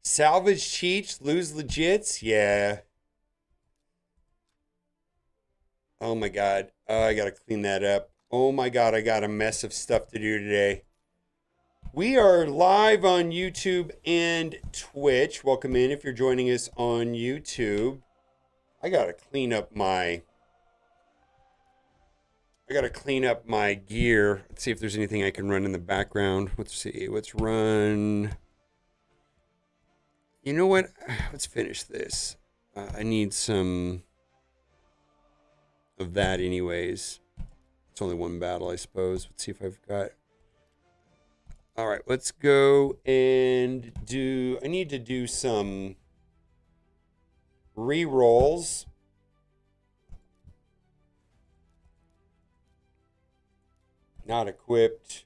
Salvage cheats, lose legits? Yeah. Oh my god. I gotta clean that up. Oh my god, I got a mess of stuff to do today. We are live on YouTube and Twitch. Welcome in if you're joining us on YouTube. I gotta clean up my gear. Let's see if there's anything I can run in the background. Let's see. Let's run. You know what? Let's finish this. I need some of that anyways. It's only one battle, I suppose. Let's see if I've got... All right, let's go and do... I need to do some re-rolls. Not equipped.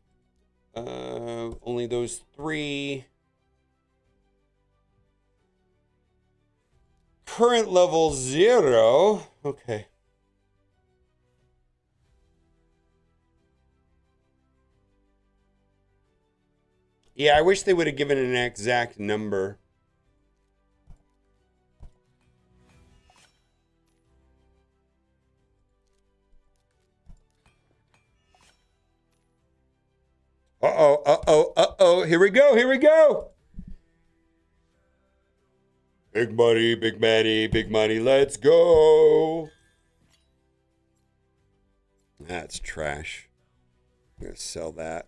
Only those three. Current level 0. Okay. Yeah, I wish they would have given an exact number. Uh-oh. Here we go. Big money, let's go. That's trash. I'm gonna sell that.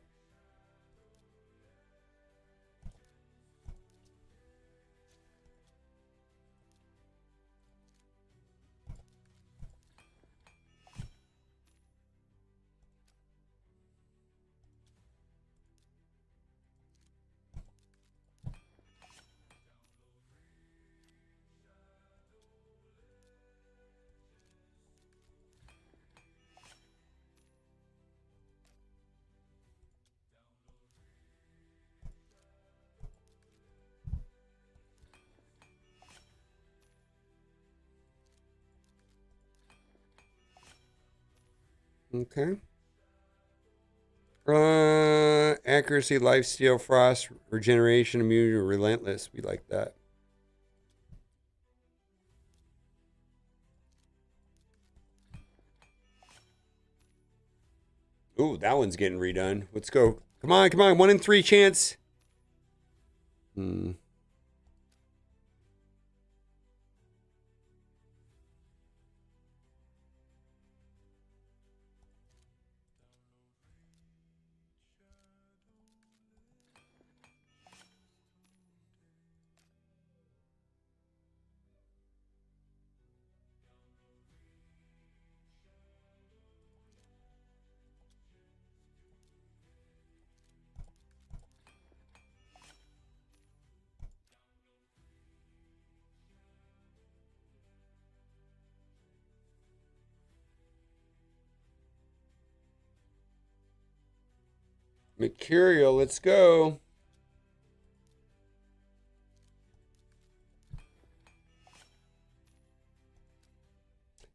Okay. Accuracy, lifesteal, frost, regeneration, immunity, relentless. We like that. Ooh, that one's getting redone. Let's go. Come on. 1 in 3 chance. Mercurial, let's go.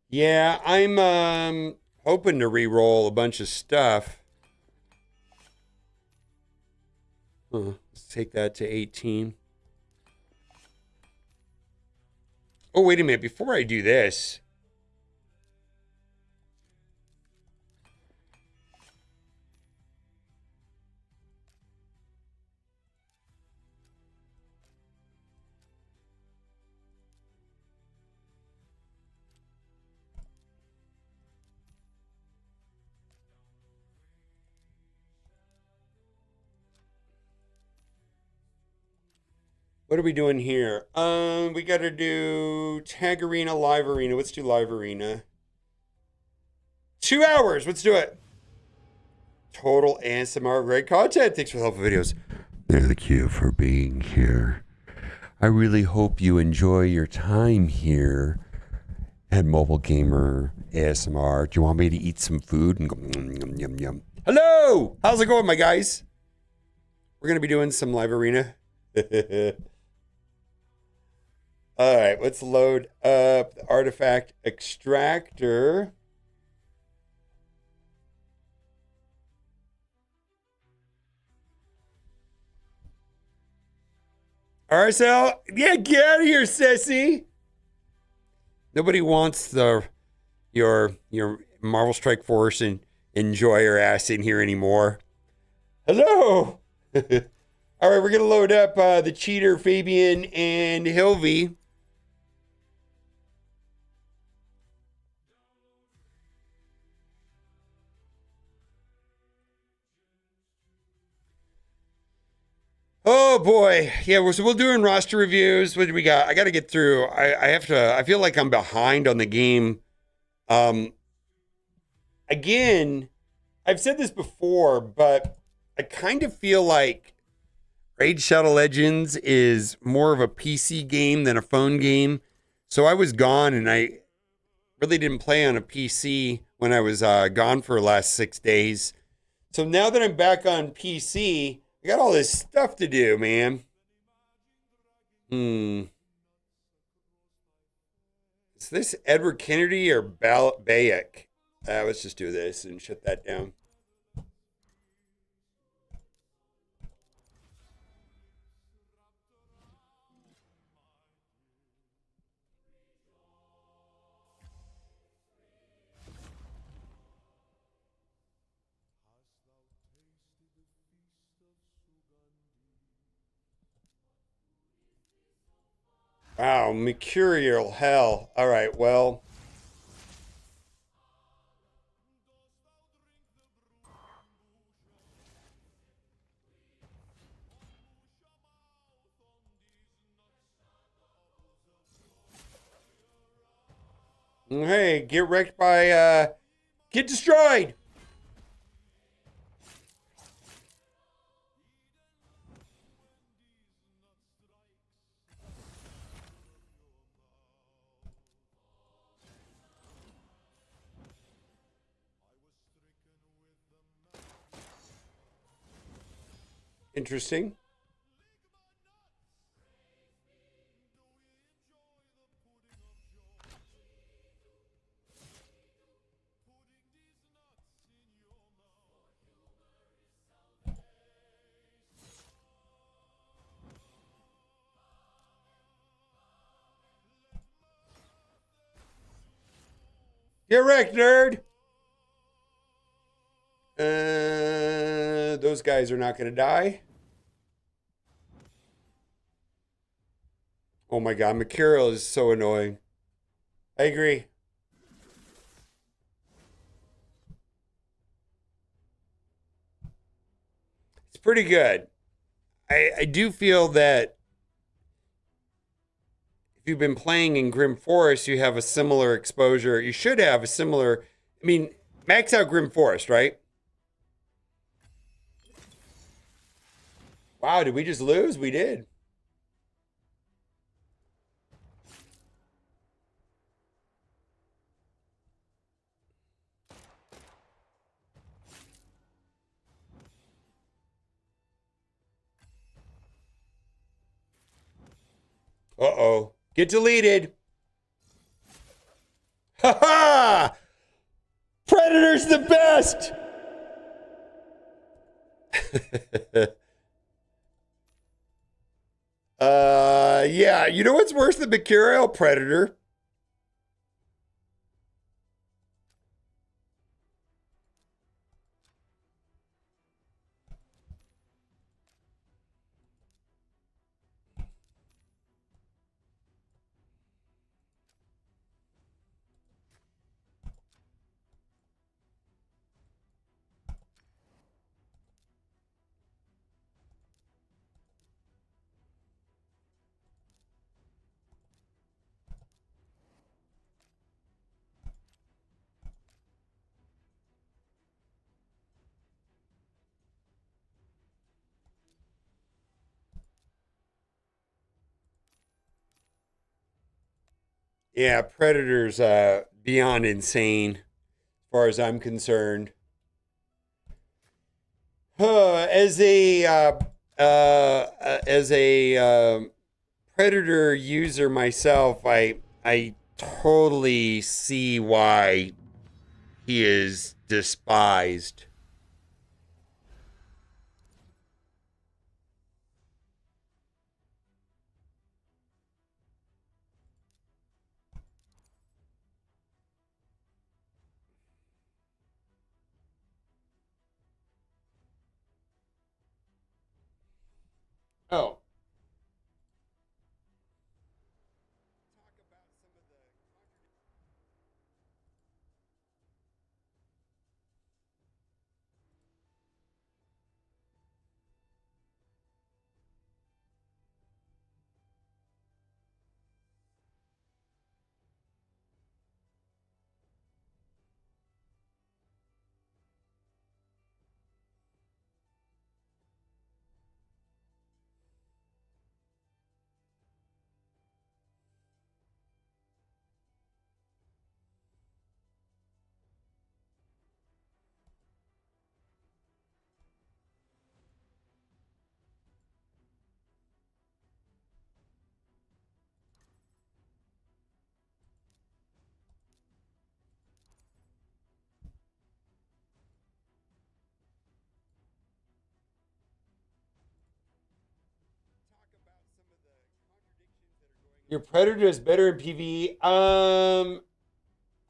Yeah, I'm hoping to re-roll a bunch of stuff. Let's take that to 18. Oh, wait a minute. Before I do this, what are we doing here? We got to do tag arena, live arena. Let's do live arena. 2 hours. Let's do it. Total ASMR, great content. Thanks for the helpful videos. Thank you for being here. I really hope you enjoy your time here at Mobile Gamer ASMR. Do you want me to eat some food and go yum yum? Hello, how's it going, my guys? We're gonna be doing some live arena. All right, let's load up the artifact extractor. RSL, yeah, get out of here, sissy. Nobody wants your Marvel Strike Force and Enjoyer ass in here anymore. Hello. All right, we're gonna load up the cheater, Fabian and Hilvey. Oh boy, yeah. We're doing roster reviews. What do we got? I got to get through. I have to. I feel like I'm behind on the game. Um, again, I've said this before, but I kind of feel like Raid Shadow Legends is more of a PC game than a phone game. So I was gone, and I really didn't play on a PC when I was gone for the last 6 days. So now that I'm back on PC, I got all this stuff to do, man. Is this Edward Kennedy or Bayek? Let's just do this and shut that down. Wow, mercurial hell. All right, well. Hey, get wrecked by get destroyed. Interesting. Get wrecked, nerd. Those guys are not going to die. Oh my god, Mercurial is so annoying. I agree. It's pretty good. I do feel that if you've been playing in Grim Forest, you have a similar exposure. You should have a similar. I mean, max out Grim Forest, right? Wow, did we just lose? We did. Uh-oh. Get deleted. Ha ha! Predator's the best! Yeah, you know what's worse than Mercurial? Predator. Yeah, Predator's beyond insane as far as I'm concerned. As a Predator user myself, I totally see why he is despised. Your Predator is better in PvE.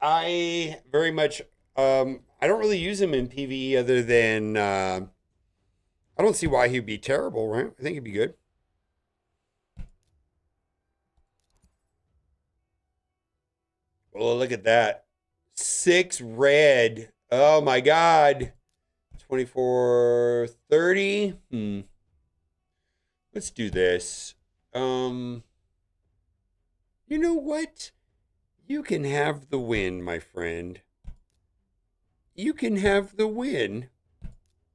I very much I don't really use him in PvE other than I don't see why he'd be terrible, right? I think he'd be good. Well, look at that. 6 red. Oh my god. 24, 30. Let's do this. You know what? You can have the win, my friend. You can have the win.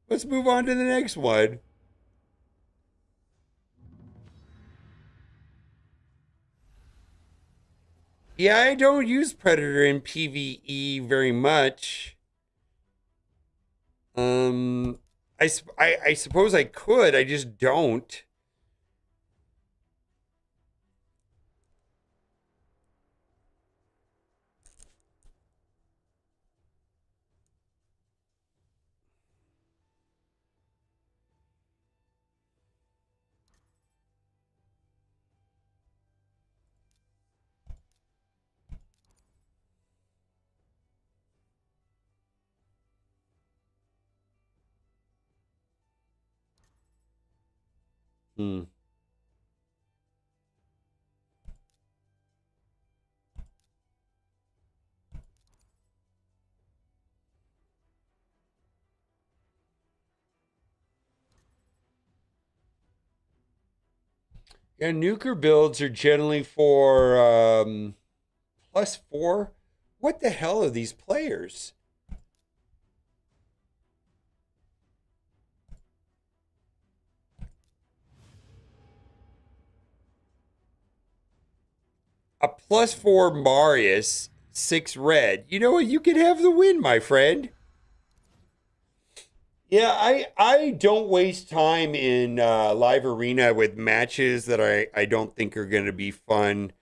Let's move on to the next one. Yeah, I don't use Predator in PvE very much. I suppose I could. I just don't. Hmm. Yeah, nuker builds are generally for +4. What the hell are these players? A +4 Marius, 6 red. You know what? You can have the win, my friend. Yeah, I don't waste time in live arena with matches that I don't think are going to be fun.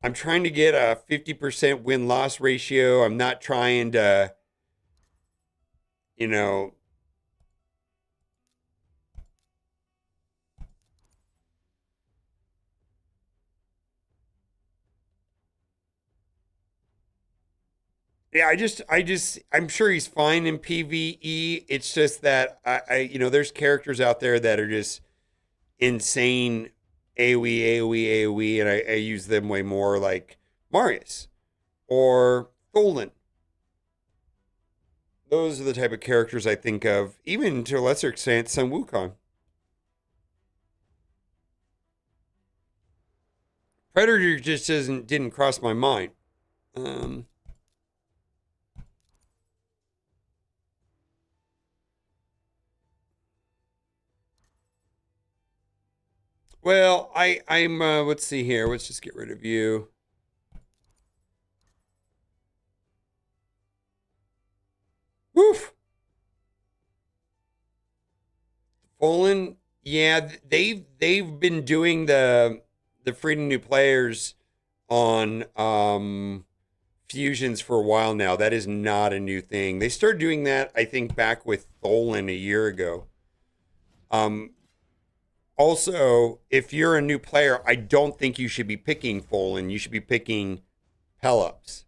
I'm trying to get a 50% win loss ratio. I'm not trying to, you know, yeah, I'm sure he's fine in PvE. It's just that there's characters out there that are just insane AoE, and I use them way more, like Marius or Tholen. Those are the type of characters I think of, even to a lesser extent, Sun Wukong. Predator just didn't cross my mind. Um, well, I'm let's see here. Let's just get rid of you. Woof. Fallen, yeah, they've been doing the freedom new players on fusions for a while now. That is not a new thing. They started doing that, I think, back with Tholen a year ago. Um, Also, if you're a new player, I don't think you should be picking Tholen. You should be picking Pelops.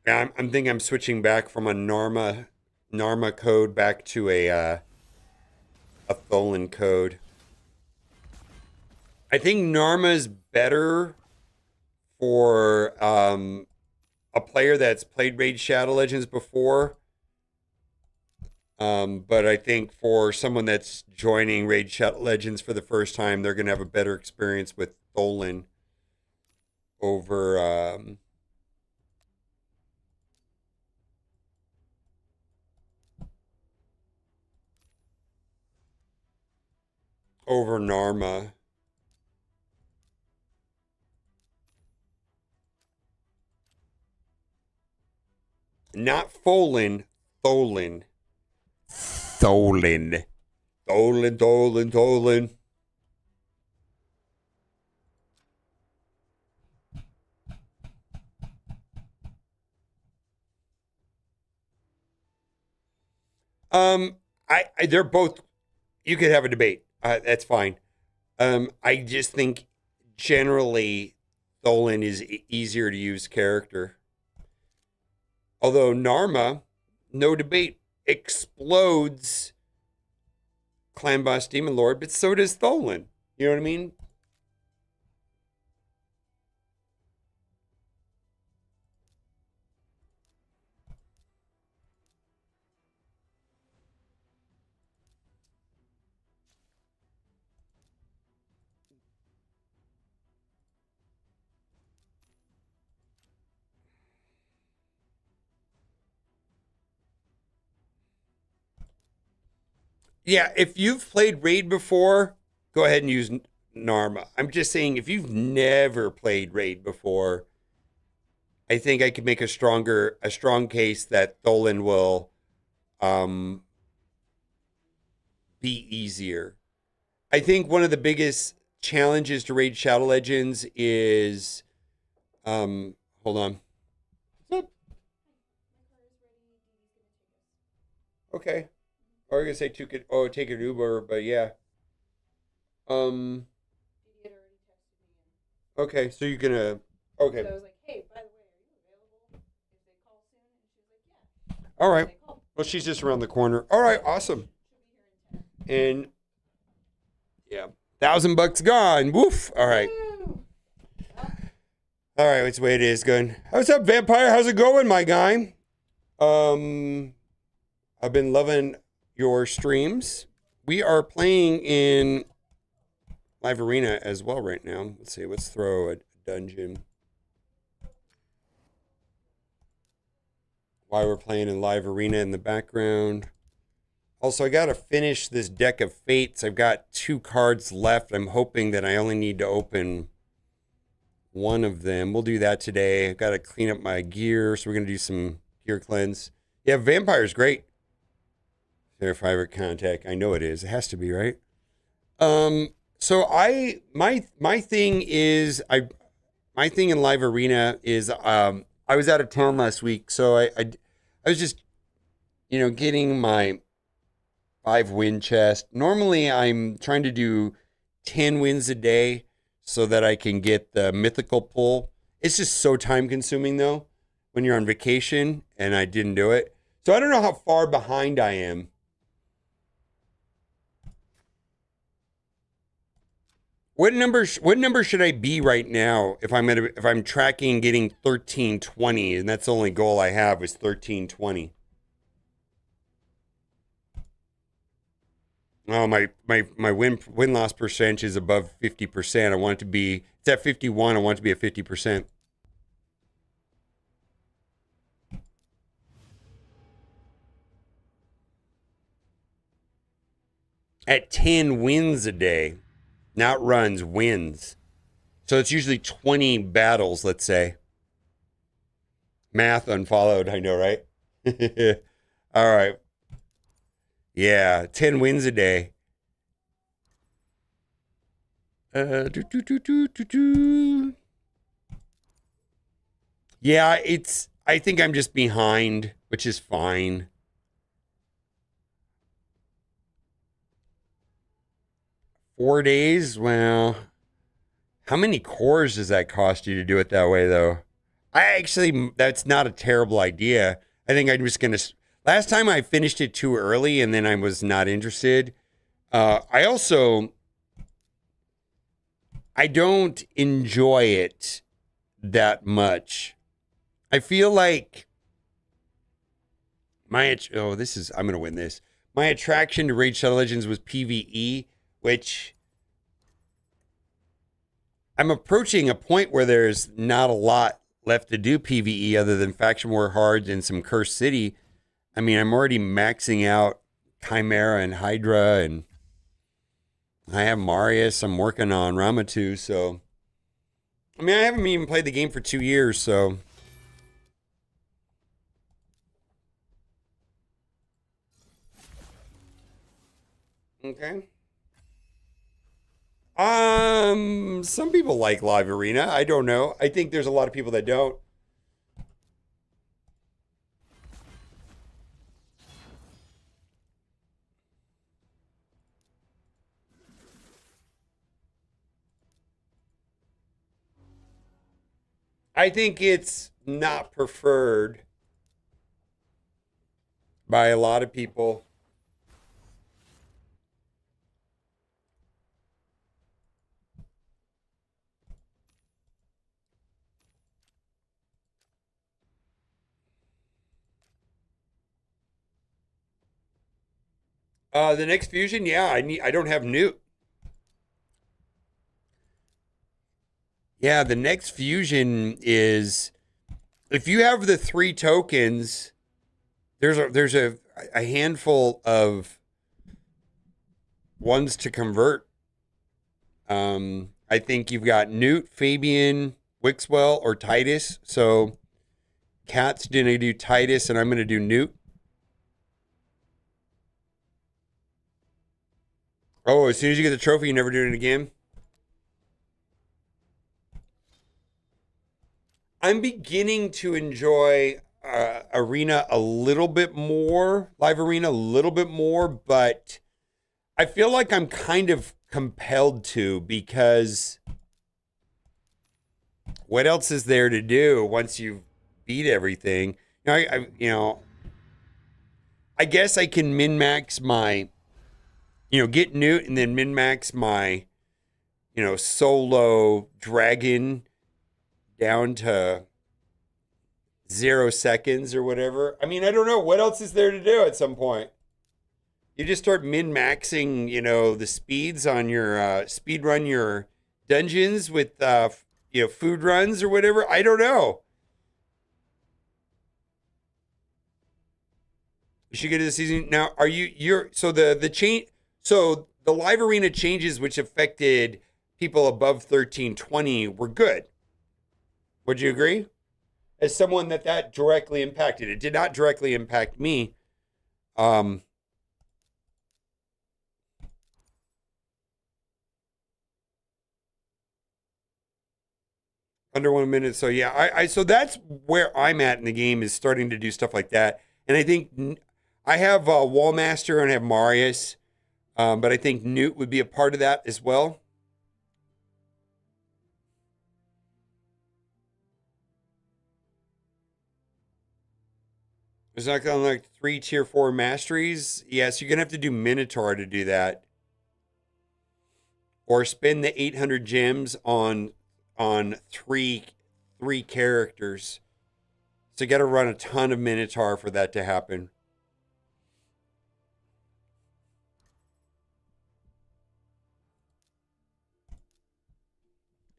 Yeah, I'm thinking I'm switching back from a Narma code back to a Tholen code. I think Narma's better for a player that's played Raid Shadow Legends before. But I think for someone that's joining Raid Shadow Legends for the first time, they're going to have a better experience with Tholen over over Narma. Not Tholen, Tholen. Tholen. Tholen, Tholen, Tholen. They're both. You could have a debate. That's fine. I just think generally Tholen is easier to use character. Although Narma, no debate, explodes Clan Boss Demon Lord, but so does Tholen. You know what I mean? Yeah, if you've played Raid before, go ahead and use Narma. I'm just saying, if you've never played Raid before, I think I could make a strong case that Tholen will um, be easier. I think one of the biggest challenges to Raid Shadow Legends is, hold on. Okay. Or I was gonna say take an Uber, but yeah. Um. Okay, so you're gonna. Okay. So I was like, hey, by the way, are you available if they call soon? And she was like, yeah. All right. Well, she's just around the corner. All right, awesome. And yeah, $1,000 gone. Woof. All right. All right, which way it is going? What's up, Vampire? How's it going, my guy? I've been loving your streams. We are playing in Live Arena as well right now. Let's see. Let's throw a dungeon. While we're playing in Live Arena in the background. Also, I got to finish this deck of Fates. I've got 2 cards left. I'm hoping that I only need to open one of them. We'll do that today. I've got to clean up my gear, so we're going to do some gear cleanse. Yeah, Vampire's great. Their favorite contact. I know it is. It has to be, right? So my thing is my thing in Live Arena is I was out of town last week, so I was just getting my 5-win chest. Normally I'm trying to do 10 wins a day so that I can get the mythical pull. It's just so time consuming though when you're on vacation, and I didn't do it. So I don't know how far behind I am. What number should I be right now if I'm tracking getting 1320, and that's the only goal I have is 1320. Oh, my win loss percentage is above 50%. I want it to be, it's at 51. I want it to be at 50%. At 10 wins a day, not runs, wins. So it's usually 20 battles, let's say. Math unfollowed, I know, right? All right. Yeah, 10 wins a day. Yeah, I think I'm just behind, which is fine. Four days? Well, how many cores does that cost you to do it that way, though? That's not a terrible idea. I think I'm just going to. Last time I finished it too early and then I was not interested. I don't enjoy it that much. I feel like I'm going to win this. My attraction to Raid Shadow Legends was PvE, which I'm approaching a point where there's not a lot left to do PvE other than Faction War Hards and some Cursed City. I mean, I'm already maxing out Chimera and Hydra, and I have Marius. I'm working on Ramatu, so I mean, I haven't even played the game for 2 years, so okay. Some people like Live Arena. I don't know. I think there's a lot of people that don't. I think it's not preferred by a lot of people. The next fusion, yeah, I don't have Newt. Yeah, the next fusion is if you have the 3 tokens, there's a handful of ones to convert. I think you've got Newt, Fabian, Wixwell, or Titus. So Cat's gonna do Titus, and I'm gonna do Newt. Oh, as soon as you get the trophy, you never do it again. I'm beginning to enjoy Arena a little bit more, Live Arena a little bit more, but I feel like I'm kind of compelled to because what else is there to do once you've beat everything? I guess I can min max my, get Newt and then min max my, solo dragon down to 0 seconds or whatever. I mean, I don't know. What else is there to do at some point? You just start min maxing, the speeds on your speed run your dungeons with, food runs or whatever. I don't know. You should get to the season now. So the change? So the live arena changes which affected people above 1320 were good. Would you agree? As someone that directly impacted, it did not directly impact me. Under 1 minute. So yeah, so that's where I'm at in the game, is starting to do stuff like that. And I think I have Wallmaster and I have Marius, but I think Newt would be a part of that as well. There's not gonna like 3 tier 4 masteries. Yes, you're gonna have to do Minotaur to do that, or spend the 800 gems on three characters. So you got to run a ton of Minotaur for that to happen.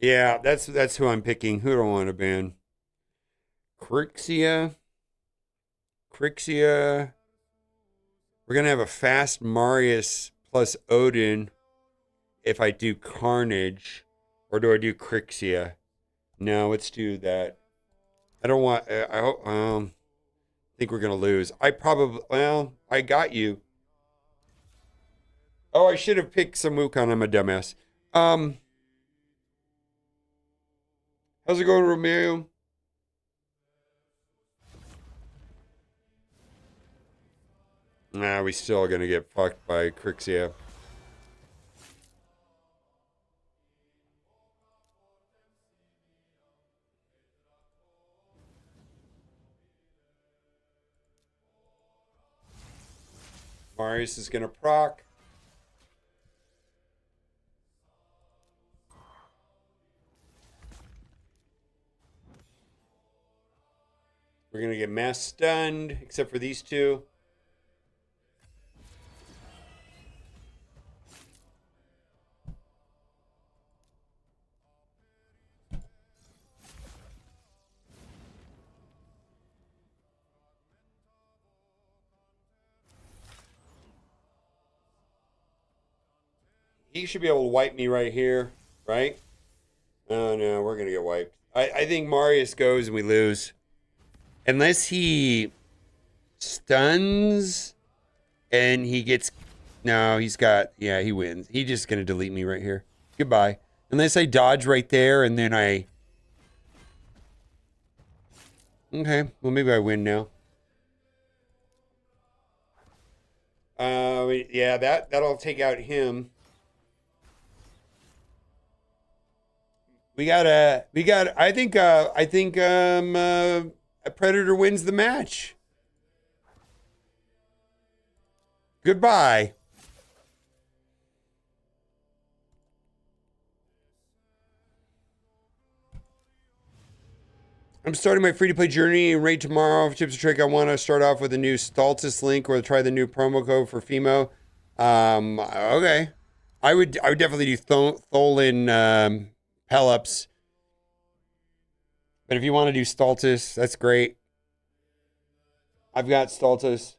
Yeah, that's who I'm picking. Who do I want to ban? Crixia. Crixia. We're gonna have a fast Marius plus Odin if I do Carnage, or do I do Crixia? No, let's do that. I don't want. Think we're gonna lose. I got you. Oh, I should have picked some Wukong. I'm a dumbass. How's it going, Romeo? Nah, we still gonna get fucked by Crixia. Marius is gonna proc. We're gonna get mass stunned, except for these two. He should be able to wipe me right here, right? Oh no, we're gonna get wiped. I think Marius goes and we lose. Unless he stuns and he gets, no, he wins. He's just gonna delete me right here. Goodbye. Unless I dodge right there and then okay, well maybe I win now. Yeah, that'll take out him. I think a Predator wins the match. Goodbye. I'm starting my free-to-play journey right tomorrow. For tips and trick, I want to start off with a new Stultus link or try the new promo code for Fimo. Okay. I would definitely do Tholin Pelops. But if you want to do Stultus, that's great. I've got Stultus.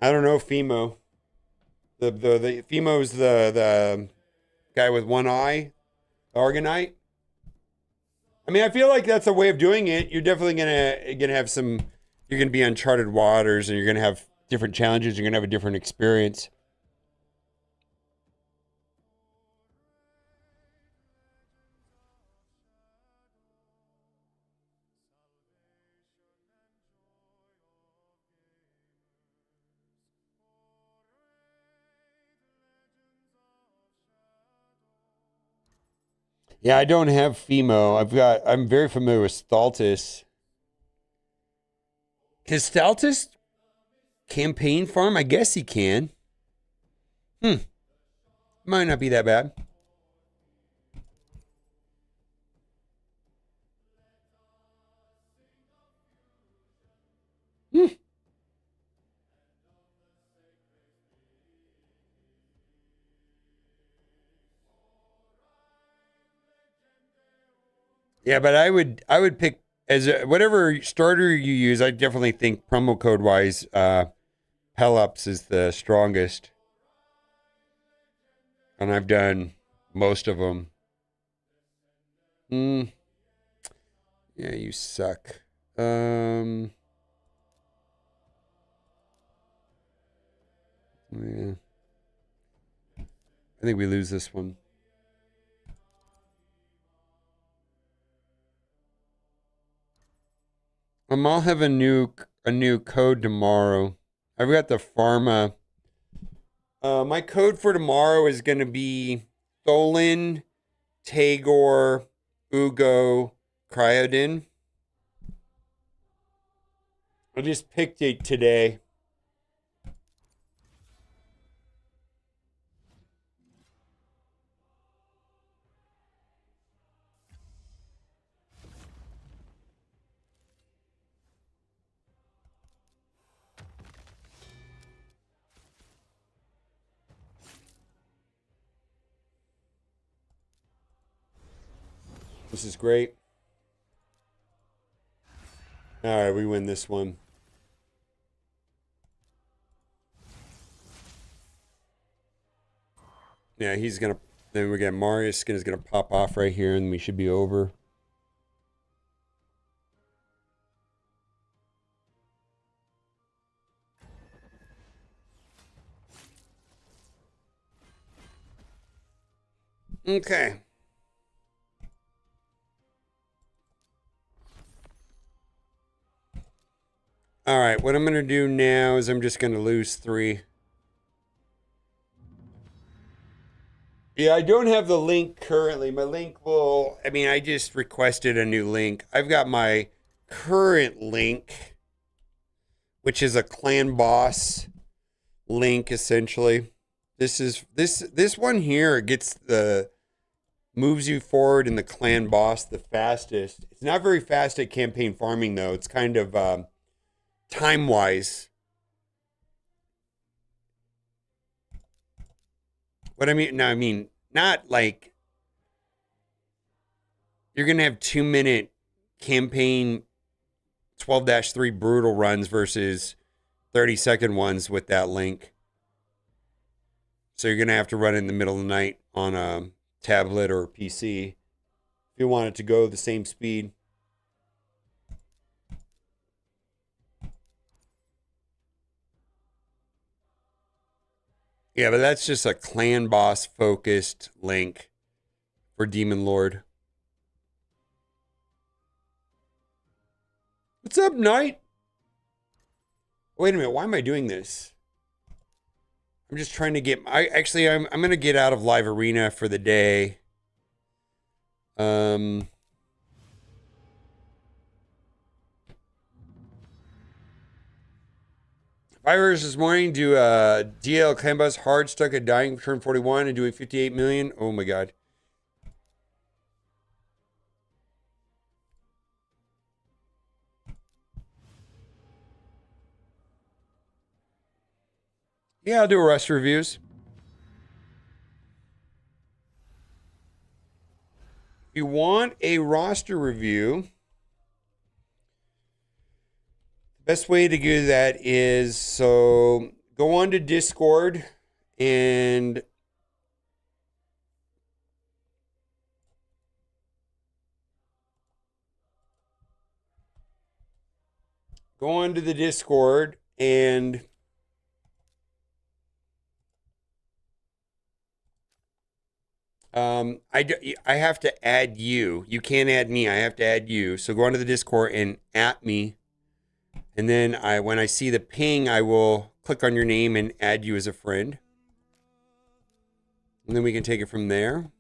I don't know Fimo. The Fimo's the guy with one eye, the Argonite. I mean, I feel like that's a way of doing it. You're definitely gonna have some. You're gonna be uncharted waters, and you're gonna have different challenges. You're gonna have a different experience. Yeah, I don't have Fimo. I'm very familiar with Stultus. Can Stultus campaign farm? I guess he can. Might not be that bad. Yeah, but I would pick as whatever starter you use. I definitely think promo code wise, Pelops is the strongest, and I've done most of them. Yeah, you suck. Yeah. I think we lose this one. I'll have a new code tomorrow. I've got the pharma. My code for tomorrow is going to be Tholin, Tagore, Ugo, Cryodin. I just picked it today. This is great. All right, we win this one. Yeah, he's gonna. Then we got Marius skin is gonna pop off right here, and we should be over. Okay. All right, what I'm going to do now is I'm just going to lose 3. Yeah, I don't have the link currently. My link will, I mean, I just requested a new link. I've got my current link, which is a clan boss link, essentially. This one here gets moves you forward in the clan boss the fastest. It's not very fast at campaign farming, though. It's kind of time-wise. What I mean, no, I mean, not like you're going to have 2-minute campaign 12-3 brutal runs versus 30-second ones with that link. So you're going to have to run in the middle of the night on a tablet or a PC if you want it to go the same speed. Yeah, but that's just a clan boss focused link for Demon Lord. What's up, Knight? Wait a minute, why am I doing this? I'm just trying to get I'm gonna get out of Live Arena for the day. Fires this morning do DL Cambus hard stuck at dying for turn 41 and doing 58 million. Oh my god. Yeah, I'll do roster reviews. If you want a roster review, the best way to do that is so go on to Discord and go on to the Discord and I have to add you. You can't add me. I have to add you. So go onto the Discord and at me. And then when I see the ping, I will click on your name and add you as a friend. And then we can take it from there.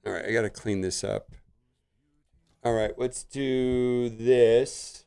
All right, I got to clean this up. All right, let's do this.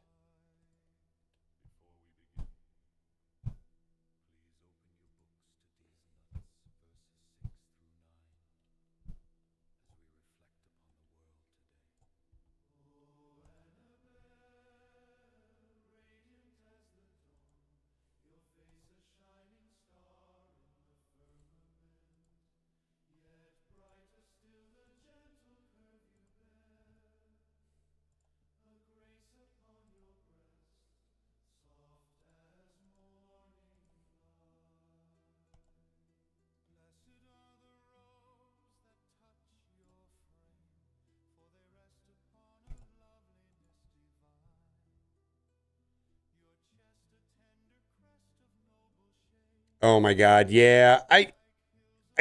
Oh my god, yeah. I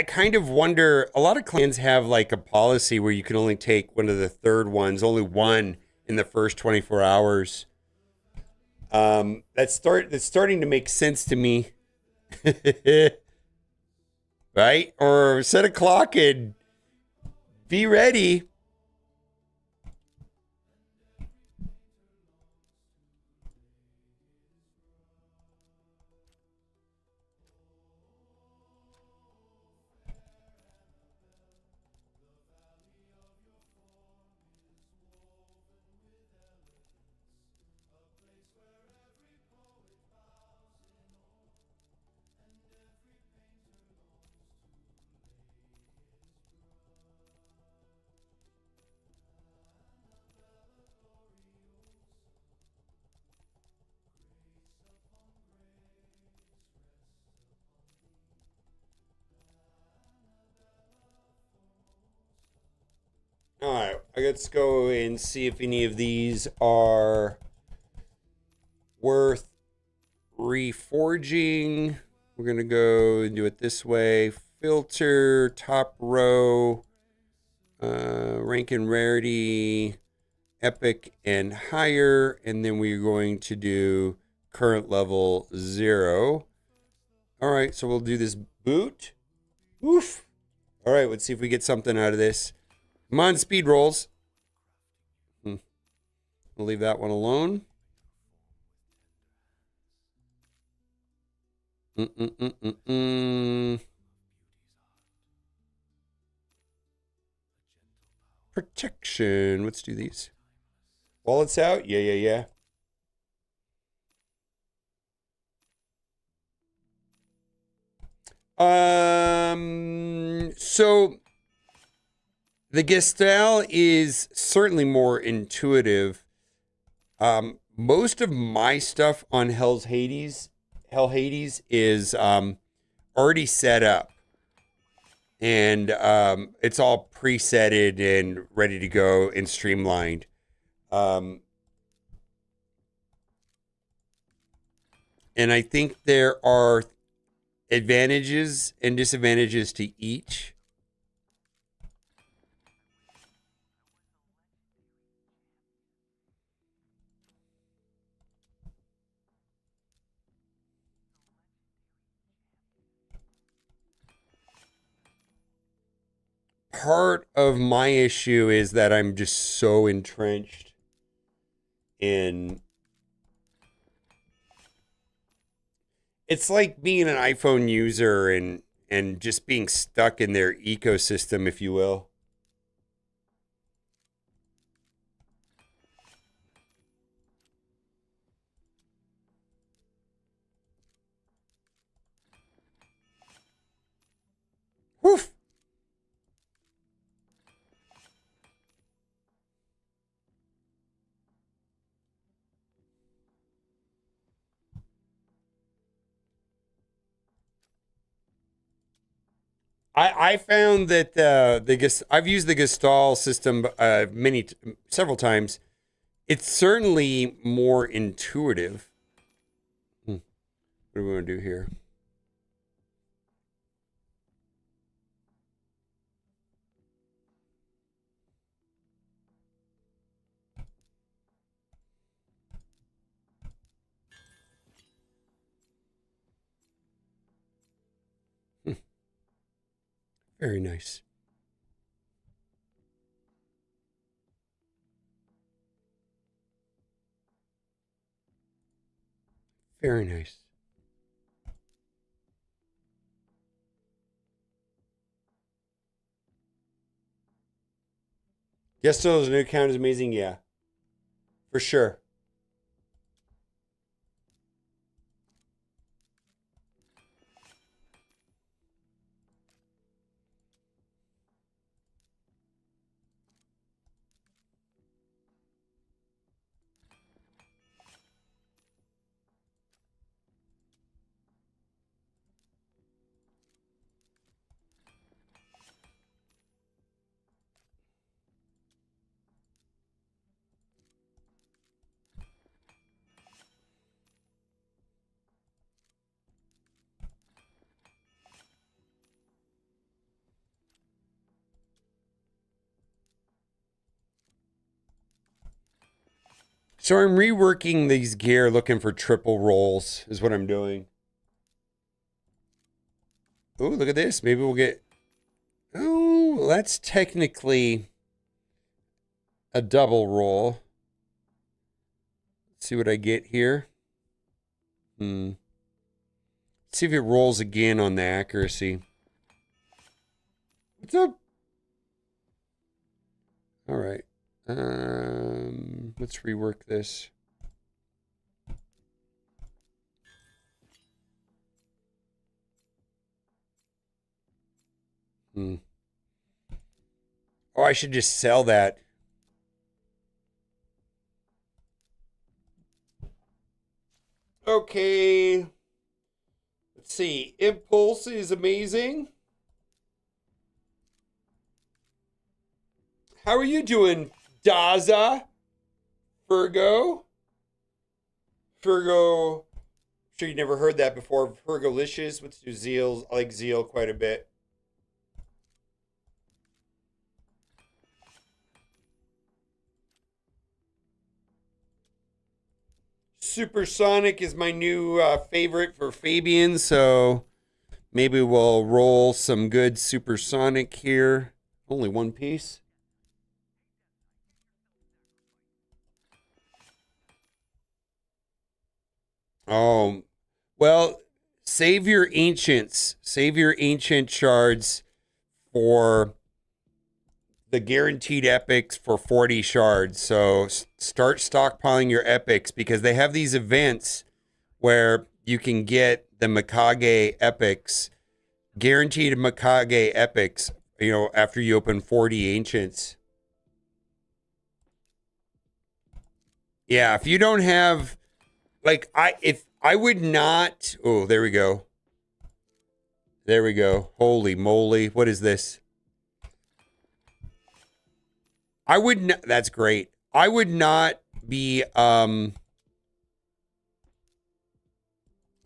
kind of wonder, a lot of clans have like a policy where you can only take one of the third ones, only one in the first 24 hours. That's starting to make sense to me. Right? Or set a clock and be ready. All right, let's go and see if any of these are worth reforging. We're going to go and do it this way. Filter, top row, rank and rarity, epic and higher. And then we're going to do current level 0. All right, so we'll do this boot. Oof. All right, let's see if we get something out of this. Come on, speed rolls. We'll leave that one alone. Protection. Let's do these. Wallets out. Yeah. So the Gestalt is certainly more intuitive. Most of my stuff on Hell Hades is already set up. And it's all presetted and ready to go and streamlined. And I think there are advantages and disadvantages to each. part of my issue is that I'm just so entrenched in. It's like being an iPhone user and just being stuck in their ecosystem, if you will. Woof. I found that I've used the Gestalt system several times. It's certainly more intuitive. What do we want to do here? Very nice. Very nice. Gestalt as a new account is amazing. Yeah, for sure. So I'm reworking these gear, looking for triple rolls. Is what I'm doing. Oh, look at this. Maybe we'll get. Oh, that's technically a double roll. Let's see what I get here. Let's see if it rolls again on the accuracy. What's up? All right. Let's rework this. Oh, I should just sell that. Okay. Let's see. Impulse is amazing. How are you doing, Daza? Virgo? Virgo. I'm sure you never heard that before. Virgolicious. Let's do Zeal. I like Zeal quite a bit. Supersonic is my new favorite for Fabian, so maybe we'll roll some good Supersonic here. Only one piece. Oh, well, save your ancients. Save your ancient shards for the guaranteed epics for 40 shards. So start stockpiling your epics because they have these events where you can get the Mikage epics, guaranteed Mikage epics, after you open 40 ancients. Yeah, if you don't have if I would not, oh, there we go. There we go. Holy moly. What is this? I would not, that's great. I would not be oh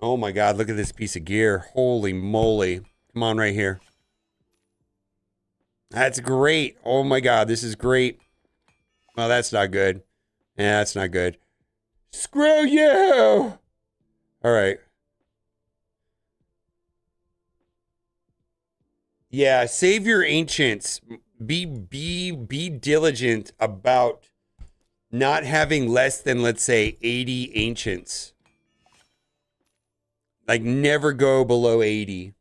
my god, look at this piece of gear. Holy moly. Come on right here. That's great. Oh my god, this is great. Well, that's not good. Yeah, that's not good. Screw you! All right. Yeah, save your ancients. be diligent about not having less than, let's say, 80 ancients. Like, never go below 80.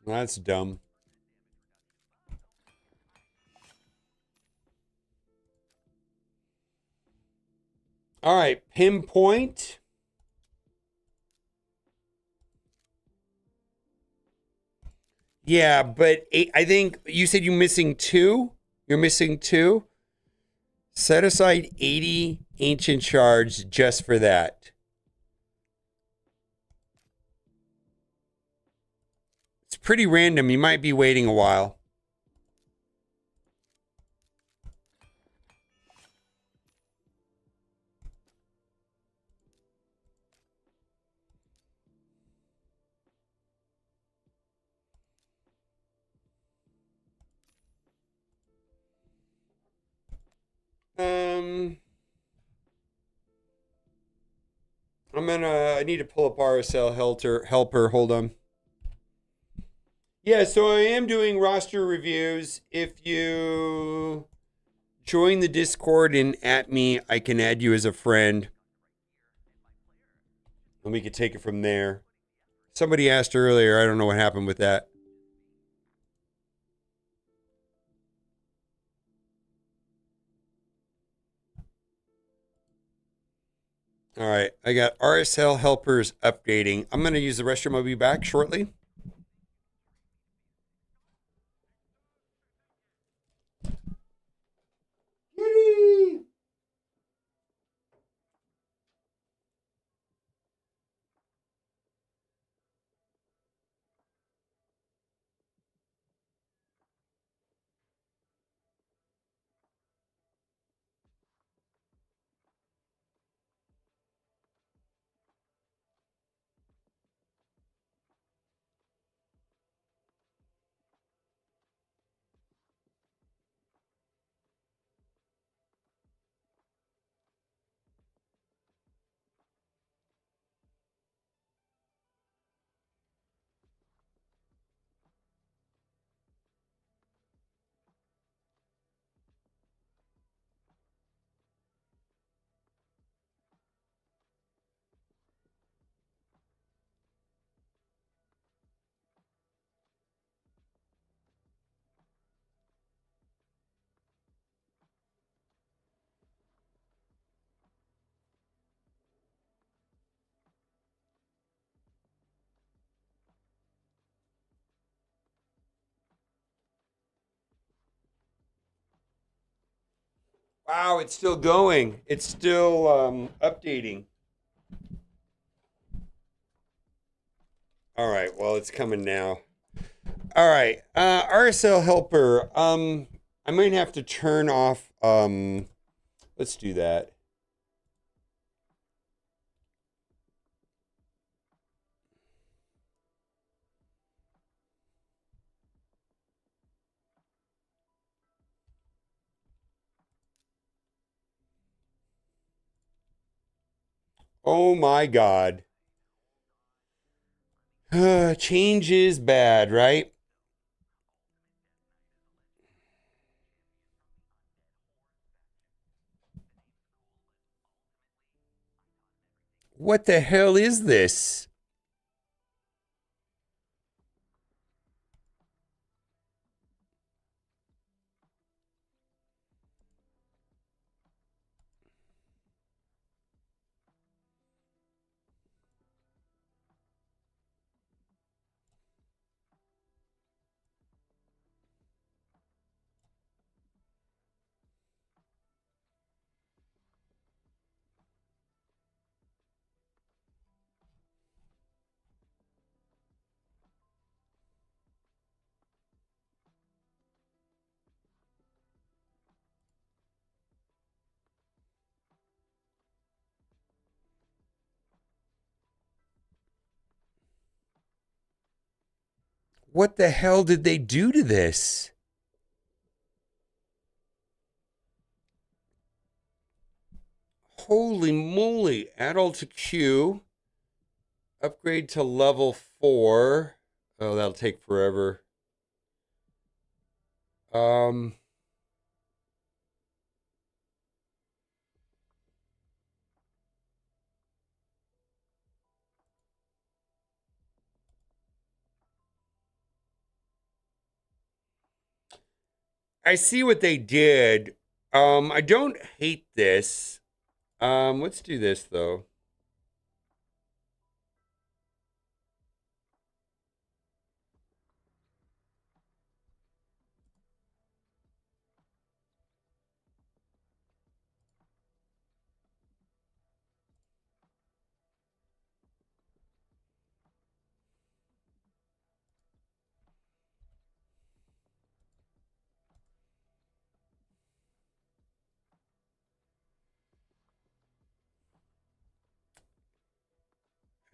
That's dumb. All right, pinpoint. Yeah, but I think you said you're missing two. You're missing two. Set aside 80 ancient shards just for that. It's pretty random. You might be waiting a while. I need to pull up RSL helper. Hold on. Yeah, so I am doing roster reviews. If you join the Discord and at me, I can add you as a friend. And we could take it from there. Somebody asked earlier, I don't know what happened with that. All right, I got RSL helpers updating. I'm going to use the restroom. I'll be back shortly. Kitty! Wow, it's still going. It's still updating. All right, well, it's coming now. All right, RSL helper. I might have to turn off. Let's do that. Oh my God. Change is bad, right? What the hell is this? What the hell did they do to this? Holy moly. Add all to queue. Upgrade to level 4. Oh, that'll take forever. Um, I see what they did. I don't hate this. Let's do this though.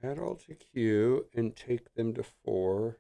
Add all to queue and take them to 4.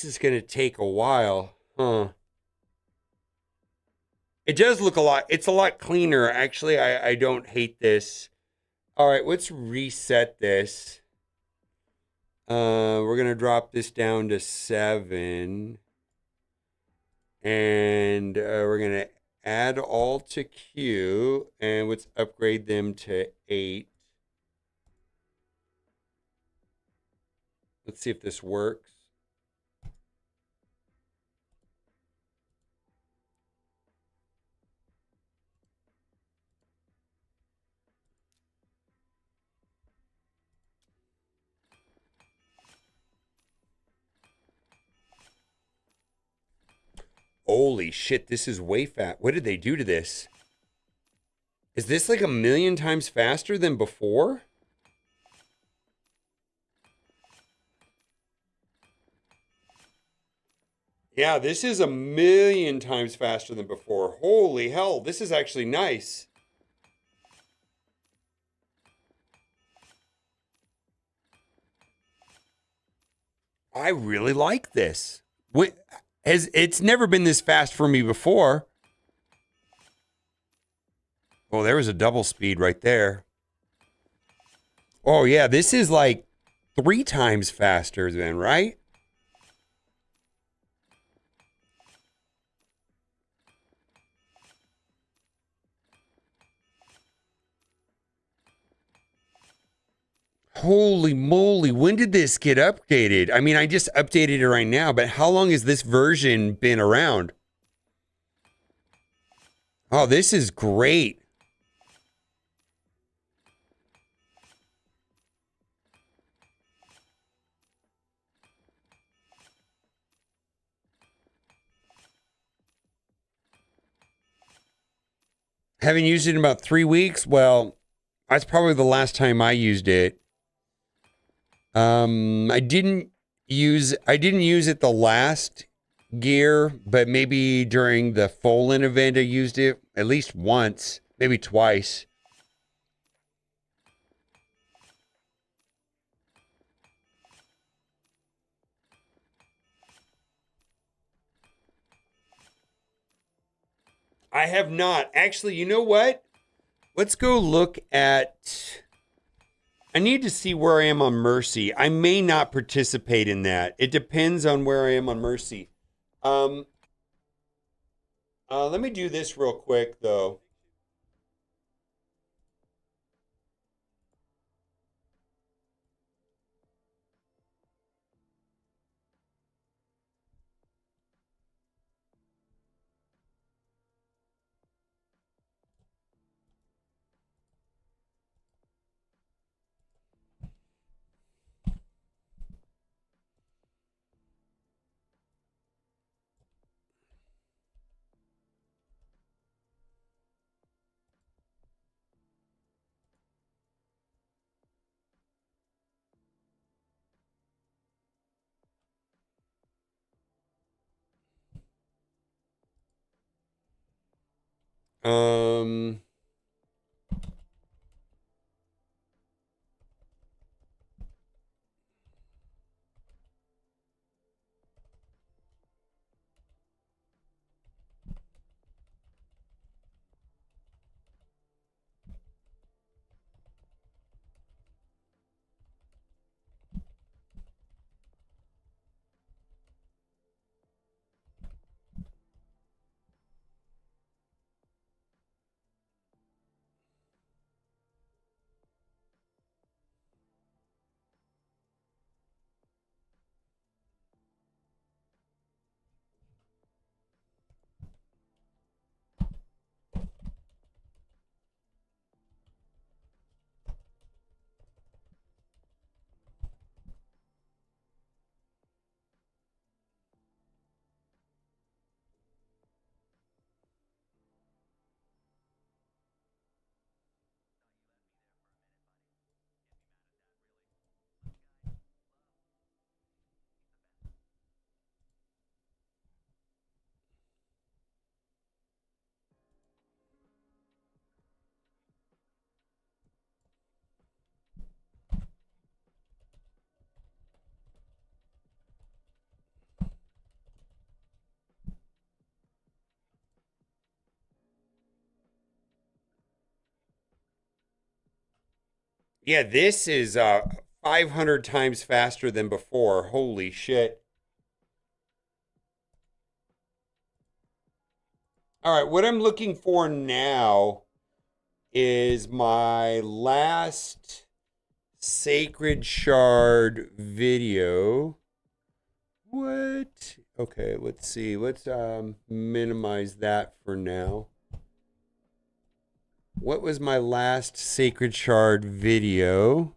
This is going to take a while, huh? It does look a lot. It's a lot cleaner. Actually, I don't hate this. All right, let's reset this. We're going to drop this down to 7. And we're going to add all to queue. And let's upgrade them to 8. Let's see if this works. Holy shit, this is way fast. What did they do to this? Is this like a million times faster than before? Yeah, this is a million times faster than before. Holy hell, this is actually nice. I really like this. It's never been this fast for me before. Oh, there was a double speed right there. Oh yeah, this is like 3 times faster then, right? Holy moly, when did this get updated? I mean, I just updated it right now, but how long has this version been around? Oh, this is great. Haven't used it in about 3 weeks. Well, that's probably the last time I used it. I didn't use it the last gear, but maybe during the Folan event I used it at least once, maybe twice. I have not. Actually, you know what? Let's go look at. I need to see where I am on Mercy. I may not participate in that. It depends on where I am on Mercy. Um, Let me do this real quick, though. Um, yeah, this is 500 times faster than before. Holy shit. All right, what I'm looking for now is my last Sacred Shard video. What? Okay, let's see. Let's minimize that for now. What was my last Sacred Shard video?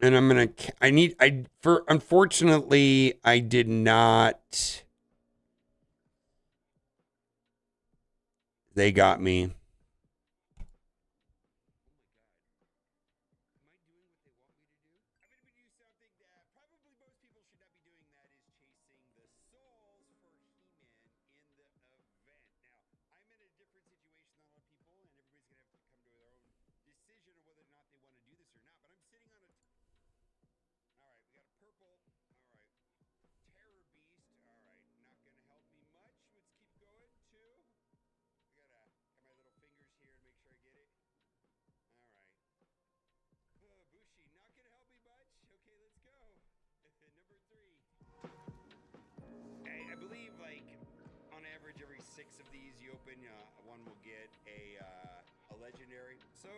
And I'm gonna. Unfortunately, I did not. They got me. I believe, like, on average, every 6 of these you open, one will get a legendary. So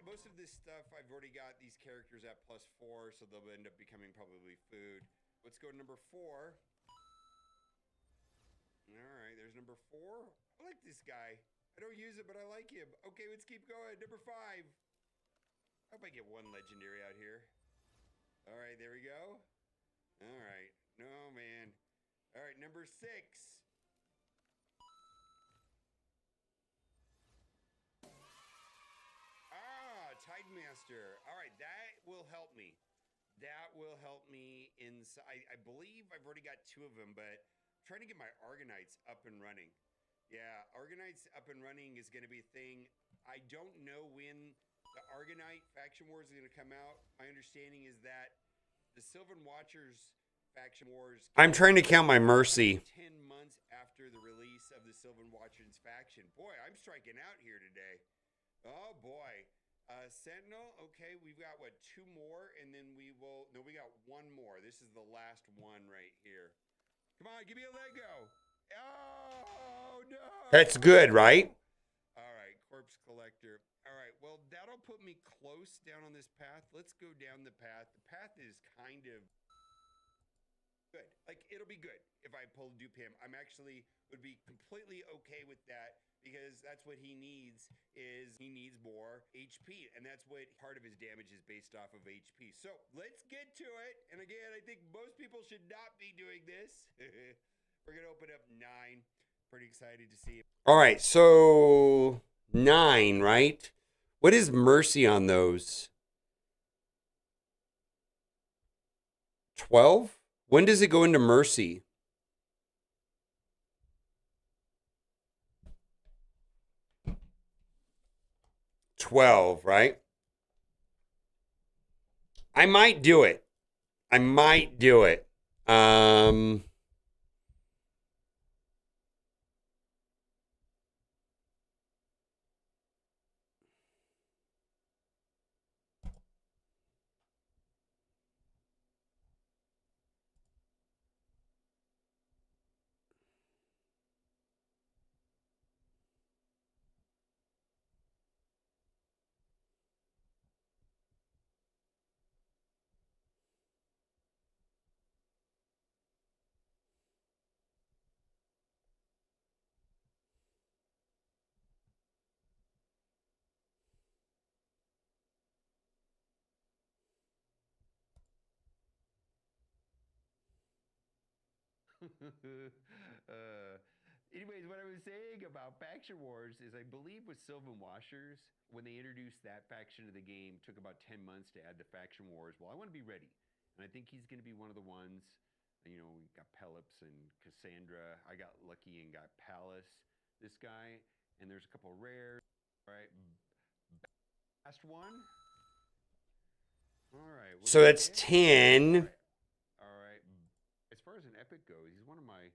most of this stuff, I've already got these characters at +4, so they'll end up becoming probably food. Let's go to number 4. All right, there's number 4. I like this guy. I don't use it, but I like him. Okay, let's keep going. Number 5. I hope I get one legendary out here. All right, there we go. All right. No, man. All right, number 6. Tidemaster. All right, that will help me. That will help me inside. I believe I've already got 2 of them, but I'm trying to get my Argonites up and running. Yeah, Argonites up and running is going to be a thing. I don't know when the Argonite Faction Wars is going to come out. My understanding is that the Sylvan Watchers Faction Wars. I'm trying to count my mercy. 10 months after the release of the Sylvan Watchers faction. Boy, I'm striking out here today. Oh boy. Sentinel, okay, we've got what, 2 more, and then we got 1 more. This is the last one right here. Come on, give me a Lego. Oh no. That's good, right? All right, Corpse Collector. All right, well, that'll put me close down on this path. Let's go down the path. The path is kind of good. Like, it'll be good if I pull Dupam. I'm actually would be completely okay with that, because that's what he needs. Is he needs more HP, and that's what part of his damage is based off of HP. So let's get to it. And again, I think most people should not be doing this. We're gonna open up 9. Pretty excited to see it. All right, so 9, right? What is mercy on those? 12? When does it go into mercy? 12, right? I might do it. I might do it. Anyways, what I was saying about Faction Wars is I believe with Sylvan Washers, when they introduced that faction to the game, took about 10 months to add the Faction Wars. Well, I want to be ready. And I think he's going to be one of the ones. You know, we got Pelops and Cassandra. I got lucky and got Palace, this guy. And there's a couple of rares. All right. Last one. All right. So that's 10. All right. As far as an epic goes, he's one of my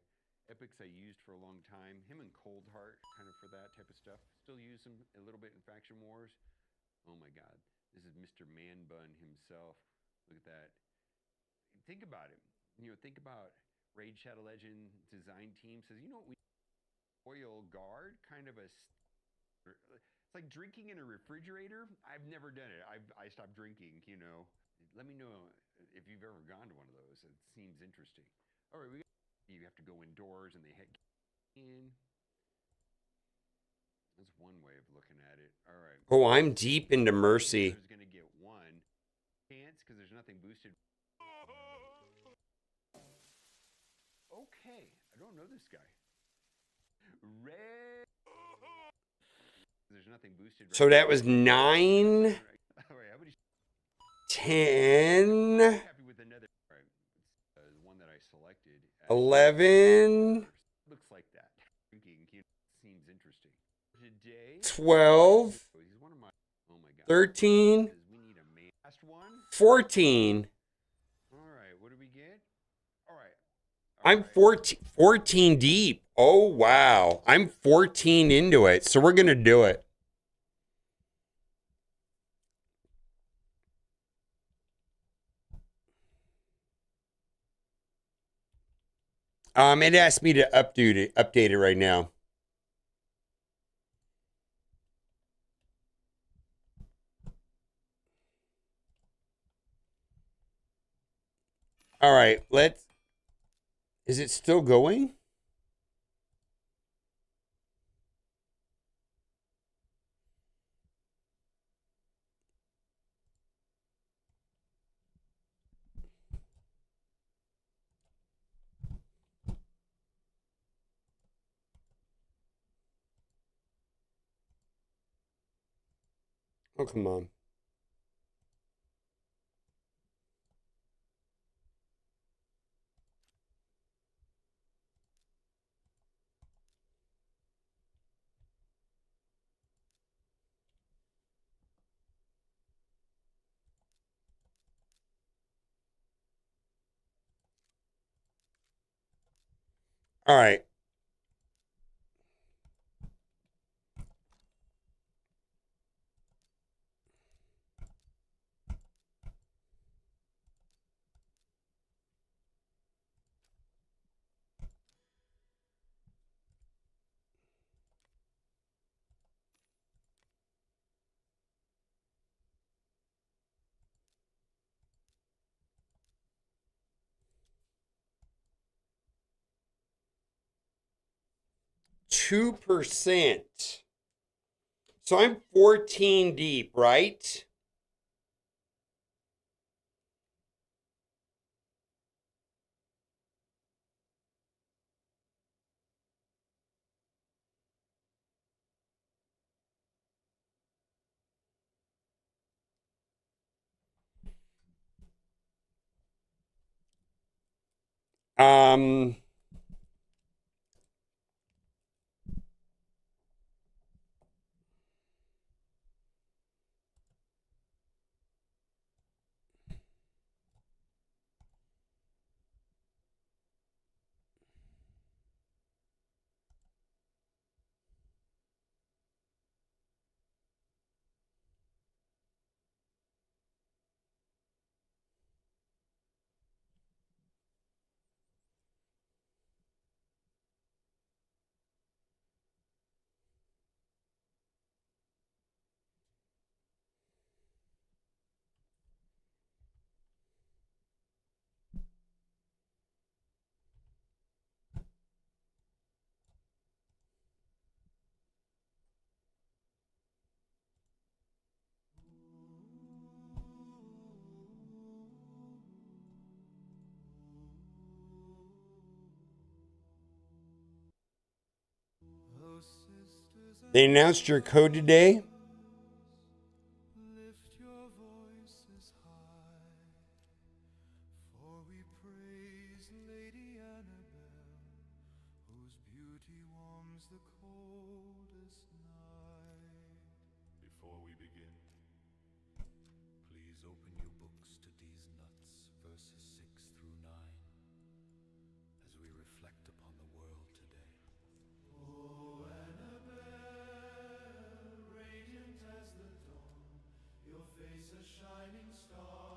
epics I used for a long time. Him and Coldheart, kind of for that type of stuff. Still use him a little bit in Faction Wars. Oh my God. This is Mr. Man Bun himself. Look at that. Think about it. You know, think about Raid Shadow Legend design team says, you know what, we oil guard, kind of a. It's like drinking in a refrigerator. I've never done it. I stopped drinking. You know, let me know if you've ever gone to one of those. It seems interesting. All right, you have to go indoors and they head in. That's one way of looking at it. All right. Oh, I'm deep into Mercy. Is going to get one chance because there's nothing boosted. Okay, I don't know this guy. Red. There's nothing boosted. Right, So that was 9, all right, how many? 10, Happy with another. All right, the one that I selected. 11, Looks like that. Drinking seems interesting. Today. 12, He's one of my. Oh my God. 13, We need a main. Last one. 14. All right, what do we get? All right. I'm 14 deep. Oh, wow. I'm 14 into it. So we're going to do it. It asked me to update it right now. All right, is it still going? Oh, come on. All right. %. So I'm 14 deep, right? Um, They announced your code today.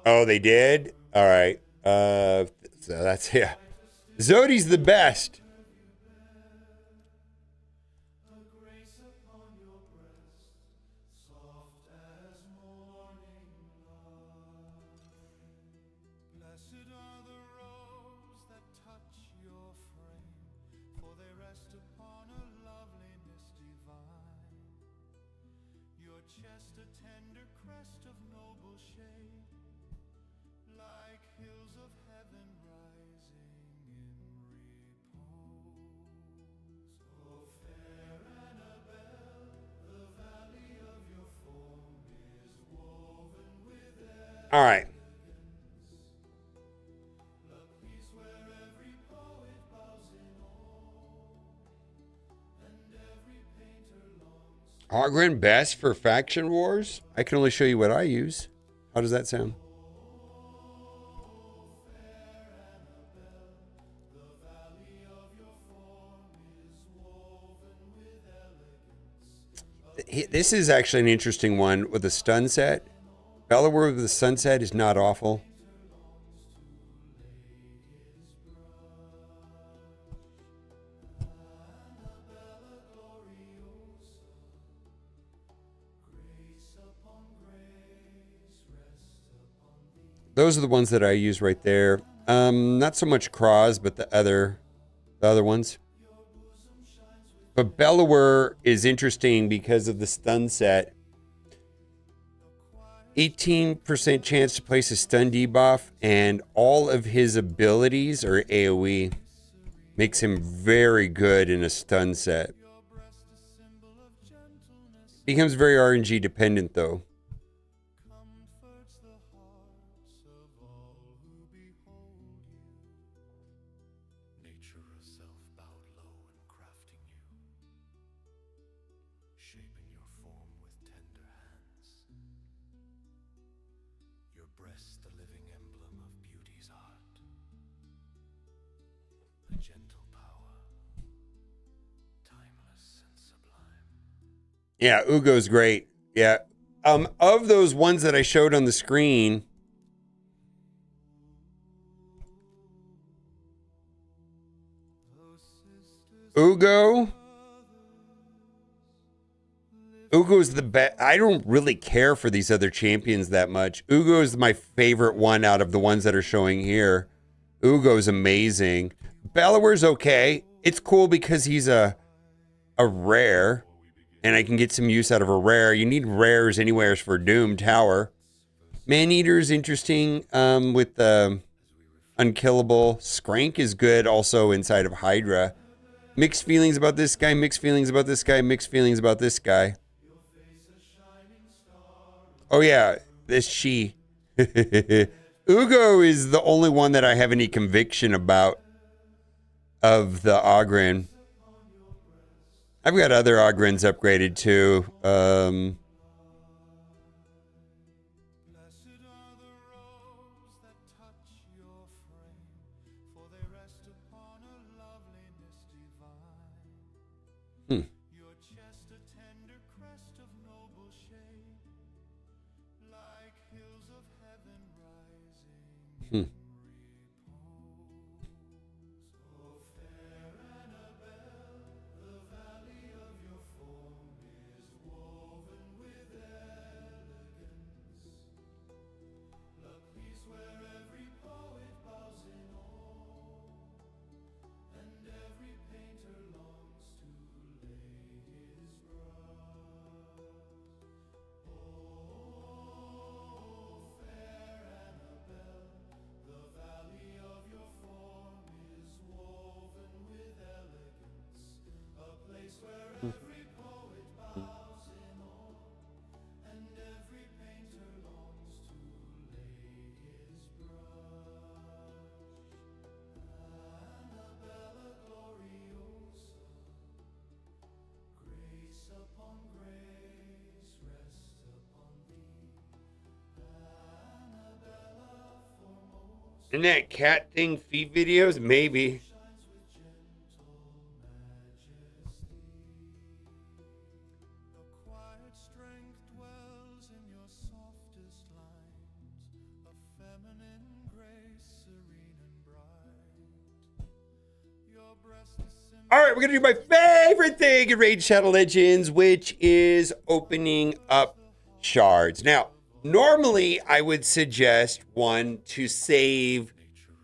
Oh, they did? All right. So that's, yeah. Zodi's the best. All right. Ogren best for faction wars? I can only show you what I use. How does that sound? This is actually an interesting one with a stun set. Bellower with the sunset is not awful. Those are the ones that I use right there. Not so much Cross, but the other ones. But Bellower is interesting because of the stun set. 18% chance to place a stun debuff, and all of his abilities are AoE. Makes him very good in a stun set. Becomes very RNG dependent though. Yeah, Ugo's great. Yeah. Of those ones that I showed on the screen, Ugo's the best. I don't really care for these other champions that much. Ugo is my favorite one out of the ones that are showing here. Ugo's amazing. Bellower's okay. It's cool because he's a rare, and I can get some use out of a rare. You need rares anywheres for Doom Tower. Maneater's interesting with the unkillable. Skrank is good also inside of Hydra. Mixed feelings about this guy, mixed feelings about this guy, mixed feelings about this guy. Oh yeah, this she. Ugo is the only one that I have any conviction about of the Oghren. I've got other Oghrens upgraded too. And that cat thing feed videos? Maybe. All right, we're going to do my favorite thing in Raid Shadow Legends, which is opening up shards. Now, normally I would suggest one to save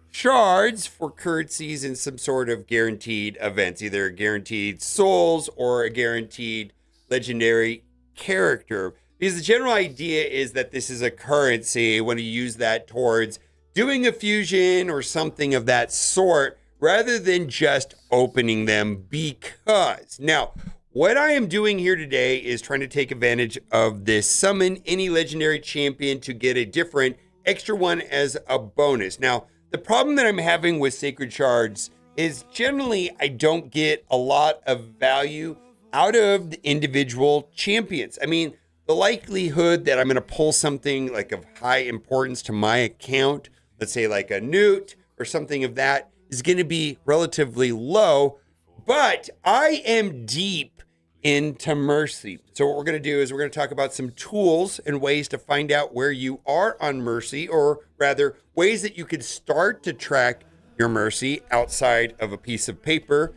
shards for currencies in some sort of guaranteed events, either guaranteed souls or a guaranteed legendary character. Because the general idea is that this is a currency when you use that towards doing a fusion or something of that sort, rather than just opening them. Because now, what I am doing here today is trying to take advantage of this summon any legendary champion to get a different extra one as a bonus. Now, the problem that I'm having with Sacred Shards is generally I don't get a lot of value out of the individual champions. I mean, the likelihood that I'm going to pull something like of high importance to my account, let's say like a Newt or something of that, is going to be relatively low, but I am deep into Mercy. So what we're going to do is we're going to talk about some tools and ways to find out where you are on Mercy, or rather ways that you could start to track your Mercy outside of a piece of paper.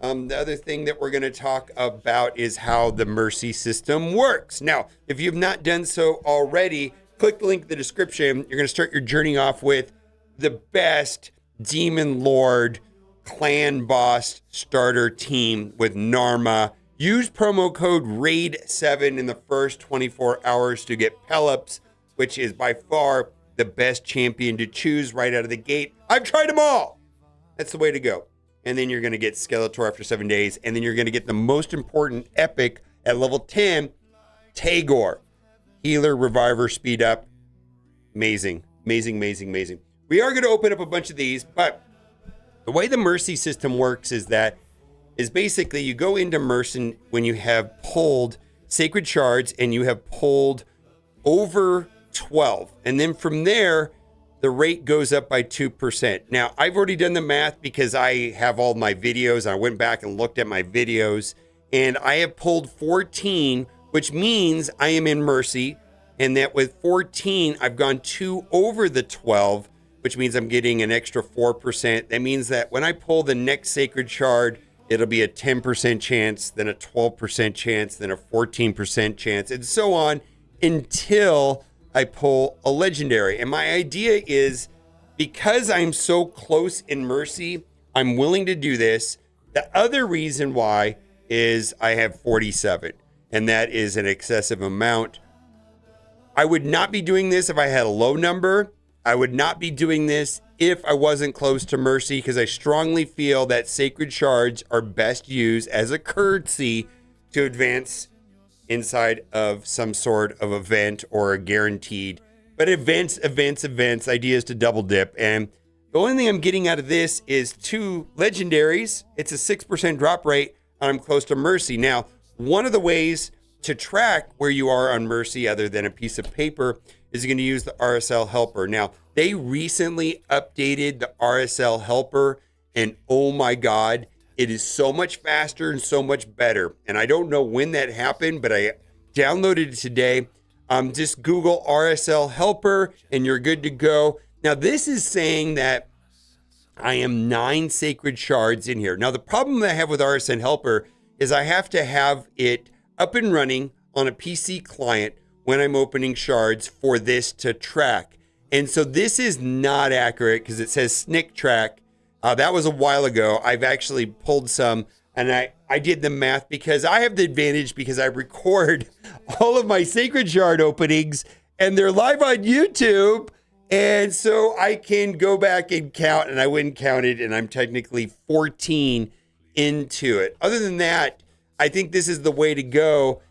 The other thing that we're going to talk about is how the Mercy system works. Now, if you've not done so already, click the link in the description. You're going to start your journey off with the best Demon Lord clan boss starter team with Narma. Use promo code RAID7 in the first 24 hours to get Pelops, which is by far the best champion to choose right out of the gate. I've tried them all. That's the way to go. And then you're going to get Skeletor after 7 days. And then you're going to get the most important epic at level 10, Tagore. Healer, reviver, speed up. Amazing, amazing, amazing, amazing. We are going to open up a bunch of these, but the way the Mercy system works is basically you go into Mercy when you have pulled Sacred Shards and you have pulled over 12. And then from there, the rate goes up by 2%. Now, I've already done the math because I have all my videos. I went back and looked at my videos, and I have pulled 14, which means I am in Mercy, and that with 14, I've gone 2 over the 12, which means I'm getting an extra 4%. That means that when I pull the next Sacred Shard, it'll be a 10% chance, then a 12% chance, then a 14% chance, and so on until I pull a legendary. And my idea is, because I'm so close in Mercy, I'm willing to do this. The other reason why is I have 47, and that is an excessive amount. I would not be doing this if I had a low number. I would not be doing this if I wasn't close to Mercy, because I strongly feel that Sacred Shards are best used as a currency to advance inside of some sort of event or a guaranteed. But events, idea is to double dip. And the only thing I'm getting out of this is 2 legendaries. It's a 6% drop rate, and I'm close to Mercy. Now, one of the ways to track where you are on Mercy, other than a piece of paper, is going to use the RSL helper. Now, they recently updated the RSL helper, and oh my God, it is so much faster and so much better. And I don't know when that happened, but I downloaded it today. Just Google RSL helper and you're good to go. Now, this is saying that I am 9 Sacred Shards in here. Now, the problem that I have with RSL helper is I have to have it up and running on a PC client when I'm opening shards for this to track. And so this is not accurate because it says Snick Track. That was a while ago. I've actually pulled some, and I did the math because I have the advantage because I record all of my Sacred Shard openings and they're live on YouTube. And so I can go back and count, and I wouldn't count it, and I'm technically 14 into it. Other than that, I think this is the way to go.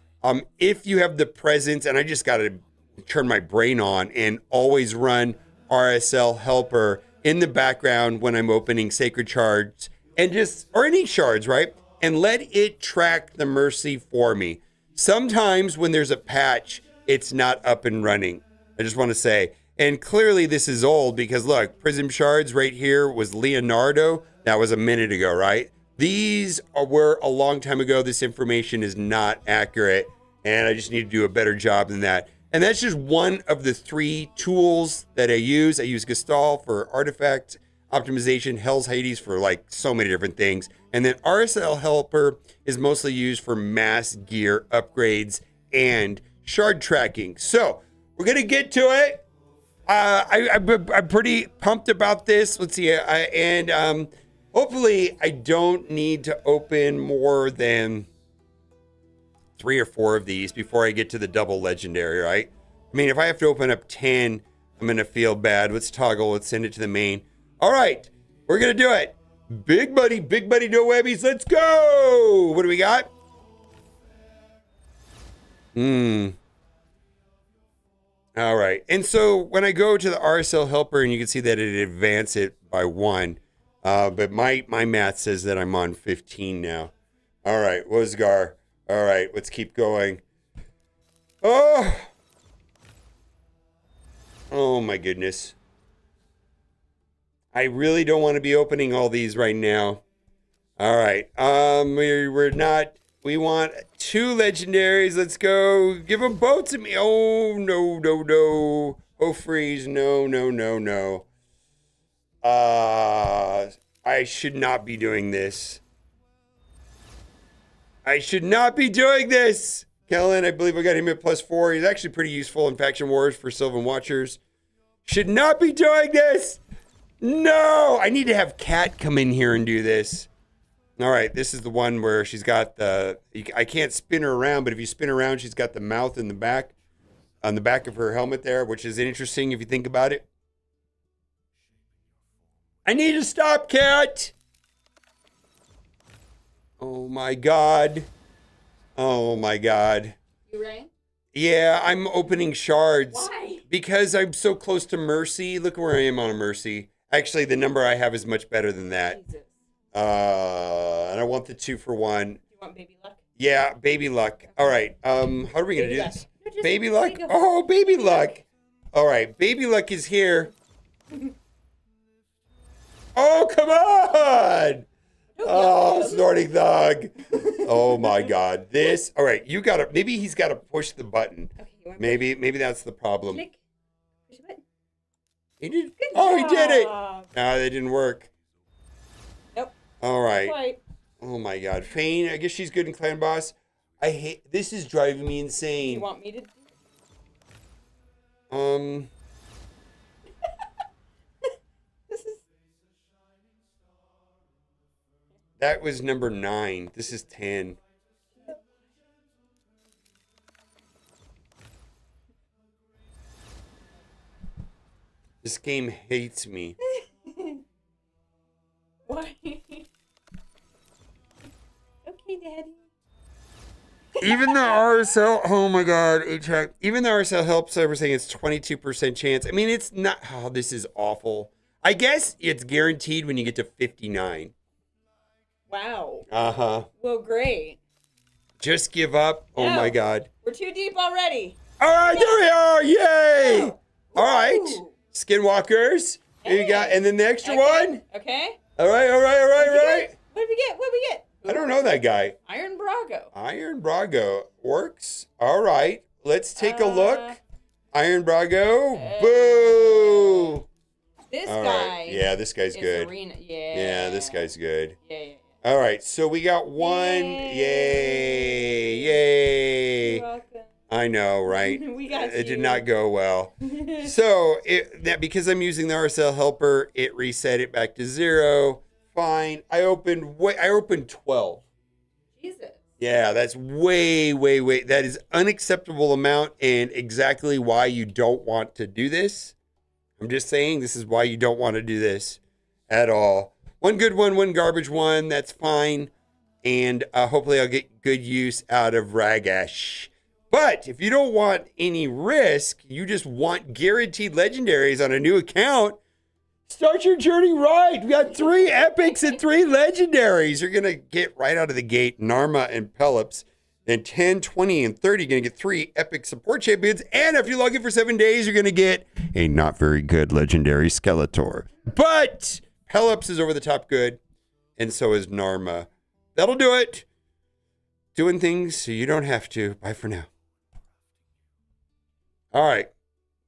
If you have the presence, and I just got to turn my brain on and always run RSL helper in the background when I'm opening Sacred Shards and or any shards, right? And let it track the Mercy for me. Sometimes when there's a patch, it's not up and running. I just want to say, And clearly this is old because look, Prism Shards right here was Leonardo. That was a minute ago, right? These were a long time ago. This information is not accurate, and I just need to do a better job than that. And that's just one of the 3 tools that I use. I use Gestalt for artifact optimization, Hell's Hades for like so many different things. And then RSL Helper is mostly used for mass gear upgrades and shard tracking. So we're going to get to it. I'm pretty pumped about this. Let's see. Hopefully I don't need to open more than 3 or 4 of these before I get to the double legendary, right? I mean, if I have to open up 10, I'm going to feel bad. Let's toggle. Let's send it to the main. All right. We're going to do it. Big buddy, no webbies. Let's go. What do we got? All right. And so when I go to the RSL helper, and you can see that it advanced it by 1. But my math says that I'm on 15 now. All right. Wozgar. All right. Let's keep going. Oh my goodness. I really don't want to be opening all these right now. All right. We're not. We want 2 legendaries. Let's go. Give them both to me. Oh, no. Oh, freeze. No. I should not be doing this. Kellen, I believe I got him at +4. He's actually pretty useful in Faction Wars for Sylvan Watchers. Should not be doing this. No, I need to have Kat come in here and do this. All right, this is the one where she's got I can't spin her around, but if you spin around, she's got the mouth in the back, on the back of her helmet there, which is interesting if you think about it. I need to stop, Kat. Oh my God. You rang? Yeah, I'm opening shards. Why? Because I'm so close to Mercy. Look where I am on a Mercy. Actually, the number I have is much better than that. Jesus. And I want the 2 for 1. You want baby luck? Yeah, baby luck. All right. How are we gonna do this? No, just Baby luck? go. Oh, baby luck. All right, baby luck is here. Oh, come on! Oh, Snorting Thug. Oh my God. This. All right, you gotta. Maybe he's gotta push the button. Okay, you want Maybe that's the problem. click? Push the button. He did. Good Oh, he did it. job. No, that didn't work. Nope. All right. Quite. Oh my God. Fane. I guess she's good in Clan Boss. I hate. This is driving me You insane. want me to? This is. That was number 9. This is 10. This game hates me. Why? Okay, Daddy. Even the RSL, oh my God, HVAC, even the RSL help server saying it's 22% chance. I mean, it's not, oh, this is awful. I guess it's guaranteed when you get to 59. Wow. Uh-huh. Well, great. Just give up. Oh No. my God. We're too deep already. All right, there we are. Yay. No. All right. Ooh. Skinwalkers. Here you got, and then the extra Okay. one. Okay. All right. What'd you get? What did we get? What did we get? I don't know that guy. Iron Brago. Iron Brago works. All right. Let's take a look. Iron Brago. Boo. This All guy. right. Yeah, this guy's is good. Arena. Yeah. Yeah, this guy's good. Yeah. All right. So we got one. Yay. Yay. You're welcome. I know, right? We got It did you. not go well. So because I'm using the RSL helper, it reset it back to 0. Fine. I opened 12. Jesus. Yeah, that's way. That is unacceptable amount, and exactly why you don't want to do this. I'm just saying this is why you don't want to do this at all. One good one garbage one. That's fine, and hopefully I'll get good use out of Ragash. But if you don't want any risk, you just want guaranteed legendaries on a new account, start your journey right. We got 3 epics and 3 legendaries. You're going to get right out of the gate Narma and Pelops. Then 10, 20, and 30, you're going to get 3 epic support champions. And if you log in for 7 days, you're going to get a not very good legendary Skeletor. But Pelops is over the top good, and so is Narma. That'll do it. Doing things so you don't have to. Bye for now. All right.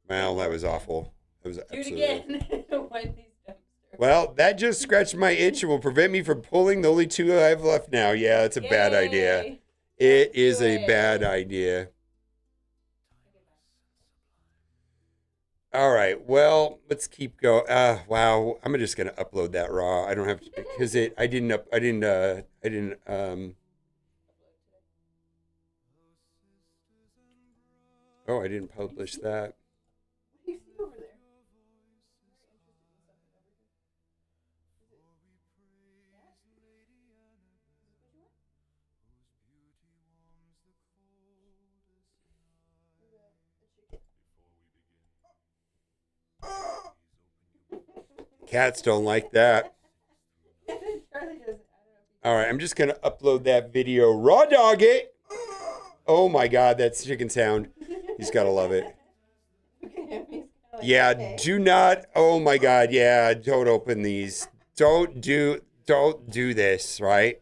Well, that was awful. That was Do it absolutely again. Wipe these dumpsters. Well, that just scratched my itch and will prevent me from pulling the only 2 I have left now. Yeah, it's a bad idea. Yay. It is Do a it. bad idea. All right. Well, let's keep going. Wow. I'm just gonna upload that raw. I don't have to because I didn't. Oh, I didn't publish that. What do you see over there? Cats don't like that. Charlie doesn't. I don't know. All right. I'm just gonna upload that video. Raw dog it. Oh my God, that's chicken sound. He's gotta love it. Look at him. He's kinda like, Yeah, okay. do not. Oh my God, yeah, don't open these. Don't do this, right?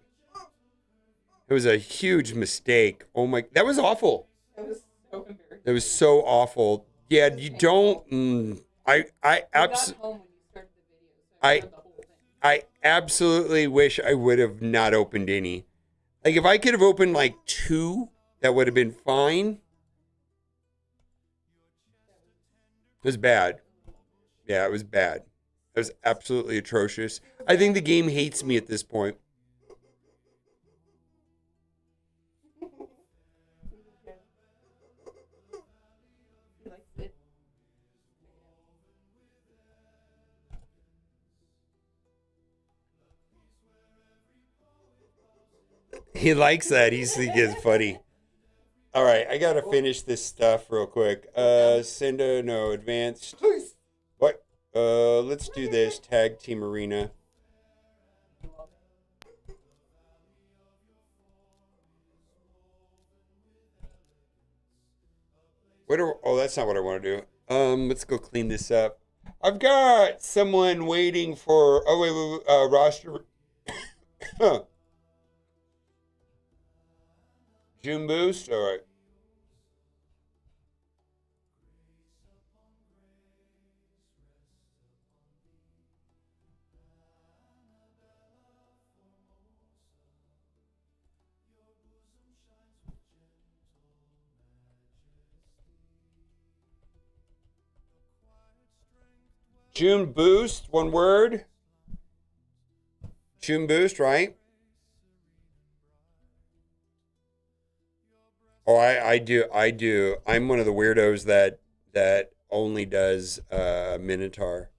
It was a huge mistake. Oh my, that was awful. That was so embarrassing. That was so awful. Yeah, you don't. I I got absolutely. home when you started the video, so I heard the whole thing. I absolutely wish I would have not opened any. Like if I could have opened like 2, that would have been fine. It was bad. Yeah, it was bad. It was absolutely atrocious. I think the game hates me at this point. He likes it. He likes that. He thinks it's funny. All right, I gotta finish this stuff real quick. Senda, no, advanced. What? Let's do this. Tag Team Arena. Oh, that's not what I want to do. Let's go clean this up. I've got someone waiting for. Oh wait, roster. June boost. All right. June boost. One word. June boost. Right. Oh, I do. I'm one of the weirdos that only does Minotaur.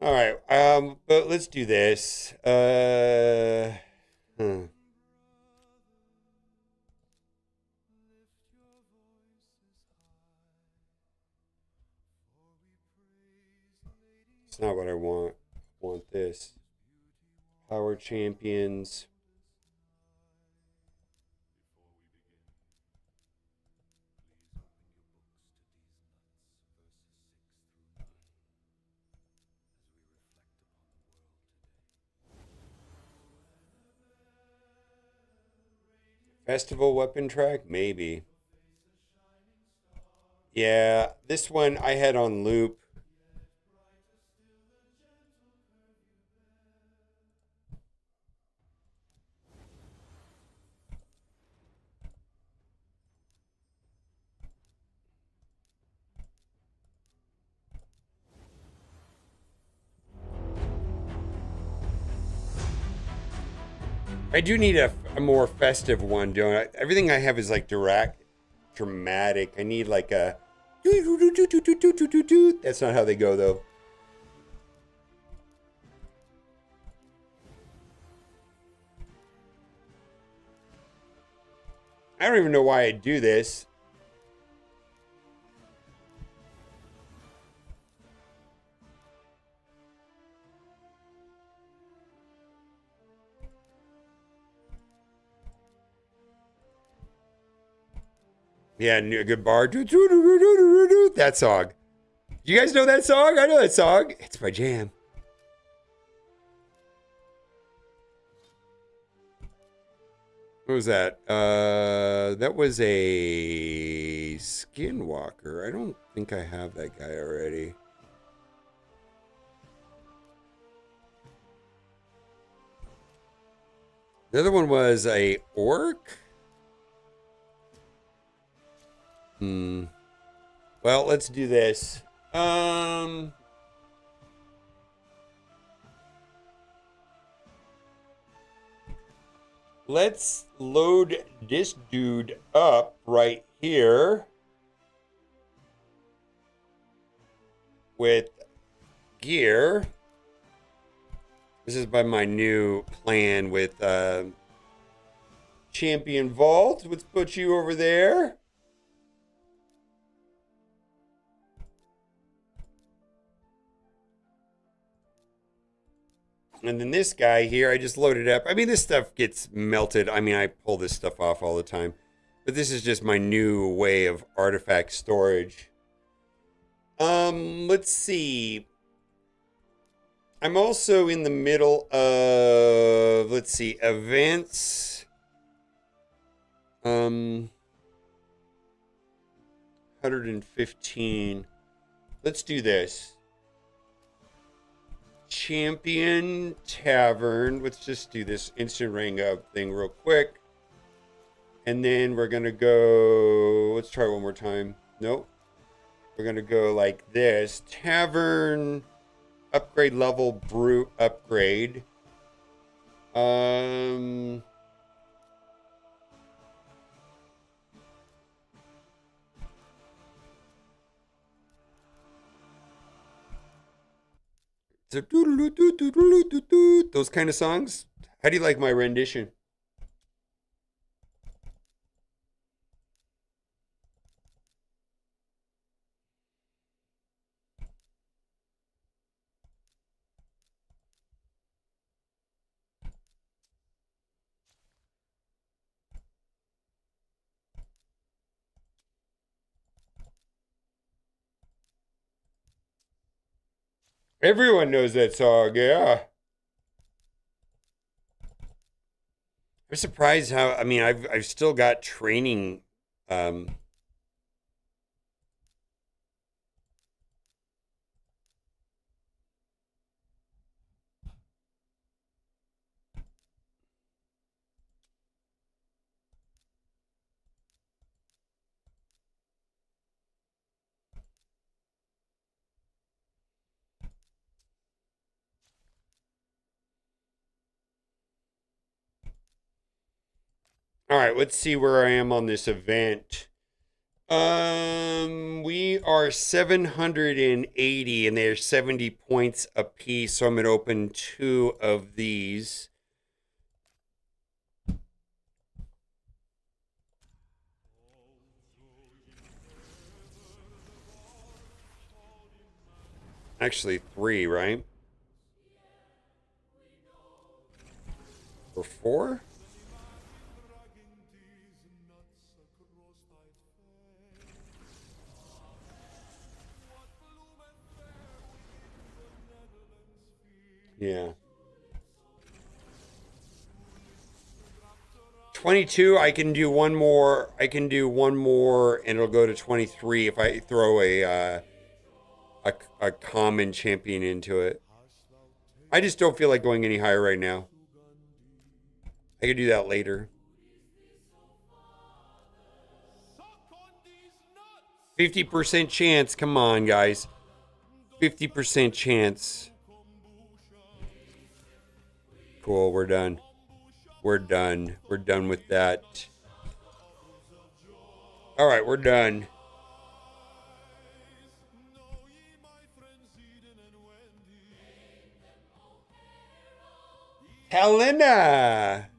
All right. But let's do this. It's not what I want. I want this. Power Champions. Festival weapon track? Maybe. Yeah, this one I had on loop. I do need a a more festive one, don't I? Everything I have is like dramatic. I need like a. That's not how they go though. I don't even know why I do this. Yeah, good bar. That song. You guys know that song? I know that song. It's my jam. What was that? That was a Skinwalker. I don't think I have that guy already. The other one was a orc. Well, let's do this. Let's load this dude up right here with gear. This is by my new plan with Champion Vault. Let's put you over there. And then this guy here, I just loaded up. I mean, this stuff gets melted. I mean, I pull this stuff off all the time. But this is just my new way of artifact storage. Let's see. I'm also in the middle of, let's see, events. 115. Let's do this. Champion Tavern. Let's just do this instant ring up thing real quick. And then we're going to go... Let's try one more time. Nope. We're going to go like this. Tavern upgrade level brute upgrade. So those kind of songs. How do you like my rendition? Everyone knows that song, yeah. I'm surprised how, I mean, I've still got training. All right, let's see where I am on this event. We are 780 and they're 70 points a piece, so I'm gonna open 2 of these. Actually 3, right? Or 4? Yeah. 22, I can do one more. I can do one more and it'll go to 23 if I throw a common champion into it. I just don't feel like going any higher right now. I could do that later. 50% chance. Come on, guys. 50% chance. Cool, we're done. we're done. We're done with that. All right, we're done. Helena.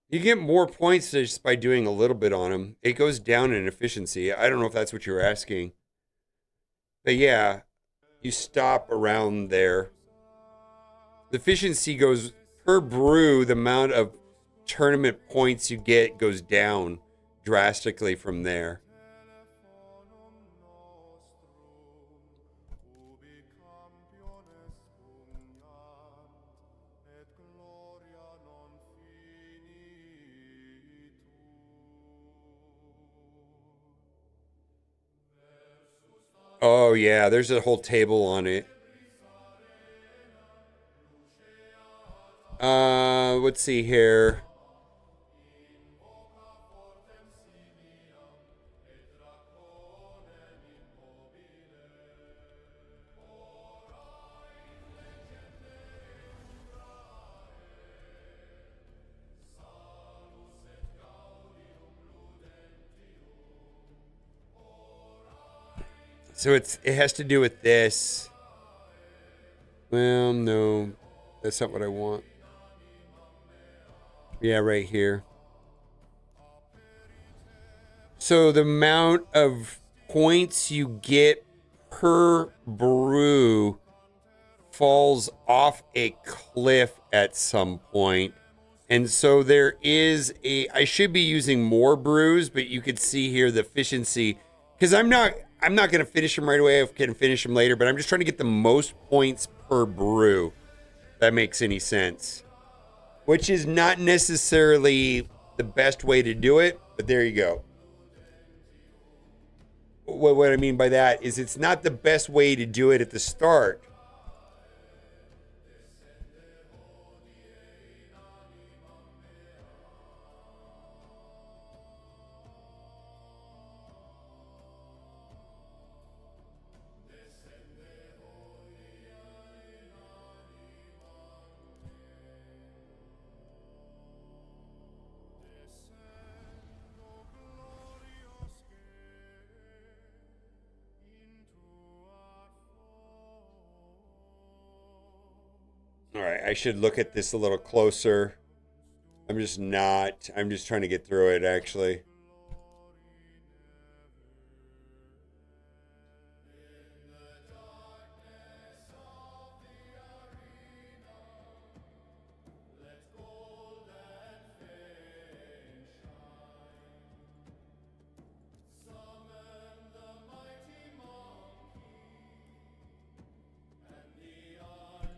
You get more points just by doing a little bit on them. It goes down in efficiency. I don't know if that's what you're asking. But yeah, you stop around there. The efficiency goes per brew, the amount of tournament points you get goes down drastically from there. Oh yeah, there's a whole table on it. Let's see here. So it has to do with this. Well, no, that's not what I want. Yeah, right here. So the amount of points you get per brew falls off a cliff at some point. And so there is I should be using more brews, but you could see here the efficiency, because I'm not going to finish them right away. I can finish them later, but I'm just trying to get the most points per brew. If that makes any sense. Which is not necessarily the best way to do it, but there you go. What I mean by that is it's not the best way to do it at the start. All right, I should look at this a little closer. I'm just not. I'm just trying to get through it, actually.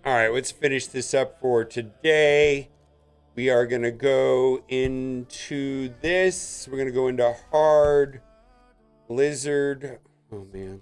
All right, let's finish this up for today. We are going to go into this. We're going to go into hard blizzard. Oh, man.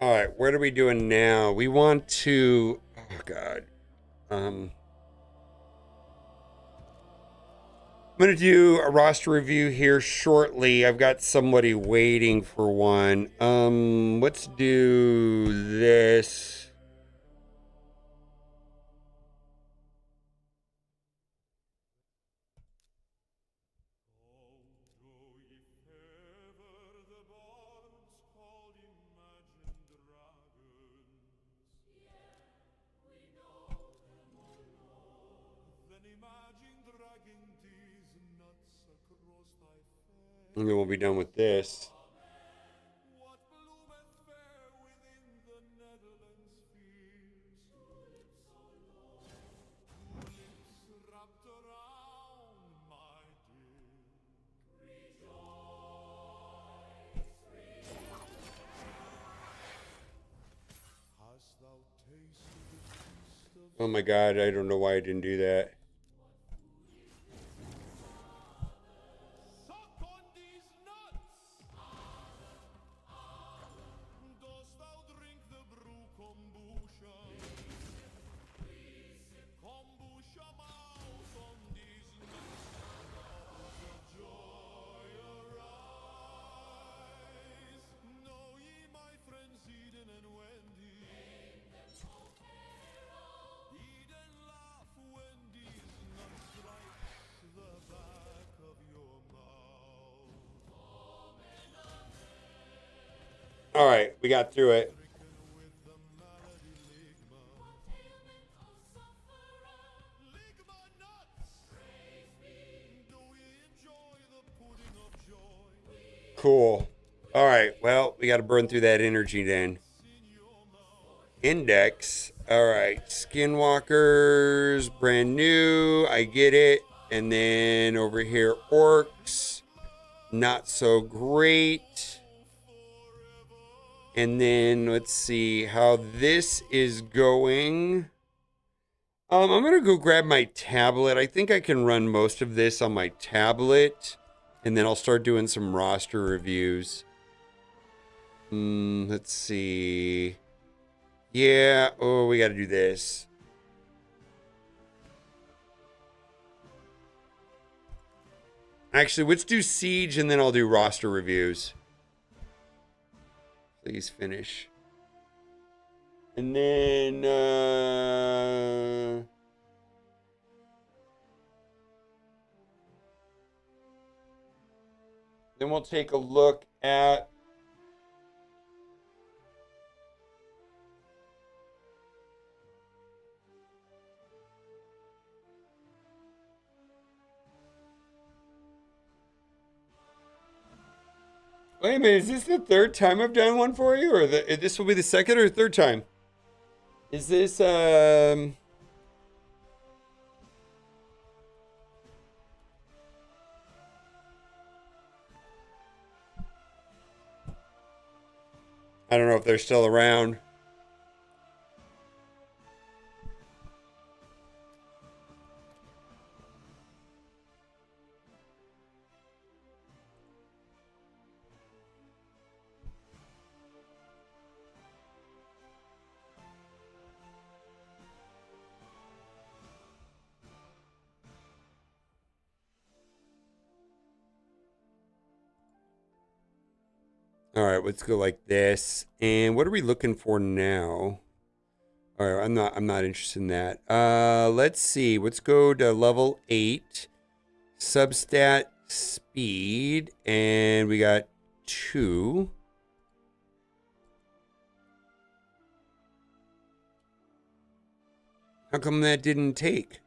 All right, what are we doing now? We want to. Oh God. I'm gonna do a roster review here shortly. I've got somebody waiting for one. Let's do this. And then we'll be done with this. Oh my God, I don't know why I didn't do that. All right, we got through it. Cool. All right, well, we got to burn through that energy then. Index. All right, Skinwalkers, brand new. I get it. And then over here, Orcs, not so great. And then let's see how this is going. I'm gonna go grab my tablet. I think I can run most of this on my tablet, and then I'll start doing some roster reviews. Let's see. Yeah, oh, we gotta do this. Actually, let's do Siege, and then I'll do roster reviews. Please finish. And then, then we'll take a look at wait a minute, is this the third time I've done one for you? Or this will be the second or third time? Is this, I don't know if they're still around. All right, let's go like this. And what are we looking for now? All right, I'm not interested in that. Let's see. Let's go to level 8. Substat speed, and we got 2. How come that didn't take?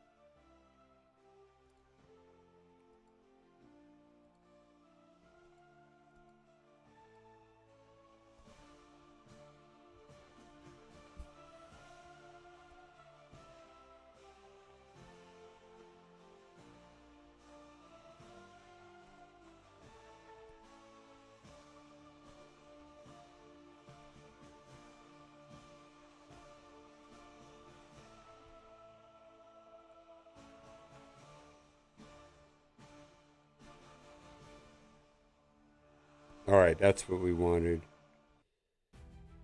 All right, that's what we wanted.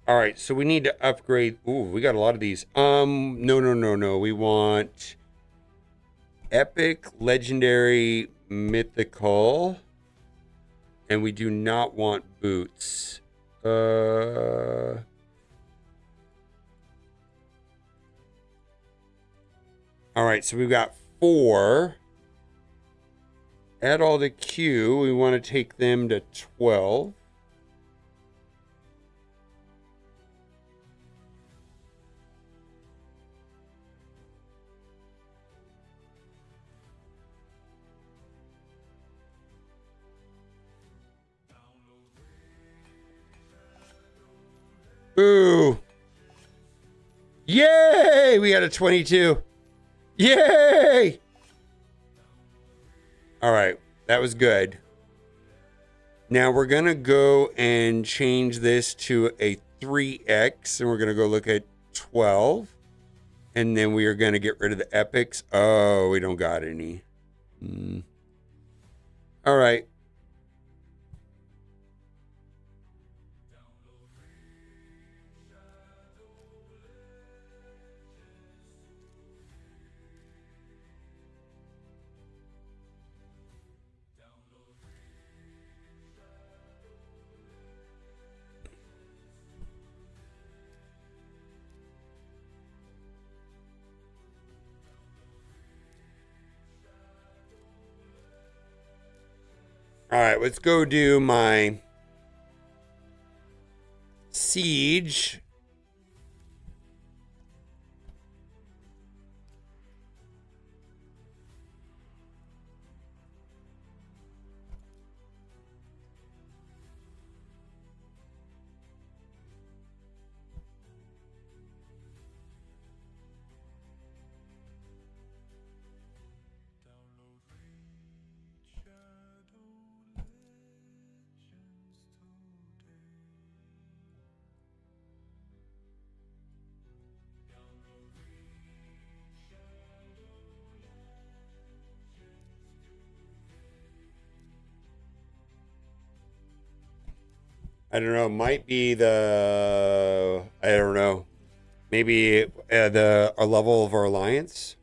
All right, so we need to upgrade. Ooh, we got a lot of these. No. We want epic, legendary, mythical, and we do not want boots. All right, so we've got 4. Add all the queue. We want to take them to 12. Ooh. Yay! We got a 22. Yay! All right, that was good. Now we're going to go and change this to a 3x, and we're going to go look at 12. And then we are going to get rid of the epics. Oh, we don't got any. All right. All right, let's go do my siege. I don't know. Might be the. I don't know. Maybe the our level of our alliance.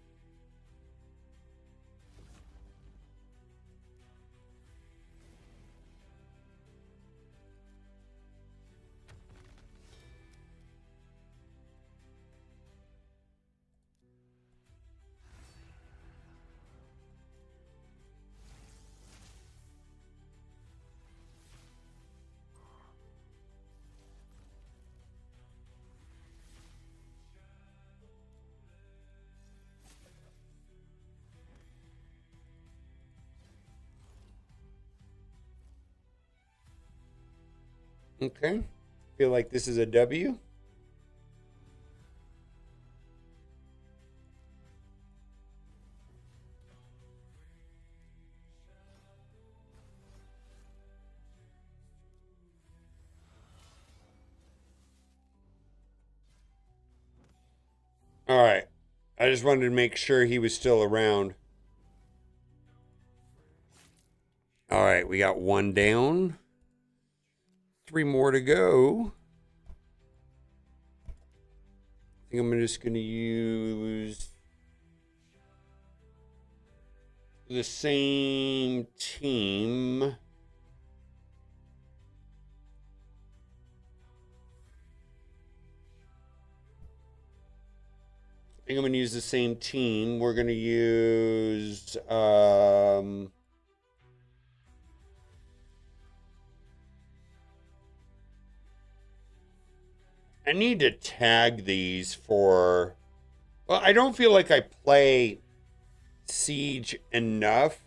Okay. Feel like this is a W. All right. I just wanted to make sure he was still around. All right, we got 1 down. 3 more to go. I think I'm just going to use the same team. I think I'm going to use the same team. We're going to use I need to tag these for. Well, I don't feel like I play Siege enough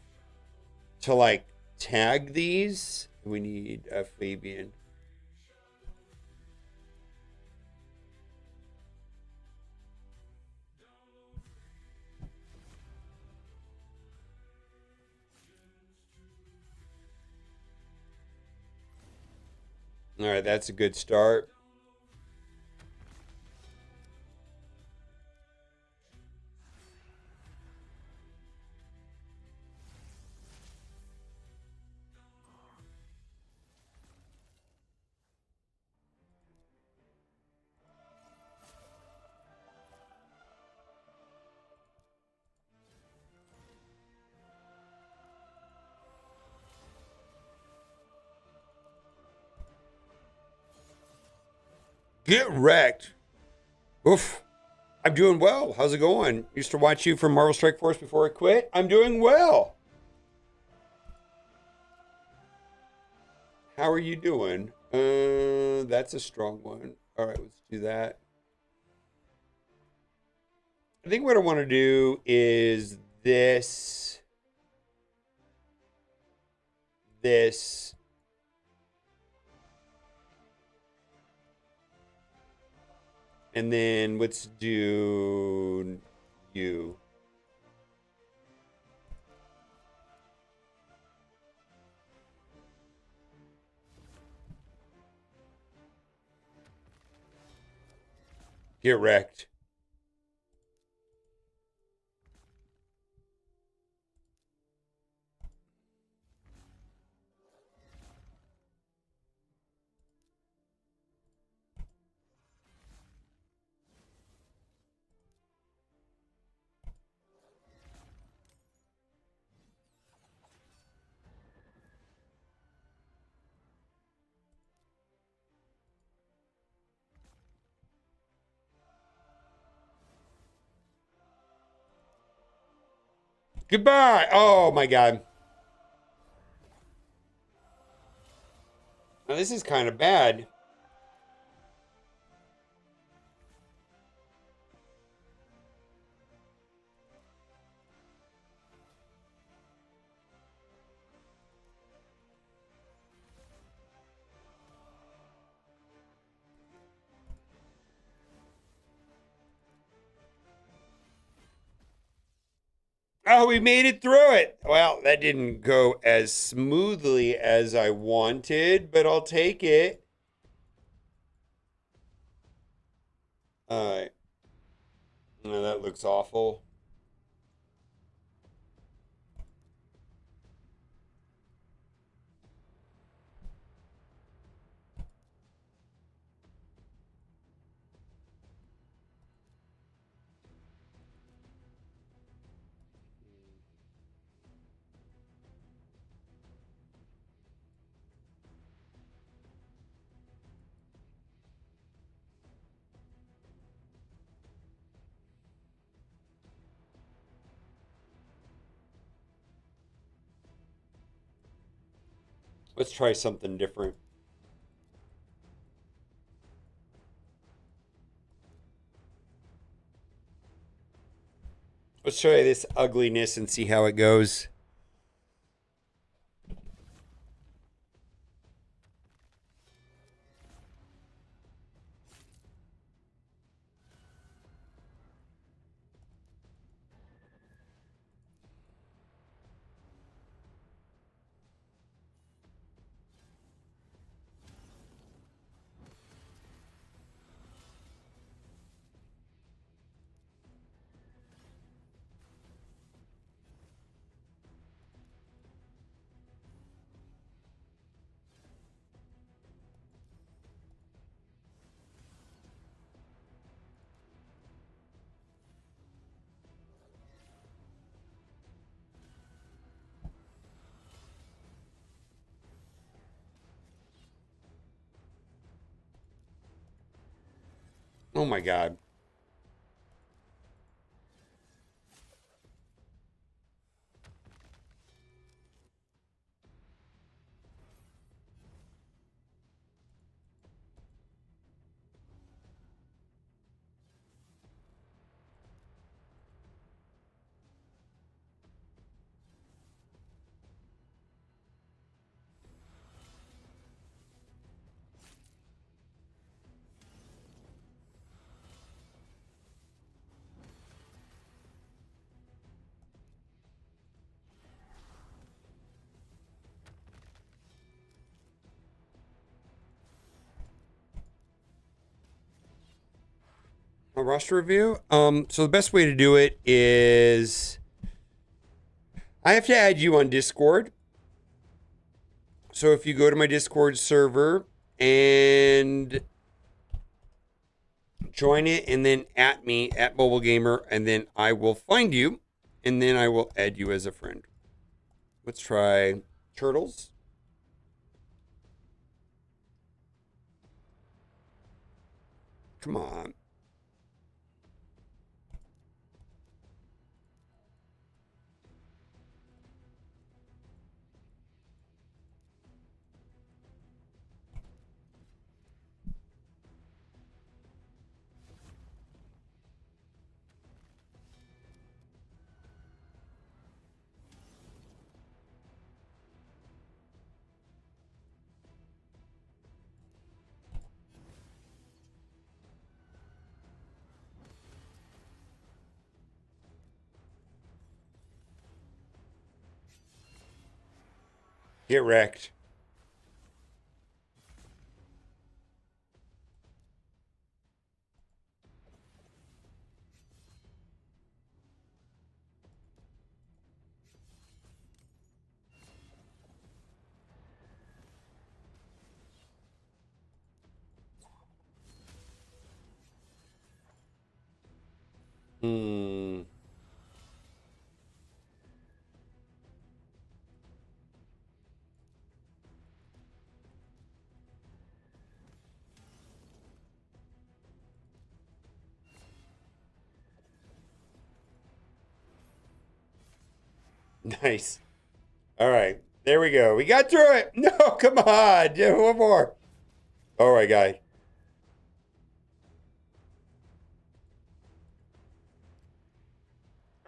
to like tag these. We need a Fabian. All right, that's a good start. Get wrecked. Oof. I'm doing well. How's it going? Used to watch you from Marvel Strike Force before I quit. I'm doing well. How are you doing? That's a strong one. All right, let's do that. I think what I want to do is this, and then let's do you. Get wrecked. Goodbye. Oh my God. Now, this is kind of bad. Oh, we made it through it. Well, that didn't go as smoothly as I wanted, but I'll take it. All right. No, that looks awful. Let's try something different. Let's try this ugliness and see how it goes. Oh my God. A roster review. So the best way to do it is I have to add you on Discord. So if you go to my Discord server and join it and then at me at Mobile Gamer, and then I will find you and then I will add you as a friend. Let's try Turtles. Come on. Get wrecked. Hmm. Nice. All right. There we go. We got through it. No, come on. Yeah, one more. All right, guy.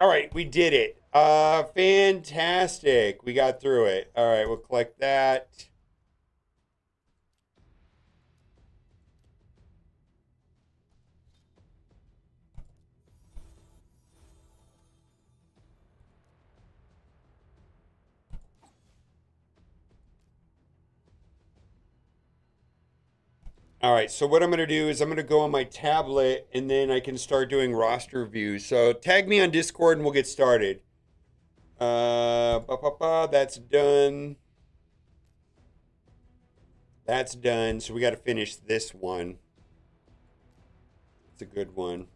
All right, we did it. Fantastic. We got through it. All right, we'll collect that. All right, so what I'm going to do is I'm going to go on my tablet and then I can start doing roster views. So tag me on Discord and we'll get started. That's done. That's done. So we got to finish this one. It's a good one.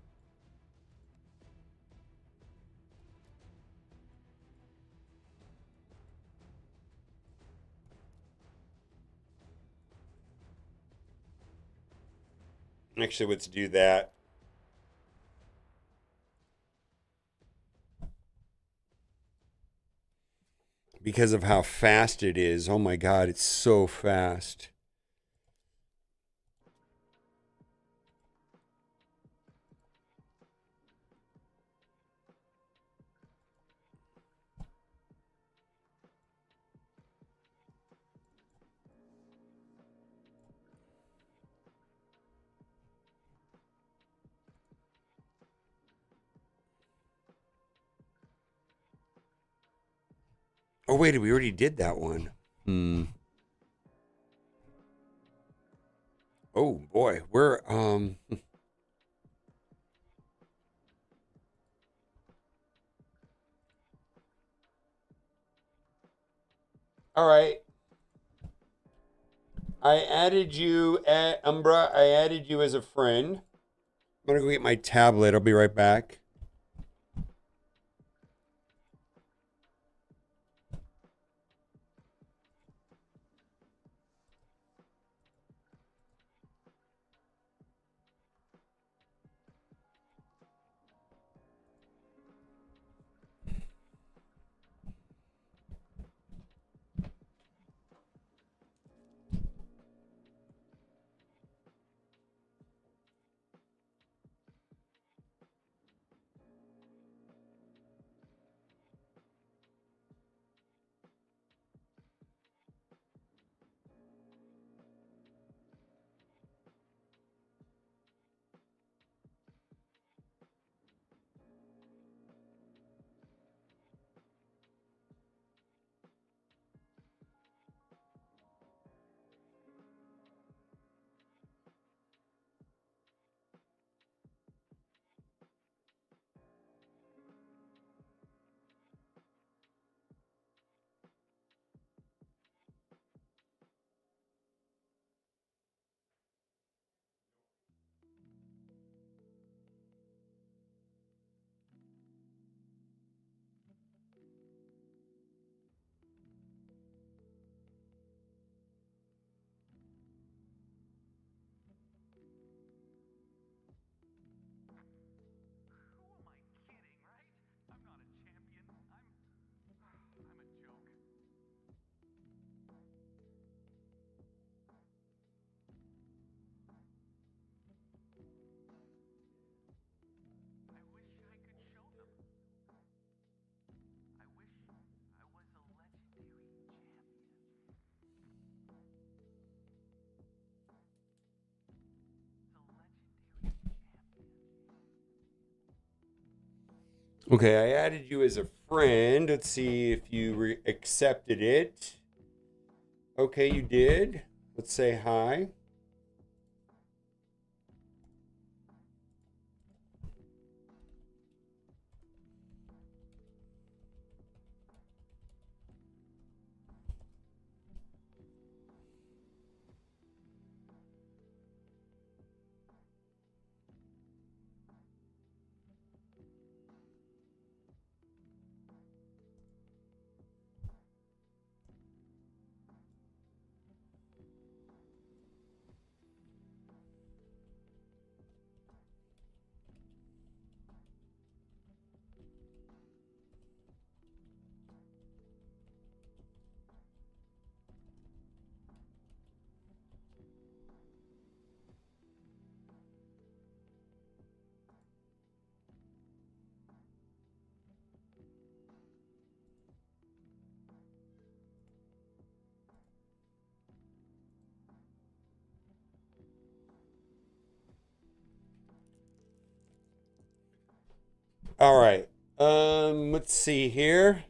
Actually, let's do that. Because of how fast it is. Oh my God, it's so fast. Oh, wait, we already did that one. Hmm. Oh boy, we're all right. I added you at Umbra. I added you as a friend. I'm gonna go get my tablet. I'll be right back. Okay, I added you as a friend. Let's see if you accepted it. Okay, you did. Let's say hi. All right. Let's see here.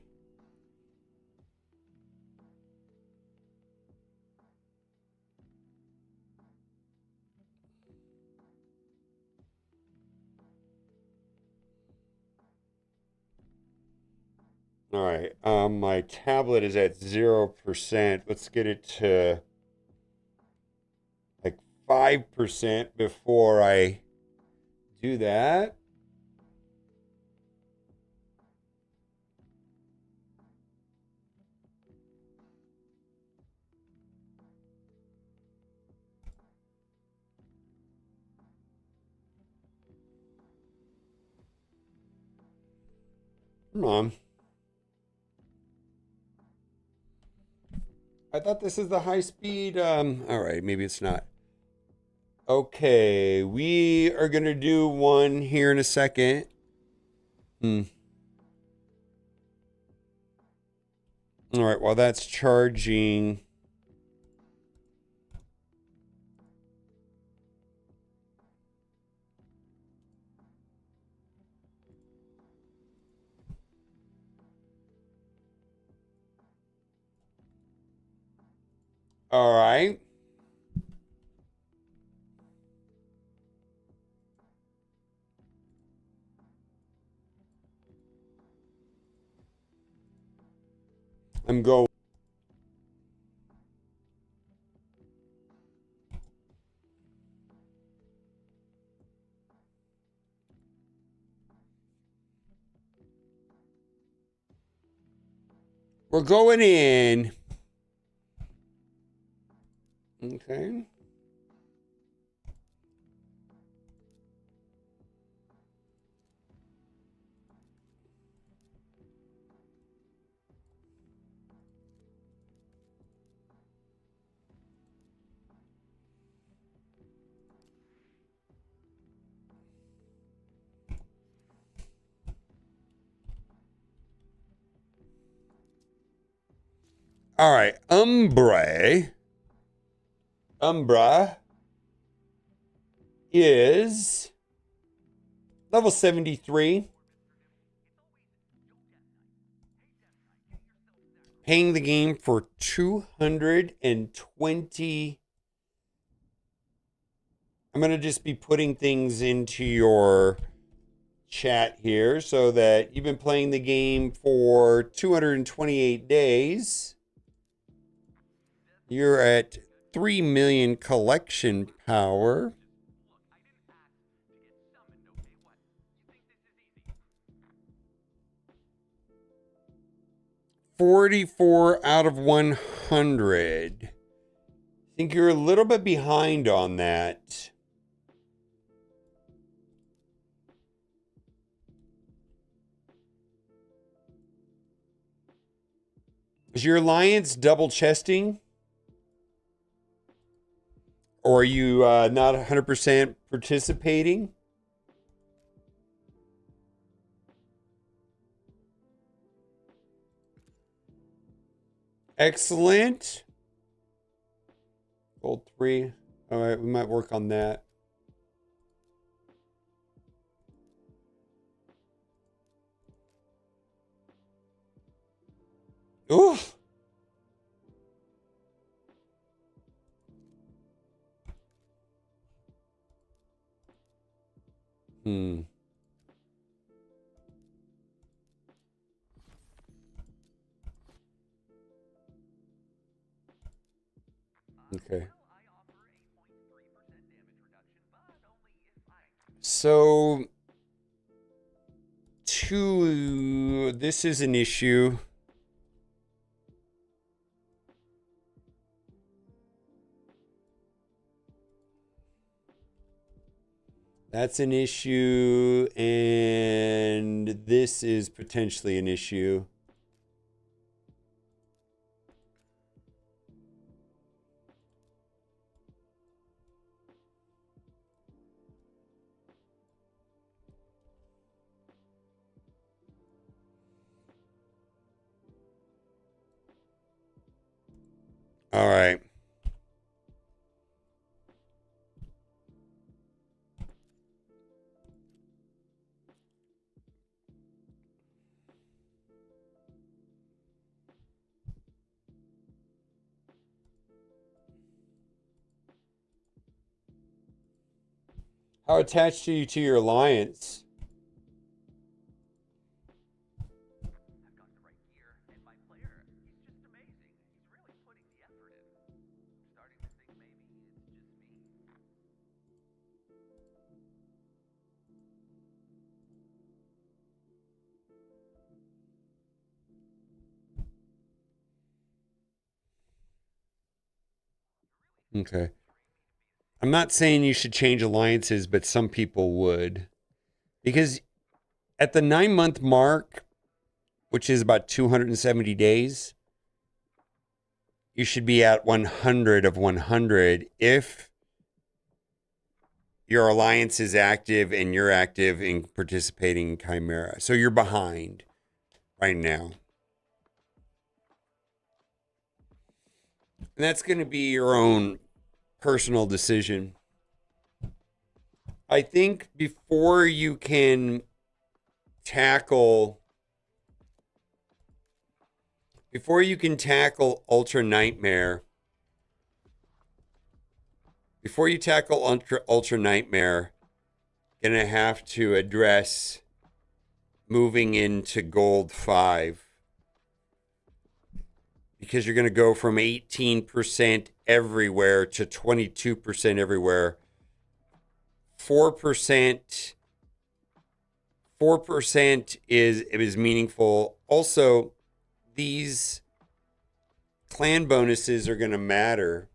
All right. My tablet is at 0%. Let's get it to like 5% before I do that. Come on. I thought this is the high speed. All right, maybe it's not. Okay, we are gonna do one here in a second. All right, while that's charging. All right. I'm going. We're going in. Okay. All right. Umbra is level 73. Paying the game for 220. I'm going to just be putting things into your chat here so that you've been playing the game for 228 days. You're at 3 million collection power. $44 out of 100. I think you're a little bit behind on that. Is your alliance double chesting? Or are you not 100% participating? Excellent. Gold 3. All right, we might work on that. Oof. Hmm. Okay. So, this is an issue. That's an issue, and this is potentially an issue. All right. How attached are you to your alliance? Okay. I'm not saying you should change alliances, but some people would. Because at the 9-month mark, which is about 270 days, you should be at 100 of 100 if your alliance is active and you're active in participating in Chimera. So you're behind right now. And that's going to be your own personal decision. I think before you can tackle Ultra Nightmare, gonna have to address moving into Gold 5. Because you're gonna go from 18% everywhere to 22% everywhere. 4% is meaningful. Also, these clan bonuses are gonna matter.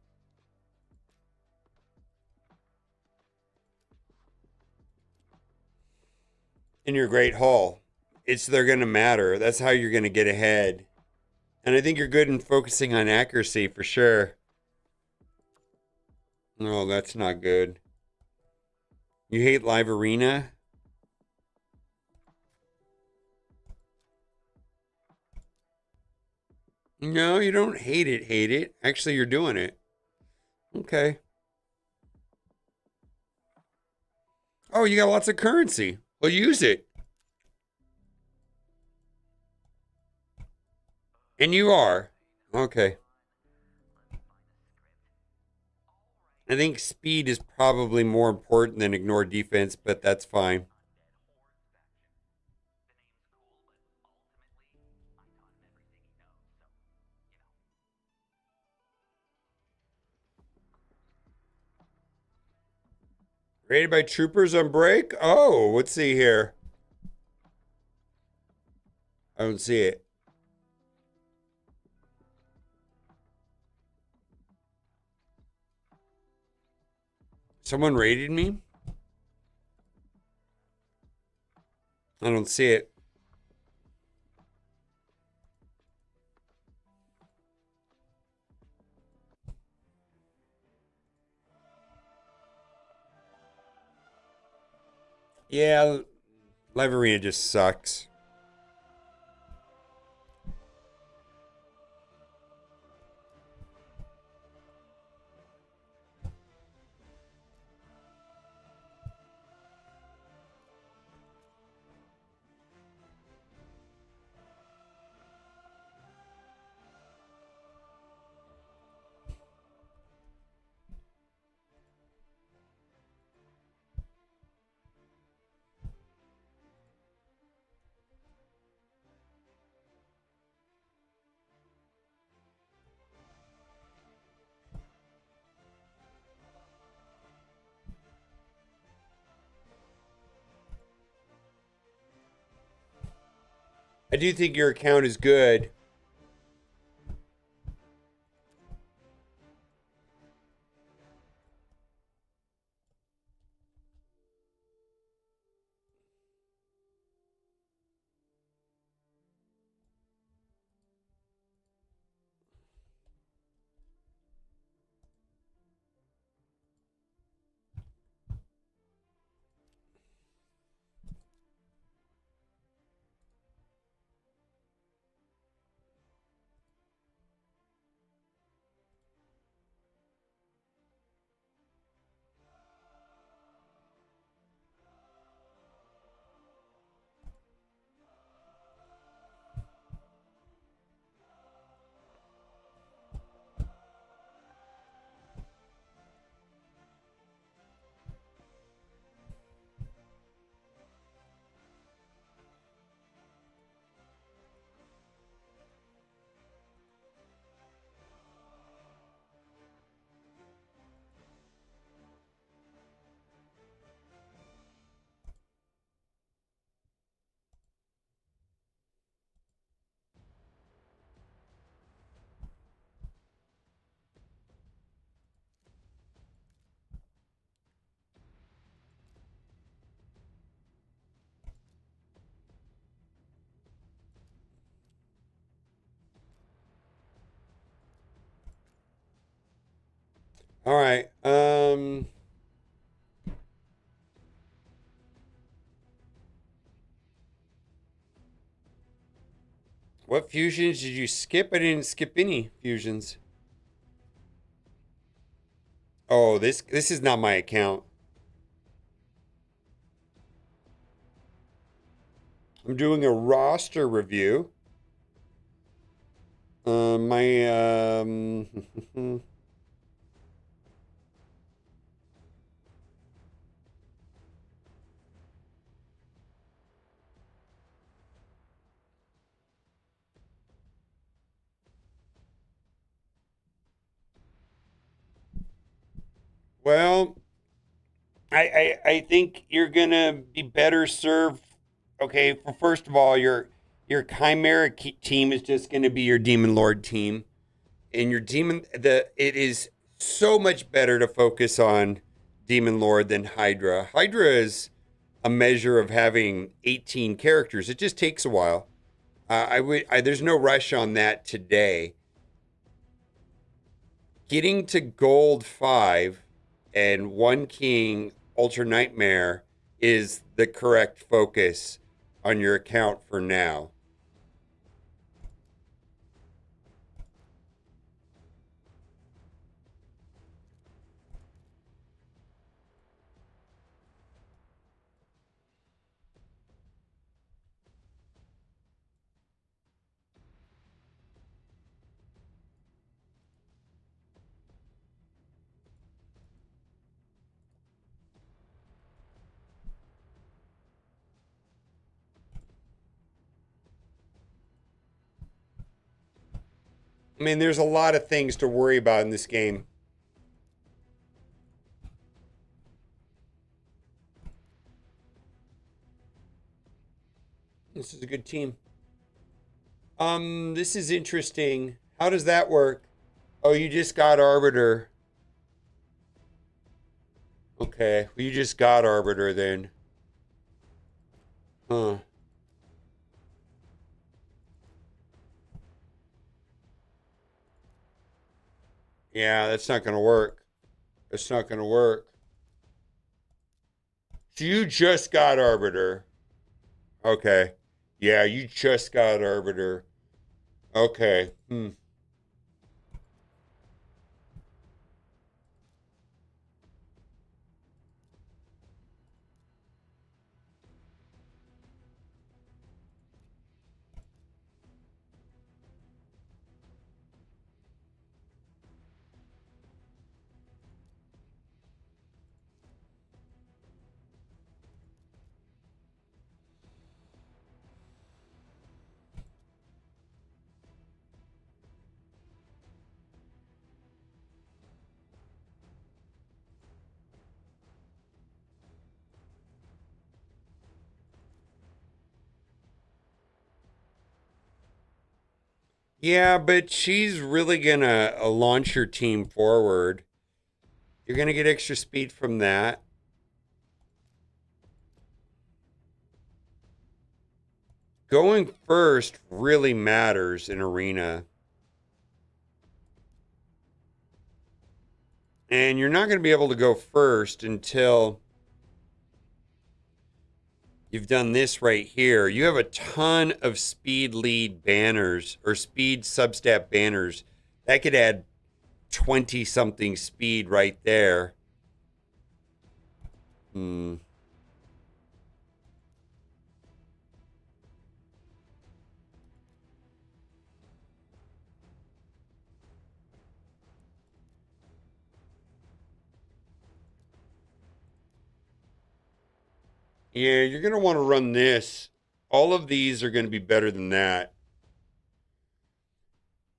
In your Great Hall. They're gonna matter. That's how you're gonna get ahead. And I think you're good in focusing on accuracy for sure. No, that's not good. You hate Live Arena? No, you don't hate it. Actually, you're doing it. Okay. Oh, you got lots of currency. Well, use it. And you are. Okay. I think speed is probably more important than ignore defense, but that's fine. Raided by troopers on break? Oh, let's see here. I don't see it. Someone raided me? I don't see it. Yeah, Live Arena just sucks. I do think your account is good. All right. What fusions did you skip? I didn't skip any fusions. Oh, this is not my account. I'm doing a roster review. My well, I think you're gonna be better served. Okay, for first of all, your Chimera team is just gonna be your Demon Lord team, and your demon it is so much better to focus on Demon Lord than Hydra. Hydra is a measure of having 18 characters. It just takes a while. There's no rush on that today. Getting to gold 5 and one king Ultra Nightmare is the correct focus on your account for now. I mean, there's a lot of things to worry about in this game. This is a good team. This is interesting. How does that work? Oh, you just got Arbiter. Okay, well, you just got Arbiter then. Huh. Yeah, that's not gonna work. That's not gonna work. So you just got Arbiter. Okay. Yeah, you just got Arbiter. Okay. Hmm. Yeah, but she's really gonna launch your team forward. You're gonna get extra speed from that. Going first really matters in arena. And you're not going to be able to go first until you've done this right here. You have a ton of speed lead banners or speed substat banners. That could add 20 something speed right there. Hmm. Yeah, you're going to want to run this. All of these are going to be better than that.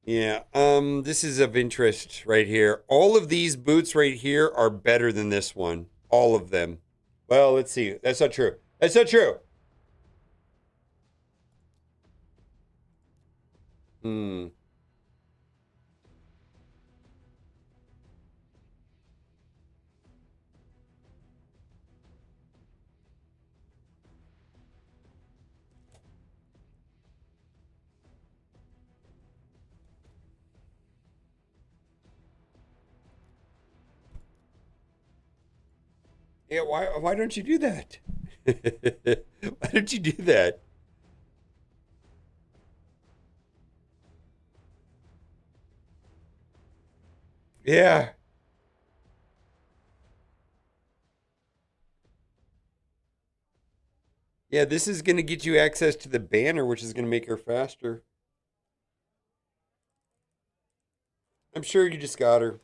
Yeah, this is of interest right here. All of these boots right here are better than this one. All of them. Well, let's see. That's not true. That's not true. Hmm. Yeah, why don't you do that? Why don't you do that? Yeah. Yeah, this is going to get you access to the banner, which is going to make her faster. I'm sure you just got her.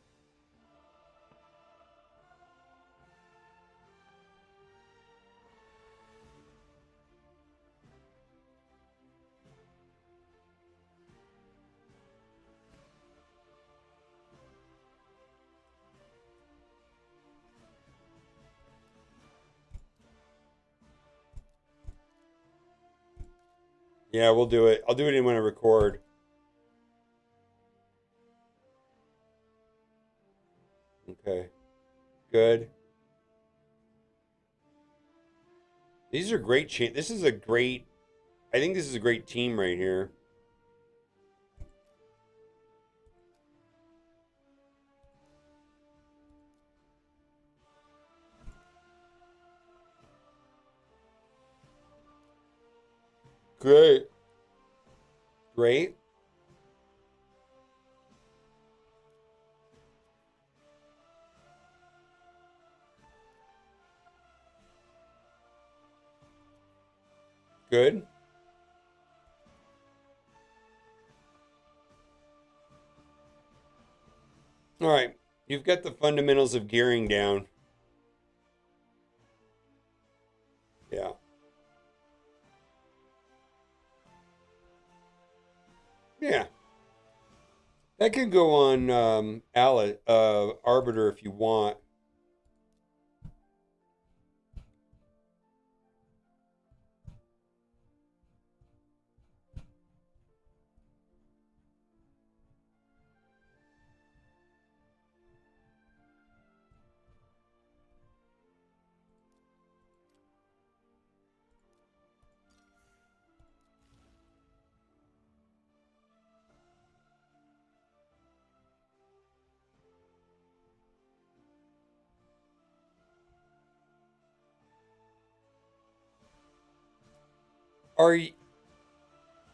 Yeah, we'll do it. I'll do it when I record. Okay. Good. These are great. This is a great. I think this is a great team right here. Great. Great. Good. All right. You've got the fundamentals of gearing down. Yeah. Yeah. That could go on Arbiter if you want. Are y-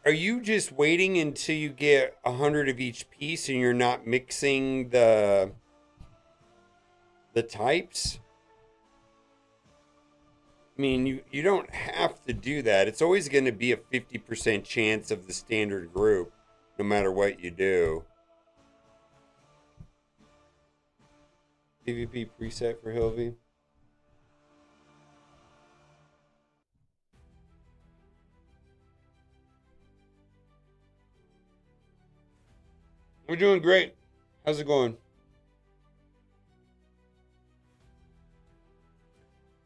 are you just waiting until you get 100 of each piece and you're not mixing the types? I mean, you don't have to do that. It's always going to be a 50% chance of the standard group, no matter what you do. PvP preset for Hilvy. We're doing great. How's it going?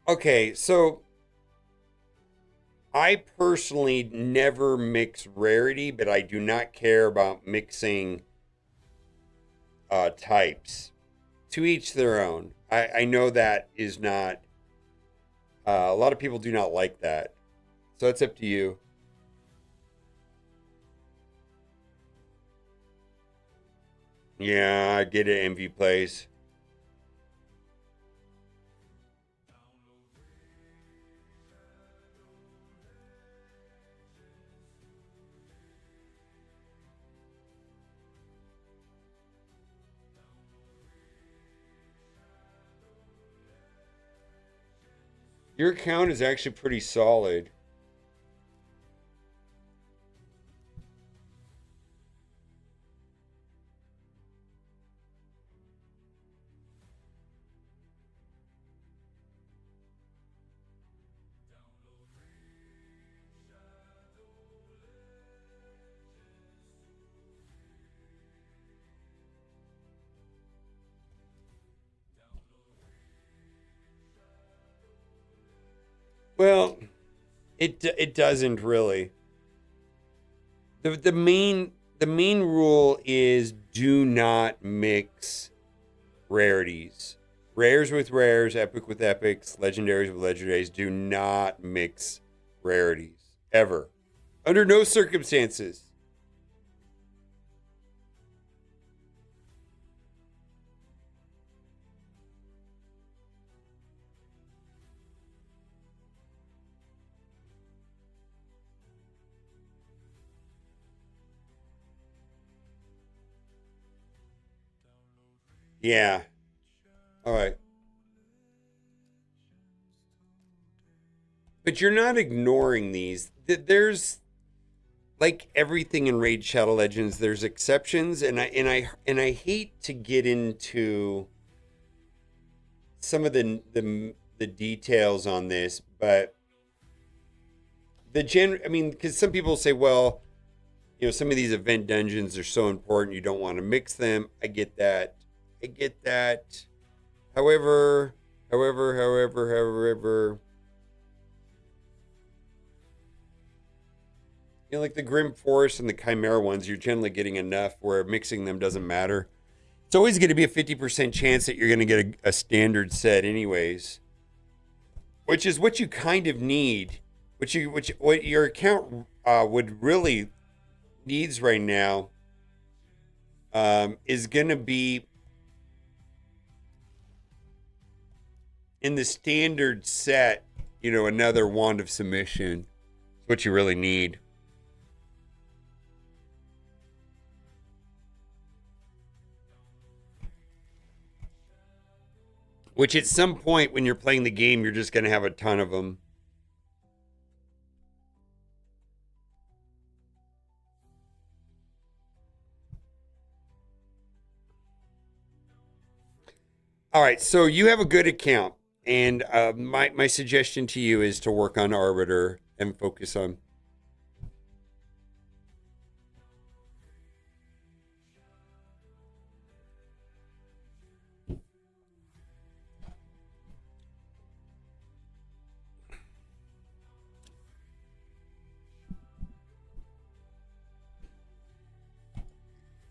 Okay, so I personally never mix rarity, but I do not care about mixing types. To each their own. I know that is not, a lot of people do not like that. So it's up to you. Yeah, I get it, Envy Plays. Your account is actually pretty solid. Well, it doesn't really. The main rule is do not mix rarities. Rares with rares, epic with epics, legendaries with legendaries. Do not mix rarities ever. Under no circumstances. Yeah. All right. But you're not ignoring these. There's like everything in Raid Shadow Legends, there's exceptions, and I hate to get into some of the details on this, but I mean, because some people say, well, some of these event dungeons are so important, you don't want to mix them. I get that. However, like the Grim Forest and the Chimera ones, you're generally getting enough where mixing them doesn't matter. It's always going to be a 50% chance that you're going to get a standard set anyways, which is what you kind of need, what your account would really needs right now is going to be in the standard set, another Wand of Submission. It's what you really need. Which at some point when you're playing the game, you're just going to have a ton of them. All right, so you have a good account. And my suggestion to you is to work on Arbiter and focus on.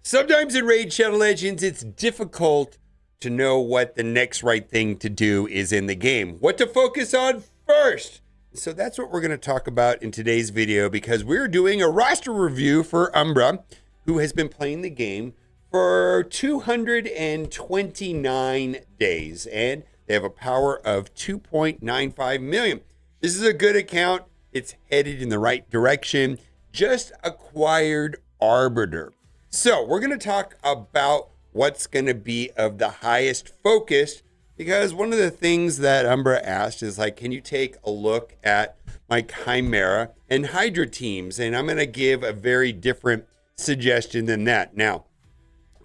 Sometimes in Raid Shadow Legends, it's difficult to know what the next right thing to do is in the game. What to focus on first. So that's what we're going to talk about in today's video, because we're doing a roster review for Umbra, who has been playing the game for 229 days, and they have a power of 2.95 million. This is a good account. It's headed in the right direction. Just acquired Arbiter. So we're going to talk about what's going to be of the highest focus, because one of the things that Umbra asked is like, can you take a look at my Chimera and Hydra teams? And I'm going to give a very different suggestion than that. Now,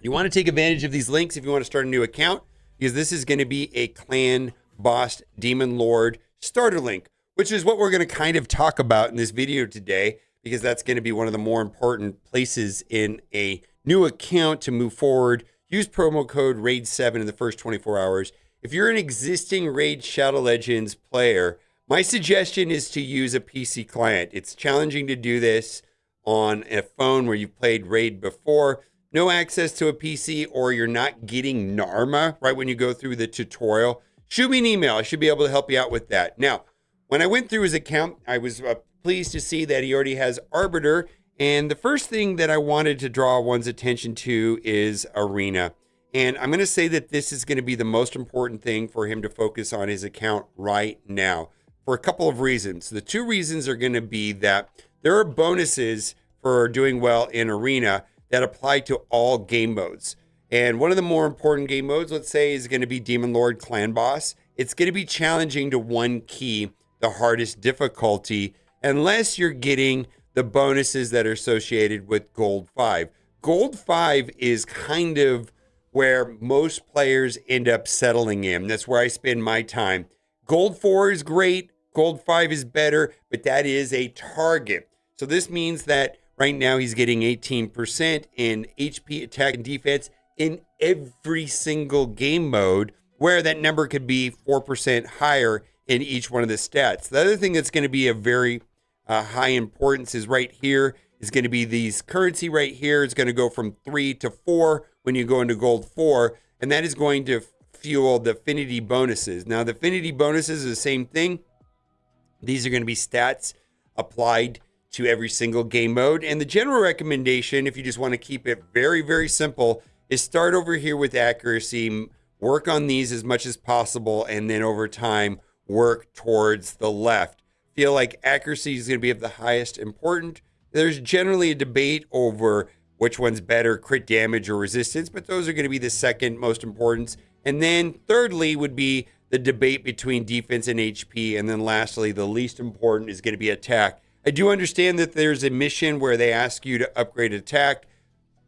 you want to take advantage of these links if you want to start a new account, because this is going to be a clan boss demon lord starter link, which is what we're going to kind of talk about in this video today, because that's going to be one of the more important places in a new account to move forward. Use promo code RAID7 in the first 24 hours. If you're an existing Raid Shadow Legends player, My suggestion is to use a PC client. It's challenging to do this on a phone where you've played Raid before, no access to a PC, or you're not getting Narma right when you go through the tutorial. Shoot me an email. I should be able to help you out with that. Now, when I went through his account, I was pleased to see that he already has Arbiter. And the first thing that I wanted to draw one's attention to is Arena. And I'm going to say that this is going to be the most important thing for him to focus on his account right now for a couple of reasons. The two reasons are going to be that there are bonuses for doing well in Arena that apply to all game modes. And one of the more important game modes, let's say, is going to be Demon Lord Clan Boss. It's going to be challenging to one key, the hardest difficulty, unless you're getting the bonuses that are associated with Gold 5. Gold 5 is kind of where most players end up settling in. That's where I spend my time. Gold 4 is great. Gold 5 is better, but that is a target. So this means that right now he's getting 18% in HP, attack, and defense in every single game mode, where that number could be 4% higher in each one of the stats. The other thing that's going to be a very high importance is right here is going to be these currency right here. It's going to go from 3 to 4 when you go into Gold 4, and that is going to fuel the affinity bonuses. Now, the affinity bonuses is the same thing. These are going to be stats applied to every single game mode. And the general recommendation, if you just want to keep it very, very simple, is start over here with accuracy, work on these as much as possible, and then over time, work towards the left. Feel like accuracy is going to be of the highest importance. There's generally a debate over which one's better, crit damage or resistance, but those are going to be the second most important. And then thirdly would be the debate between defense and HP. And then lastly, the least important is going to be attack. I do understand that there's a mission where they ask you to upgrade attack.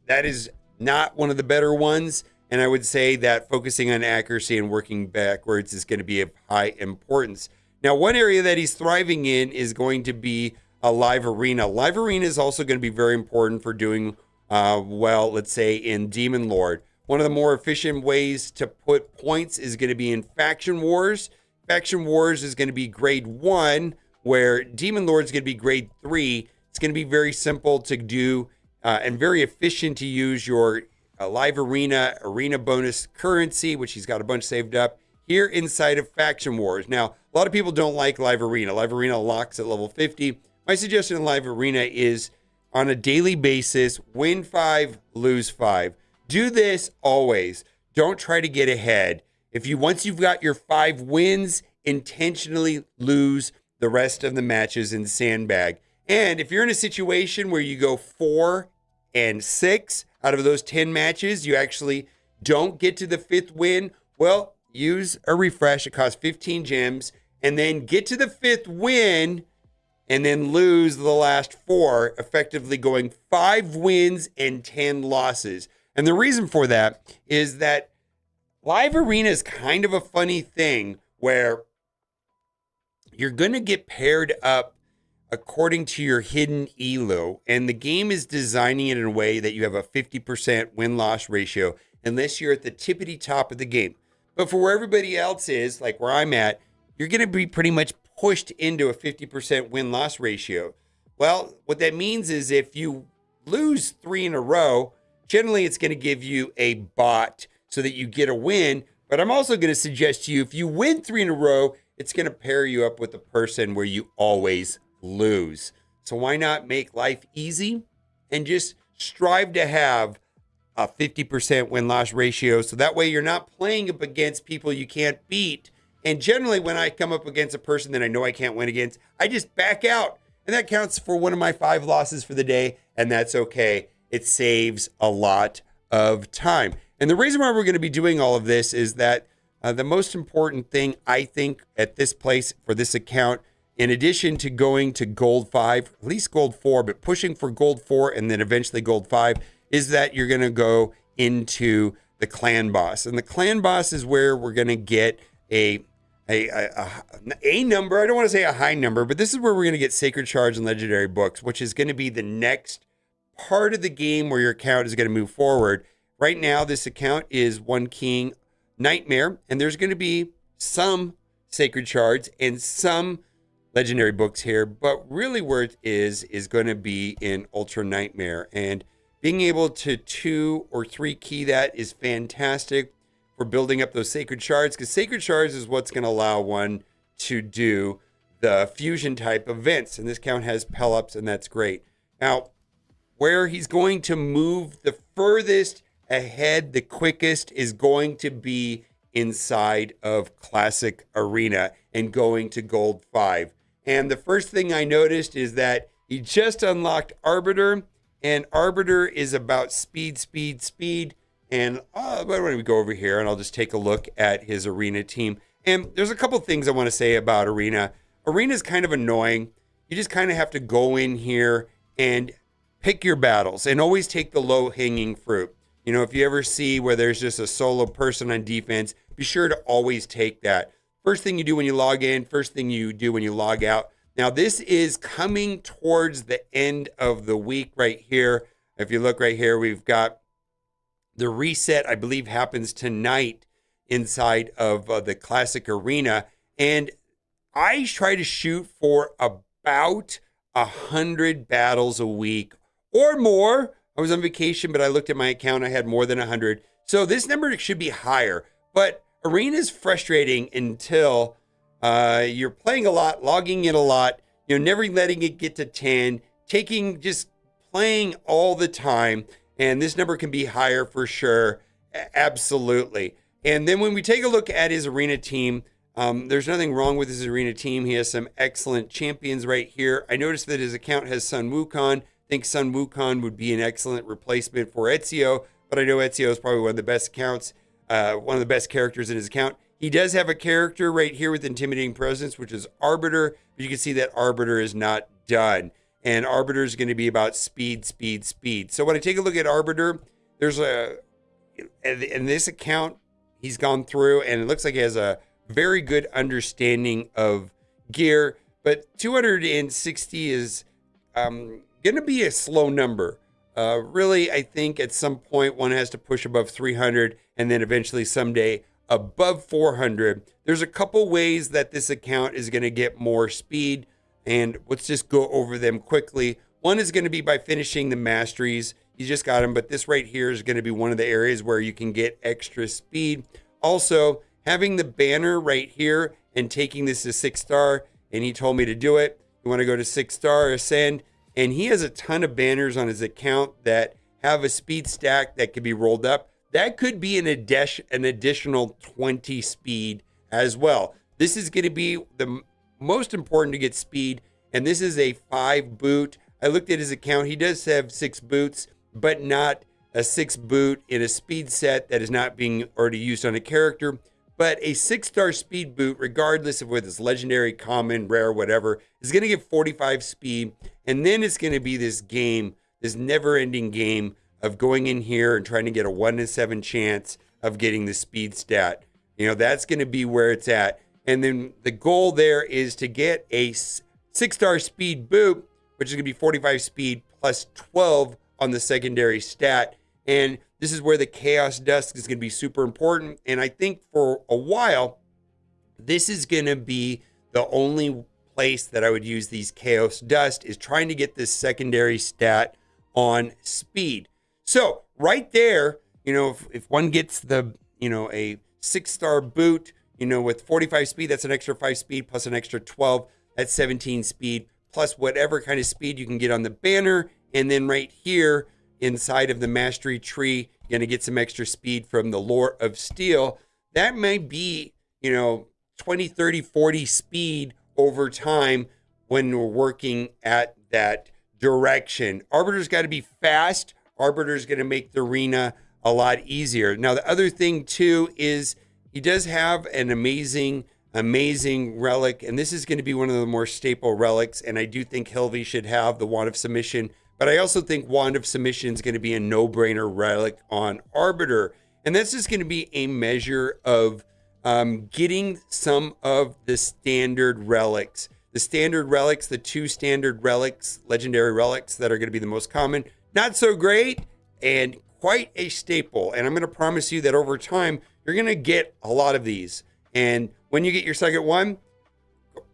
That is not one of the better ones. And I would say that focusing on accuracy and working backwards is going to be of high importance. Now, one area that he's thriving in is going to be a live arena. Live arena is also going to be very important for doing well, let's say, in Demon Lord. One of the more efficient ways to put points is going to be in Faction Wars. Faction Wars is going to be grade 1, where Demon Lord is going to be grade 3. It's going to be very simple to do and very efficient to use your live arena bonus currency, which he's got a bunch saved up here inside of Faction Wars. Now, a lot of people don't like live arena. Live arena locks at level 50. My suggestion in live arena is on a daily basis, win 5, lose 5. Do this always. Don't try to get ahead. Once you've got your 5 wins, intentionally lose the rest of the matches in sandbag. And if you're in a situation where you go 4 and 6 out of those 10 matches, you actually don't get to the 5th win, well, use a refresh. It costs 15 gems. And then get to the 5th win and then lose the last 4, effectively going 5 wins and 10 losses. And the reason for that is that live arena is kind of a funny thing where you're going to get paired up according to your hidden elo, and the game is designing it in a way that you have a 50% win-loss ratio unless you're at the tippity top of the game. But for where everybody else is, like where I'm at, you're going to be pretty much pushed into a 50% win-loss ratio. Well, what that means is if you lose 3 in a row, generally it's going to give you a bot so that you get a win. But I'm also going to suggest to you, if you win 3 in a row, it's going to pair you up with a person where you always lose. So why not make life easy and just strive to have a 50% win-loss ratio, so that way you're not playing up against people you can't beat. And generally when I come up against a person that I know I can't win against, I just back out. And that counts for one of my 5 losses for the day, and that's okay. It saves a lot of time. And the reason why we're going to be doing all of this is that the most important thing, I think, at this place for this account, in addition to going to Gold 5, at least Gold 4, but pushing for Gold 4 and then eventually Gold 5, is that you're going to go into the Clan Boss. And the Clan Boss is where we're going to get a number. I don't want to say a high number, but this is where we're going to get Sacred Shards and Legendary Books, which is going to be the next part of the game where your account is going to move forward. Right now, this account is One King Nightmare, and there's going to be some Sacred Shards and some legendary books here, but really where it is going to be in Ultra Nightmare. And being able to 2 or 3 key that is fantastic for building up those sacred shards, because sacred shards is what's going to allow one to do the fusion type events. And this count has Pelops, and that's great. Now, where he's going to move the furthest ahead, the quickest, is going to be inside of Classic Arena and going to Gold 5. And the first thing I noticed is that he just unlocked Arbiter, and Arbiter is about speed. And why don't we go over here and I'll just take a look at his Arena team. And there's a couple things I want to say about Arena. Arena is kind of annoying. You just kind of have to go in here and pick your battles and always take the low-hanging fruit. You know, if you ever see where there's just a solo person on defense, be sure to always take that. First thing you do when you log in, first thing you do when you log out. Now, this is coming towards the end of the week right here. If you look right here, we've got the reset, I believe, happens tonight inside of the Classic Arena. And I try to shoot for about 100 battles a week or more. I was on vacation, but I looked at my account. I had more than 100. So this number should be higher. But Arena is frustrating until you're playing a lot, logging in a lot, never letting it get to 10, just playing all the time. And this number can be higher for sure. Absolutely. And then when we take a look at his Arena team, there's nothing wrong with his Arena team. He has some excellent champions right here. I noticed that his account has Sun Wukong. I think Sun Wukong would be an excellent replacement for Ezio, but I know Ezio is probably one of the best accounts, one of the best characters in his account. He does have a character right here with Intimidating Presence, which is Arbiter, but you can see that Arbiter is not done. And Arbiter is going to be about speed. So when I take a look at Arbiter, in this account, he's gone through, and it looks like he has a very good understanding of gear, but 260 is going to be a slow number. Really, I think at some point one has to push above 300 and then eventually someday above 400. There's a couple ways that this account is going to get more speed, and let's just go over them quickly. One is going to be by finishing the masteries. You just got them, but this right here is going to be one of the areas where you can get extra speed. Also, having the banner right here and taking this to 6-star, and he told me to do it. You want to go to 6-star, ascend, and he has a ton of banners on his account that have a speed stack that could be rolled up. That could be an additional 20 speed as well. This is going to be the most important to get speed, and this is a 5 boot. I looked at his account. He does have 6 boots, but not a 6 boot in a speed set that is not being already used on a character. But a 6-star speed boot, regardless of whether it's legendary, common, rare, whatever, is going to give 45 speed. And then it's going to be this game, this never-ending game of going in here and trying to get a 1 in 7 chance of getting the speed stat. That's going to be where it's at. And then the goal there is to get a 6-star speed boot, which is going to be 45 speed plus 12 on the secondary stat. And this is where the Chaos Dust is going to be super important. And I think for a while, this is going to be the only place that I would use these Chaos Dust, is trying to get this secondary stat on speed. So right there, if one gets the, a 6-star boot, with 45 speed, that's an extra 5 speed plus an extra 12, that's 17 speed, plus whatever kind of speed you can get on the banner. And then right here inside of the mastery tree, you're going to get some extra speed from the Lore of Steel. That might be, 20, 30, 40 speed over time when we're working at that direction. Arbiter's got to be fast. Arbiter's going to make the arena a lot easier. Now, the other thing too is he does have an amazing relic, and this is going to be one of the more staple relics, and I do think Hilvy should have the Wand of Submission, but I also think Wand of Submission is going to be a no-brainer relic on Arbiter, and that's just going to be a measure of getting some of the standard relics. The standard relics, the 2 standard relics, legendary relics that are going to be the most common, not so great, and quite a staple. And I'm going to promise you that over time, you're going to get a lot of these. And when you get your second one,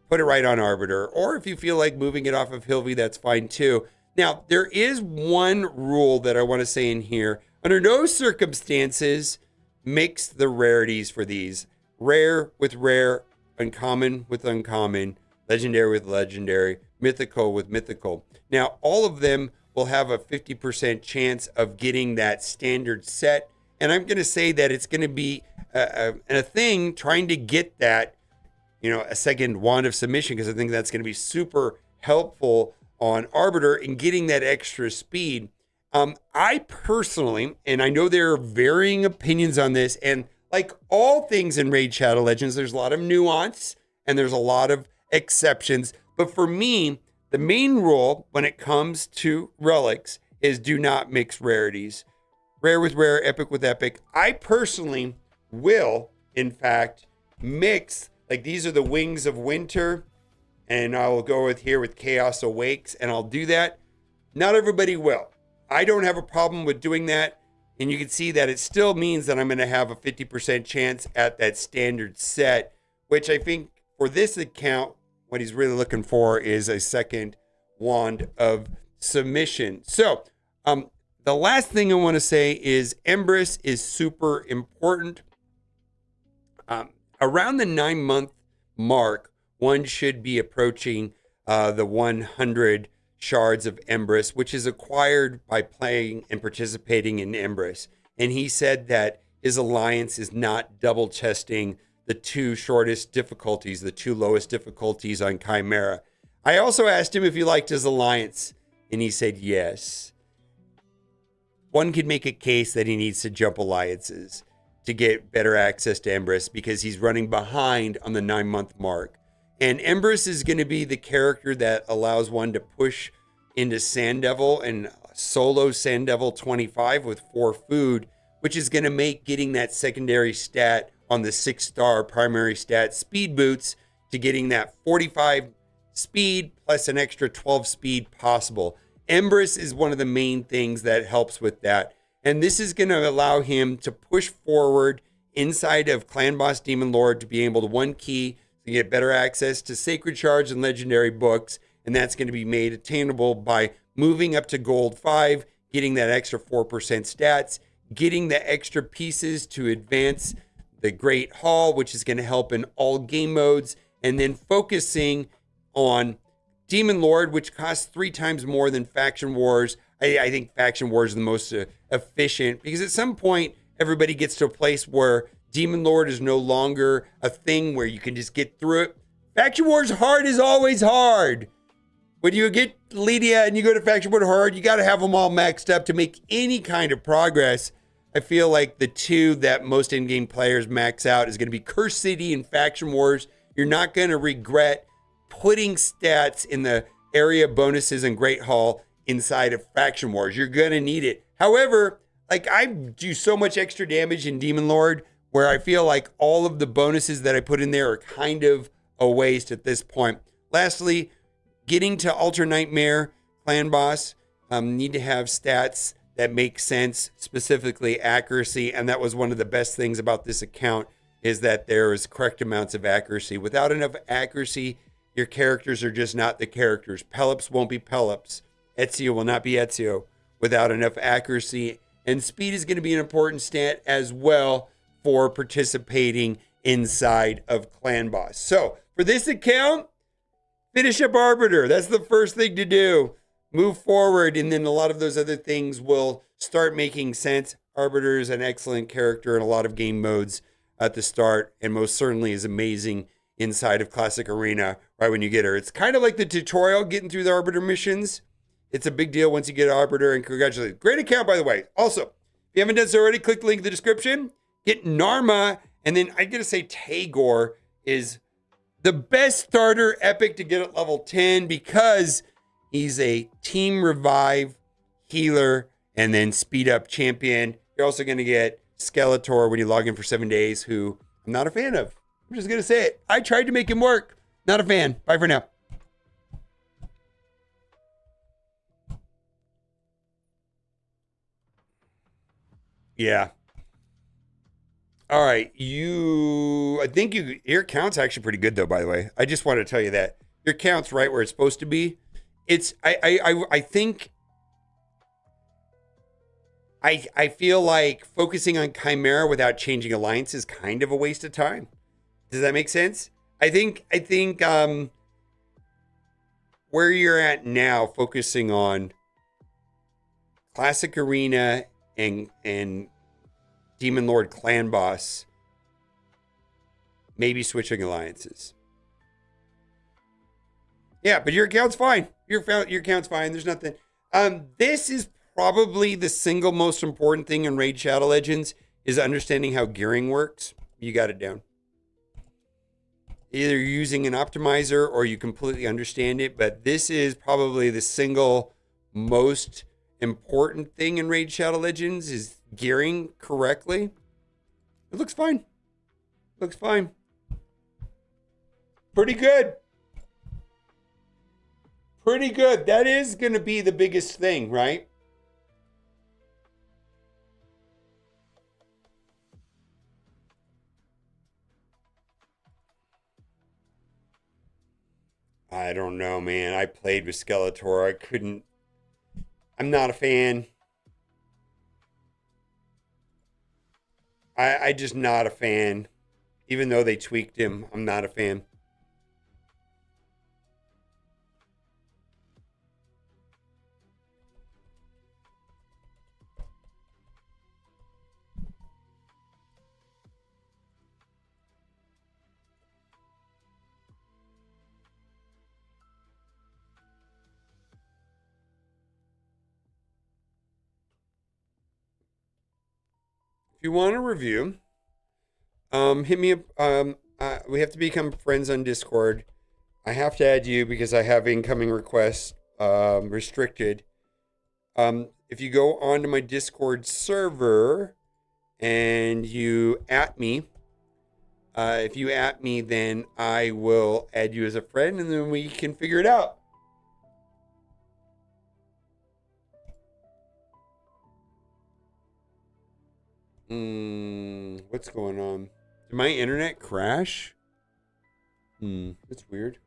put it right on Arbiter. Or if you feel like moving it off of Hilvy, that's fine too. Now, there is one rule that I want to say in here. Under no circumstances, mix the rarities for these. Rare with rare, uncommon with uncommon, legendary with legendary, mythical with mythical. Now, all of them will have a 50% chance of getting that standard set. And I'm going to say that it's going to be a thing trying to get that, a second Wand of Submission, because I think that's going to be super helpful on Arbiter in getting that extra speed. I personally, and I know there are varying opinions on this, and like all things in Raid Shadow Legends, there's a lot of nuance and there's a lot of exceptions. But for me, the main rule when it comes to relics is do not mix rarities. Rare with rare, epic with epic. I personally will, in fact, mix, like these are the Wings of Winter, and I'll go with here with Chaos Awakes, and I'll do that. Not everybody will. I don't have a problem with doing that. And you can see that it still means that I'm going to have a 50% chance at that standard set, which I think for this account, what he's really looking for is a second Wand of Submission. So the last thing I want to say is Empress is super important. Around the 9-month mark, one should be approaching the 100 shards of Empress, which is acquired by playing and participating in Empress. And he said that his alliance is not double testing the two shortest difficulties, the two lowest difficulties on Chimera. I also asked him if he liked his alliance, and he said yes. One could make a case that he needs to jump alliances to get better access to Empress because he's running behind on the 9-month mark. And Empress is going to be the character that allows one to push into Sand Devil and solo Sand Devil 25 with 4 food, which is going to make getting that secondary stat on the 6-star primary stat speed boots to getting that 45 speed plus an extra 12 speed possible. Empress is one of the main things that helps with that. And this is going to allow him to push forward inside of Clan Boss Demon Lord to be able to one key to get better access to Sacred Shards and Legendary Books. And that's going to be made attainable by moving up to Gold 5, getting that extra 4% stats, getting the extra pieces to advance the Great Hall, which is going to help in all game modes, and then focusing on Demon Lord, which costs 3 times more than Faction Wars. I think Faction Wars is the most efficient because at some point, everybody gets to a place where Demon Lord is no longer a thing where you can just get through it. Faction Wars hard is always hard. When you get Lydia and you go to Faction Wars hard, you got to have them all maxed up to make any kind of progress. I feel like the two that most in-game players max out is going to be Curse City and Faction Wars. You're not going to regret putting stats in the area bonuses and Great Hall inside of Faction Wars. You're going to need it. However, like I do so much extra damage in Demon Lord where I feel like all of the bonuses that I put in there are kind of a waste at this point. Lastly, getting to Ultra Nightmare Clan Boss, need to have stats that make sense, specifically accuracy. And that was one of the best things about this account is that there is correct amounts of accuracy. Without enough accuracy, your characters are just not the characters. Pelops won't be Pelops. Ezio will not be Ezio without enough accuracy. And speed is going to be an important stat as well for participating inside of Clan Boss. So for this account, finish up Arbiter. That's the first thing to do. Move forward, and then a lot of those other things will start making sense. Arbiter is an excellent character in a lot of game modes at the start, and most certainly is amazing inside of Classic Arena right when you get her. It's kind of like the tutorial getting through the Arbiter missions. It's a big deal once you get Arbiter, and congratulations. Great account, by the way. Also, if you haven't done so already, click the link in the description. Get Narma, and then I gotta say Tagore is the best starter epic to get at level 10 because he's a team revive healer and then speed up champion. You're also going to get Skeletor when you log in for 7 days, who I'm not a fan of. I'm just going to say it. I tried to make him work. Not a fan. Bye for now. Yeah. All right, I think your count's actually pretty good though. By the way, I just want to tell you that your count's right where it's supposed to be. I think I feel like focusing on Chimera without changing alliance is kind of a waste of time. Does that make sense? I think where you're at now, focusing on Classic Arena and Demon Lord Clan Boss, maybe switching alliances. Yeah, but your account's fine. Your account's fine. There's nothing. This is probably the single most important thing in Raid Shadow Legends is understanding how gearing works. You got it down. Either you're using an optimizer or you completely understand it, but this is probably the single most important thing in Raid Shadow Legends is gearing correctly. It looks fine. Looks fine. Pretty good. Pretty good. That is going to be the biggest thing, right? I don't know, man. I played with Skeletor. I'm not a fan. I just not a fan. Even though they tweaked him, I'm not a fan. If you want a review, hit me up. We have to become friends on Discord. I have to add you because I have incoming requests restricted. If you go onto my Discord server and you at me, if you at me, then I will add you as a friend and then we can figure it out. What's going on? Did my internet crash? That's weird.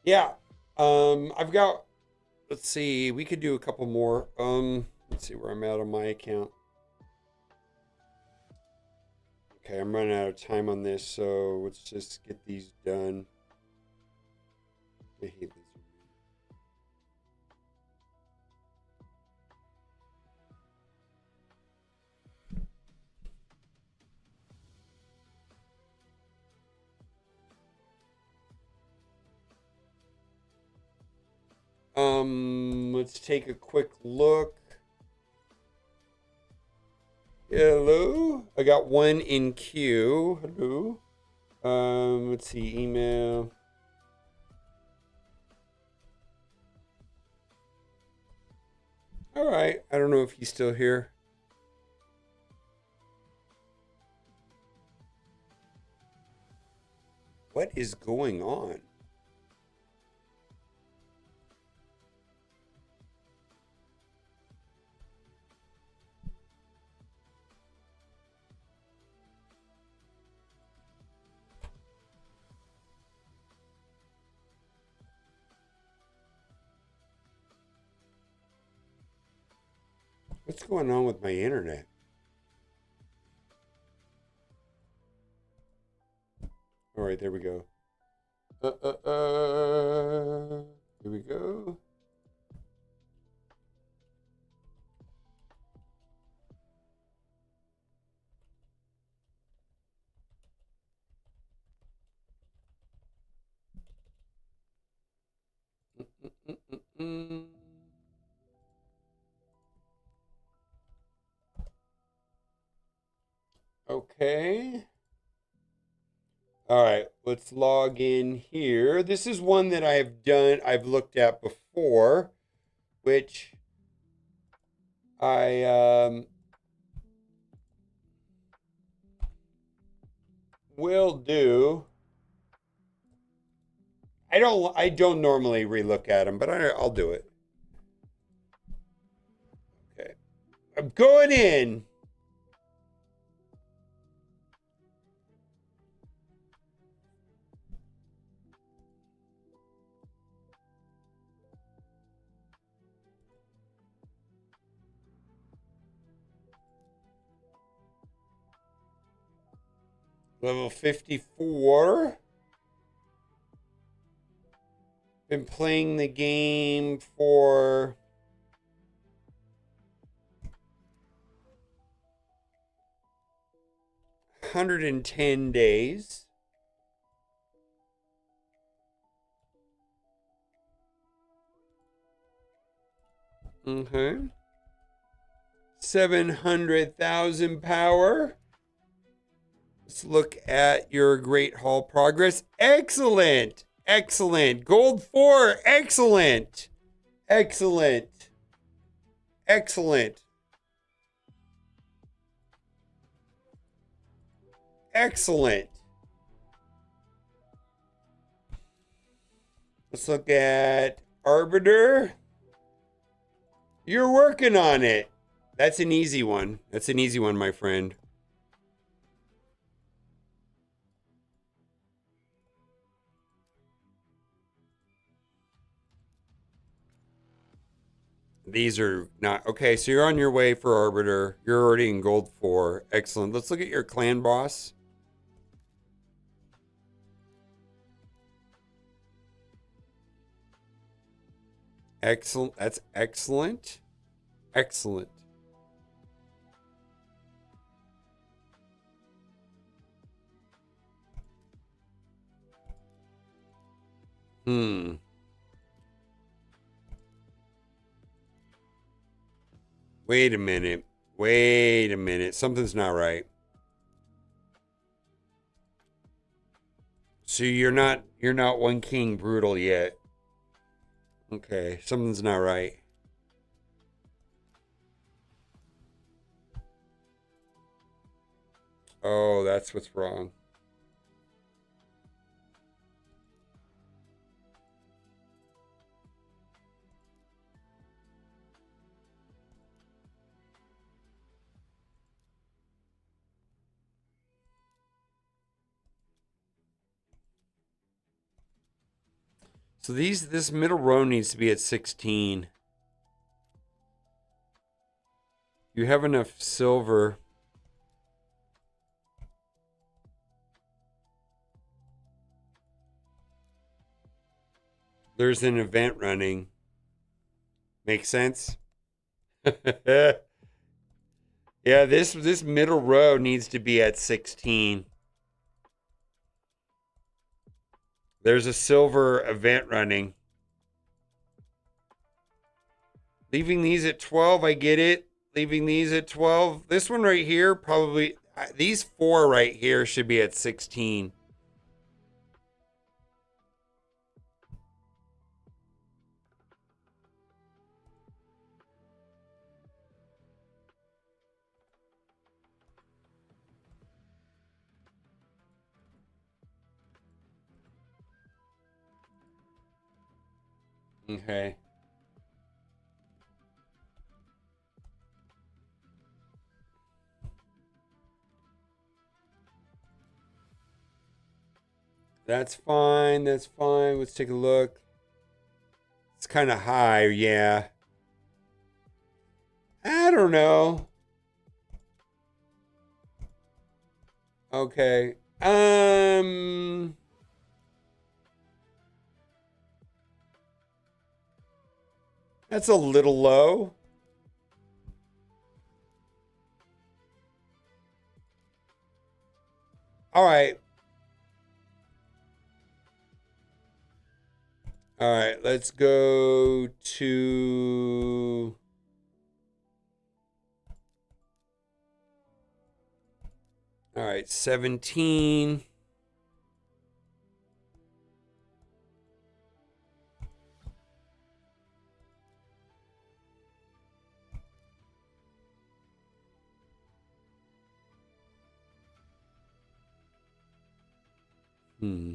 Yeah. I've got, let's see, we could do a couple more. Let's see where I'm at on my account. Okay, I'm running out of time on this, so let's just get these done. I hate this. Let's take a quick look. Hello. I got one in queue. Hello. Let's see, email. All right. I don't know if he's still here. What is going on? What's going on with my internet? All right, there we go. Here we go. Okay. All right, let's log in here. This is one that I've looked at before, which I will do. I don't normally relook at them, but I'll do it. Okay. I'm going in. Level 54. Been playing the game for 110 days. Okay. 700,000 power. Let's look at your Great Hall progress. Excellent. Excellent. Gold 4. Excellent. Excellent. Excellent. Excellent. Let's look at Arbiter. You're working on it. That's an easy one. That's an easy one, my friend. These are not okay. So you're on your way for Arbiter. You're already in gold 4. Excellent. Let's look at your clan boss. Excellent. That's excellent. Excellent. Wait a minute. Wait a minute. Something's not right. So you're not one king brutal yet. Okay, something's not right. Oh, that's what's wrong. So this middle row needs to be at 16. You have enough silver. There's an event running. Makes sense? Yeah, this middle row needs to be at 16. There's a silver event running. Leaving these at 12, I get it. Leaving these at 12. This one right here, probably, these 4 right here should be at 16. Okay. That's fine. That's fine. Let's take a look. It's kind of high, yeah. I don't know. Okay. That's a little low. All right. All right, let's go to All right, 17. Hmm.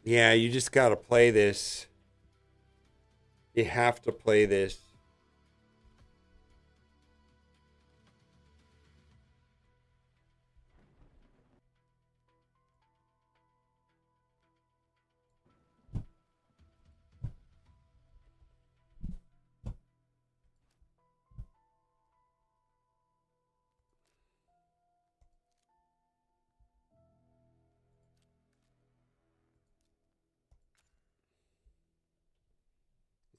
Yeah, you just got to play this. You have to play this.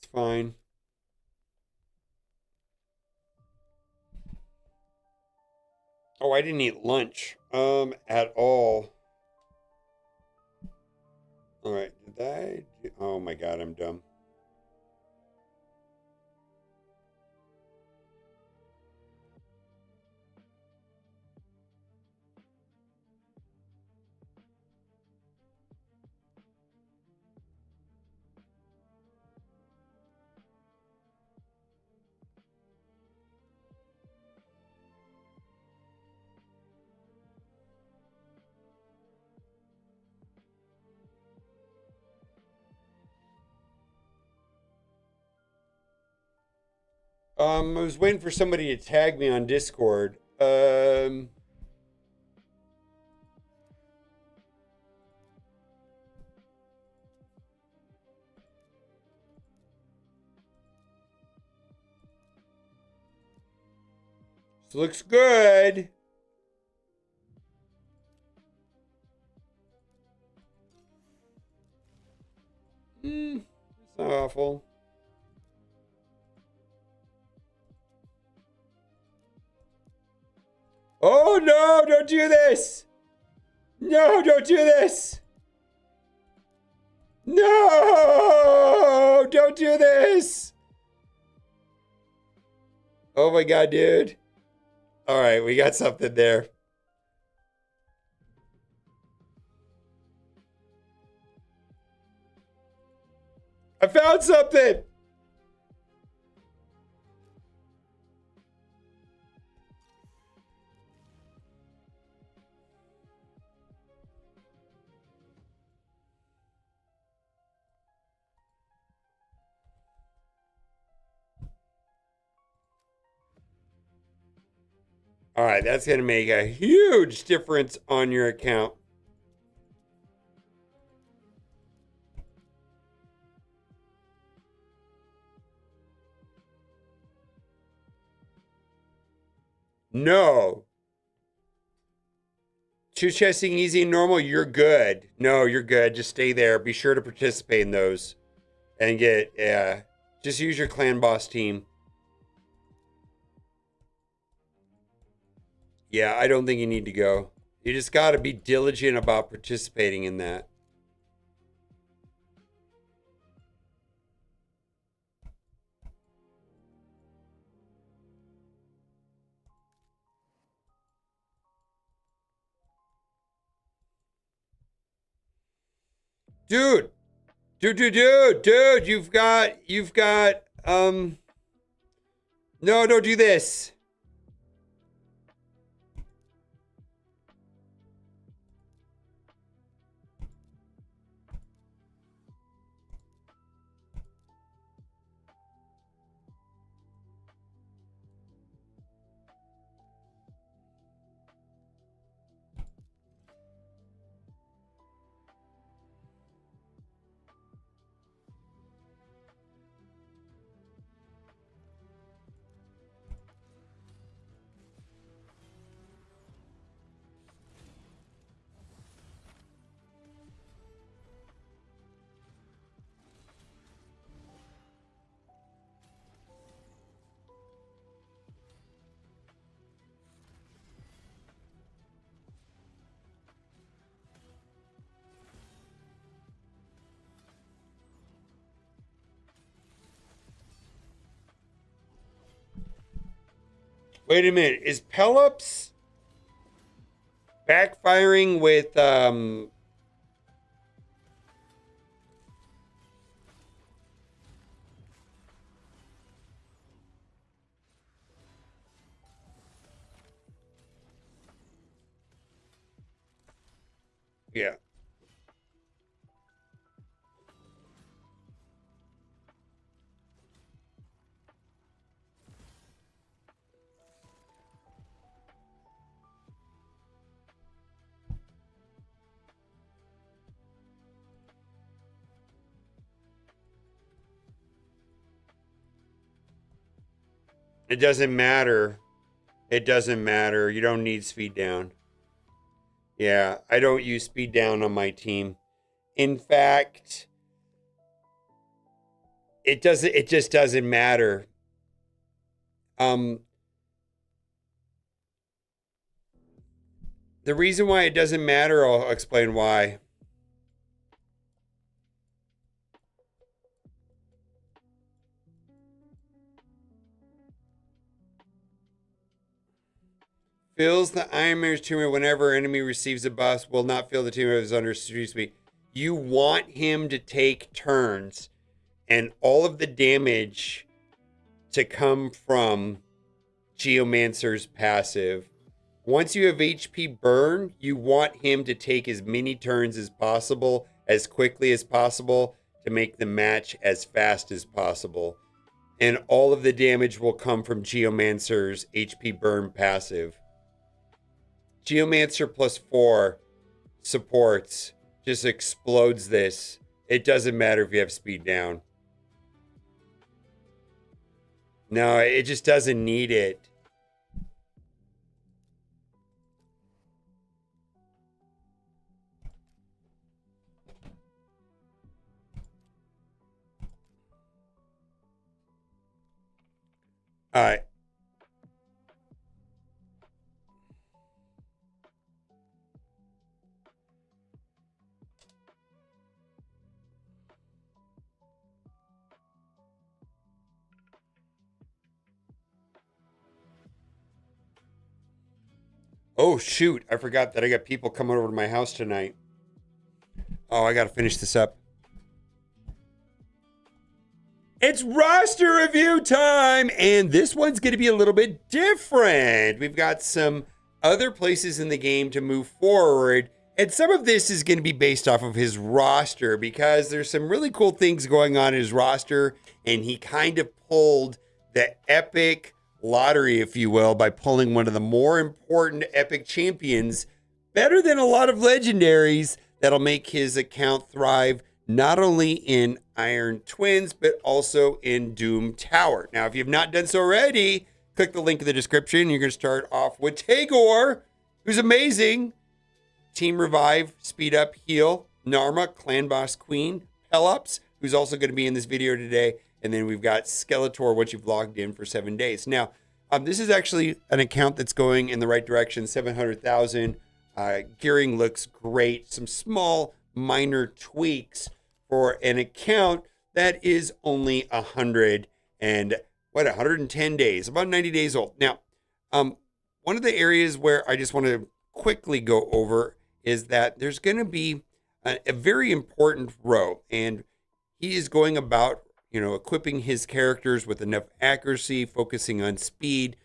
It's fine. Oh, I didn't eat lunch at all. All right, did I? Oh my God, I'm dumb. I was waiting for somebody to tag me on Discord. This looks good. It's not awful. Oh no, don't do this. No, don't do this. No, don't do this. Oh my God, dude. All right, we got something there. I found something. All right, that's going to make a huge difference on your account. No. Choose chessing easy and normal, you're good. No, you're good. Just stay there. Be sure to participate in those. And get, yeah. Just use your clan boss team. Yeah, I don't think you need to go. You just got to be diligent about participating in that. Dude, you've got, no, don't do this. Wait a minute. Is Pelops backfiring with yeah. It doesn't matter. It doesn't matter. You don't need speed down. Yeah, I don't use speed down on my team. In fact, it just doesn't matter. The reason why it doesn't matter, I'll explain why. Fills the Iron Man's tumor whenever enemy receives a buff, will not feel the tumor is under street speed. You want him to take turns and all of the damage to come from Geomancer's passive. Once you have HP burn, you want him to take as many turns as possible, as quickly as possible, to make the match as fast as possible. And all of the damage will come from Geomancer's HP burn passive. Geomancer +4 supports just explodes this. It doesn't matter if you have speed down. No, it just doesn't need it. All right. Oh, shoot. I forgot that I got people coming over to my house tonight. Oh, I got to finish this up. It's roster review time, and this one's going to be a little bit different. We've got some other places in the game to move forward, and some of this is going to be based off of his roster because there's some really cool things going on in his roster, and he kind of pulled the epic lottery, if you will, by pulling one of the more important epic champions, better than a lot of legendaries, that'll make his account thrive not only in Iron Twins, but also in Doom Tower. Now, if you've not done so already, click the link in the description. You're going to start off with Tagore, who's amazing. Team Revive, Speed Up, Heal, Narma, Clan Boss Queen, Pelops, who's also going to be in this video today. And then we've got Skeletor, once you've logged in for 7 days. Now, this is actually an account that's going in the right direction, 700,000. Gearing looks great. Some small, minor tweaks for an account that is only 110 days, about 90 days old. Now, one of the areas where I just want to quickly go over is that there's going to be a very important row, and he is going about, equipping his characters with enough accuracy, focusing on speed,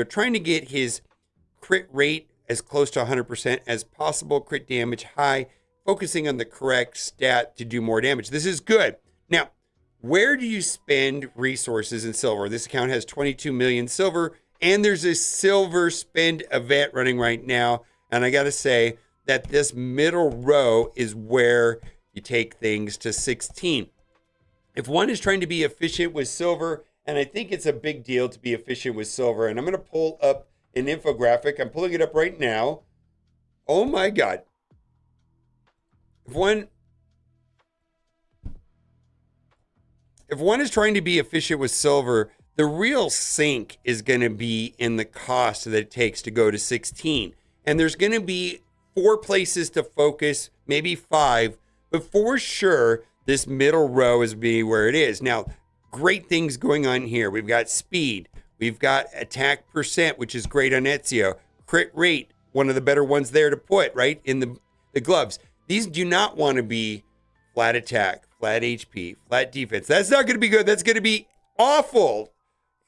trying to get his crit rate as close to 100% as possible, crit damage high, focusing on the correct stat to do more damage. This is good. Now, where do you spend resources in silver? This account has 22 million silver, and there's a silver spend event running right now. And I got to say that this middle row is where you take things to 16. If one is trying to be efficient with silver, and I think it's a big deal to be efficient with silver, and I'm going to pull up an infographic. I'm pulling it up right now. Oh my God. If one is trying to be efficient with silver, the real sink is going to be in the cost that it takes to go to 16. And there's going to be 4 places to focus, maybe 5, but for sure, this middle row is be where it is. Now, great things going on here. We've got speed, We've got attack percent, which is great on Ezio. Crit rate, one of the better ones there to put, right, in the gloves. These do not want to be flat attack, flat HP, flat defense. That's not going to be good. That's going to be awful.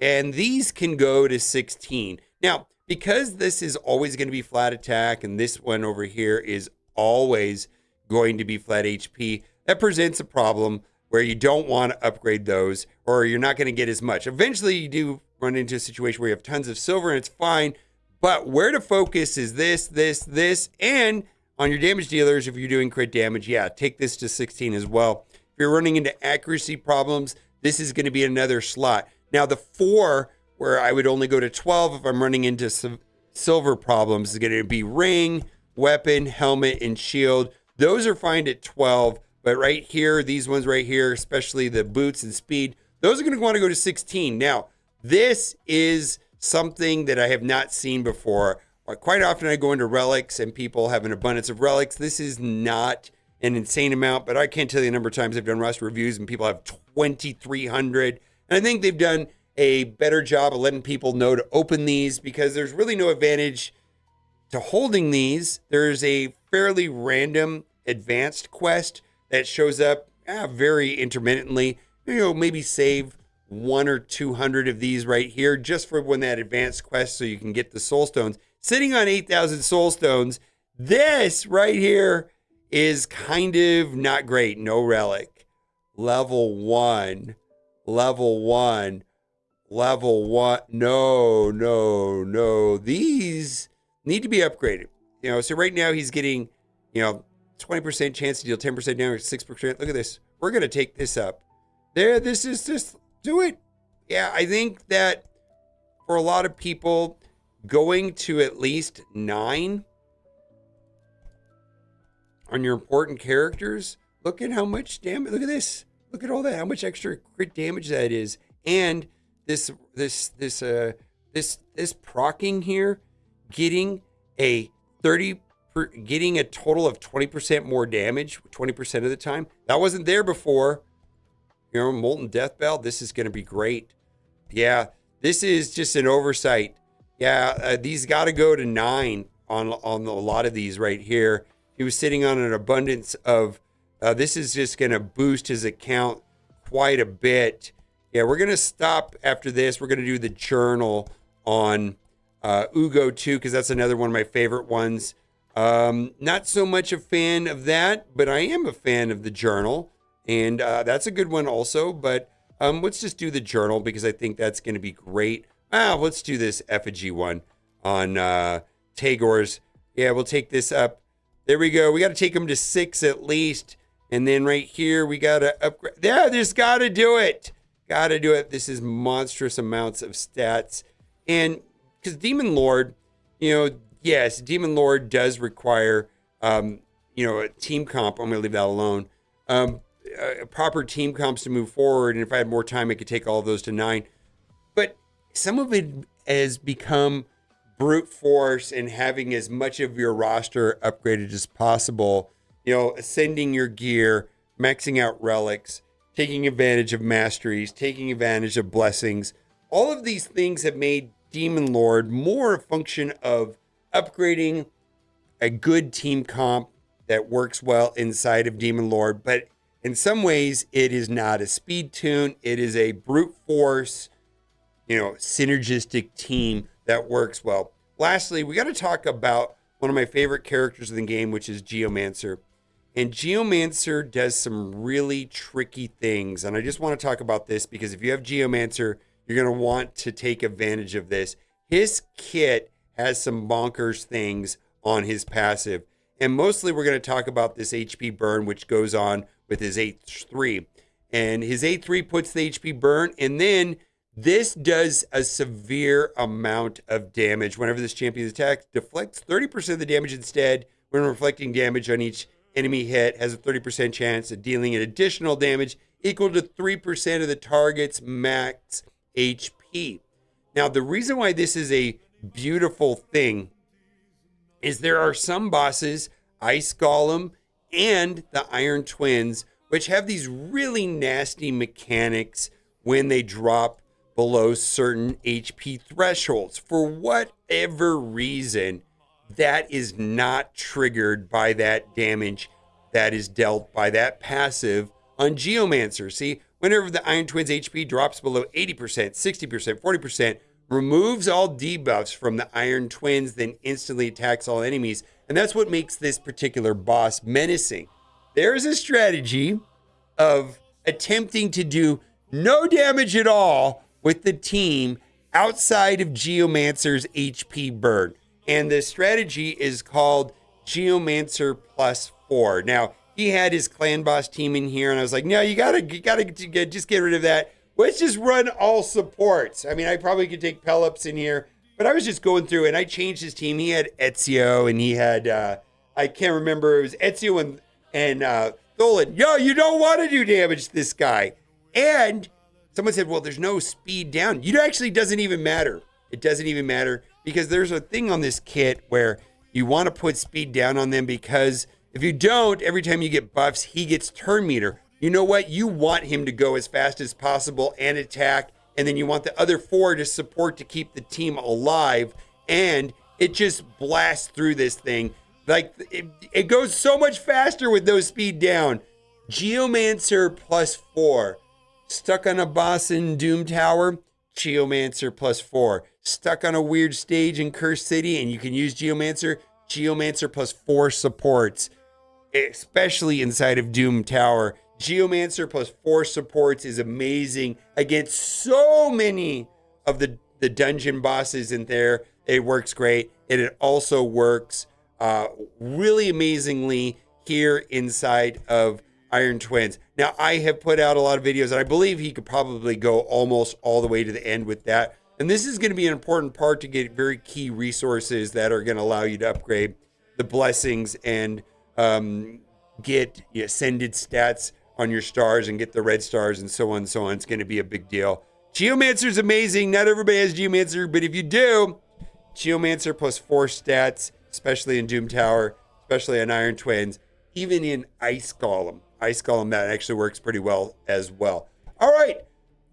And these can go to 16. Now, because this is always going to be flat attack and this one over here is always going to be flat HP, that presents a problem where you don't want to upgrade those or you're not going to get as much. Eventually, you do run into a situation where you have tons of silver and it's fine. But where to focus is this, and on your damage dealers, if you're doing crit damage, yeah, take this to 16 as well. If you're running into accuracy problems, this is going to be another slot. Now, the 4, where I would only go to 12 if I'm running into some silver problems, is going to be ring, weapon, helmet, and shield. Those are fine at 12, but right here, these ones right here, especially the boots and speed, those are going to want to go to 16. Now, this is something that I have not seen before. Quite often I go into relics and people have an abundance of relics. This is not an insane amount, but I can't tell you the number of times I've done roster reviews and people have 2,300. And I think they've done a better job of letting people know to open these because there's really no advantage to holding these. There's a fairly random advanced quest that shows up very intermittently. Maybe save 100 or 200 of these right here just for when that advanced quest so you can get the soul stones. Sitting on 8,000 soul stones, this right here is kind of not great. No relic. Level 1. No. These need to be upgraded. So right now he's getting, 20% chance to deal 10% damage, 6%. Look at this. We're going to take this up. There, this is just, do it. Yeah, I think that for a lot of people, going to at least 9 on your important characters, look at how much damage, look at this. Look at all that, how much extra crit damage that is. And this proccing here, getting a total of 20% more damage, 20% of the time. That wasn't there before. Molten Death Bell, this is going to be great. Yeah, this is just an oversight. Yeah, these got to go to 9 on a lot of these right here. He was sitting on an abundance of, this is just going to boost his account quite a bit. Yeah, we're going to stop after this. We're going to do the journal on Ugo too, because that's another one of my favorite ones. Not so much a fan of that, but I am a fan of the journal. And that's a good one also. But let's just do the journal because I think that's going to be great. Let's do this effigy one on Tagor's. Yeah, we'll take this up. There we go. We got to take him to 6 at least. And then right here, we got to upgrade. Yeah, just got to do it. Got to do it. This is monstrous amounts of stats. And because Demon Lord, yes, Demon Lord does require, a team comp. I'm going to leave that alone. Proper team comps to move forward. And if I had more time, I could take all of those to 9. But some of it has become brute force and having as much of your roster upgraded as possible. Ascending your gear, maxing out relics, taking advantage of masteries, taking advantage of blessings. All of these things have made Demon Lord more a function of upgrading a good team comp that works well inside of Demon Lord. But in some ways, it is not a speed tune. It is a brute force, synergistic team that works well. Lastly, we got to talk about one of my favorite characters in the game, which is Geomancer. And Geomancer does some really tricky things. And I just want to talk about this because if you have Geomancer, you're going to want to take advantage of this. His kit has some bonkers things on his passive. And mostly we're going to talk about this HP burn, which goes on with his 8-3. And his 8-3 puts the HP burn. And then this does a severe amount of damage. Whenever this champion attacks, deflects 30% of the damage instead. When reflecting damage on each enemy hit, has a 30% chance of dealing an additional damage equal to 3% of the target's max HP. Now, the reason why this is a beautiful thing is there are some bosses, Ice Golem and the Iron Twins, which have these really nasty mechanics when they drop below certain HP thresholds. For whatever reason, that is not triggered by that damage that is dealt by that passive on Geomancer. See, whenever the Iron Twins HP drops below 80%, 60%, 40%, removes all debuffs from the Iron Twins, then instantly attacks all enemies. And that's what makes this particular boss menacing. There is a strategy of attempting to do no damage at all with the team outside of Geomancer's HP burn. And the strategy is called Geomancer +4. Now, he had his clan boss team in here, and I was like, no, you gotta just get rid of that. Let's just run all supports. I mean, I probably could take Pelops in here, but I was just going through and I changed his team. He had Ezio and he had, I can't remember, it was Ezio and Tholen. Yo, you don't want to do damage to this guy. And someone said, well, there's no speed down. It actually doesn't even matter. It doesn't even matter because there's a thing on this kit where you want to put speed down on them because if you don't, every time you get buffs, he gets turn meter. You know what? You want him to go as fast as possible and attack, and then you want the other 4 to support to keep the team alive, and it just blasts through this thing. Like, it goes so much faster with no speed down. Geomancer +4. Stuck on a boss in Doom Tower, Geomancer +4. Stuck on a weird stage in Cursed City, and you can use Geomancer +4 supports, especially inside of Doom Tower. Geomancer +4 supports is amazing against so many of the dungeon bosses in there. It works great. And it also works really amazingly here inside of Iron Twins. Now, I have put out a lot of videos, and I believe he could probably go almost all the way to the end with that. And this is going to be an important part to get very key resources that are going to allow you to upgrade the blessings and get the ascended stats on your stars and get the red stars and so on and so on. It's going to be a big deal. Geomancer is amazing. Not everybody has Geomancer, but if you do, Geomancer +4 stats, especially in Doom Tower, especially on Iron Twins, even in Ice Golem. Ice Golem, that actually works pretty well as well. All right,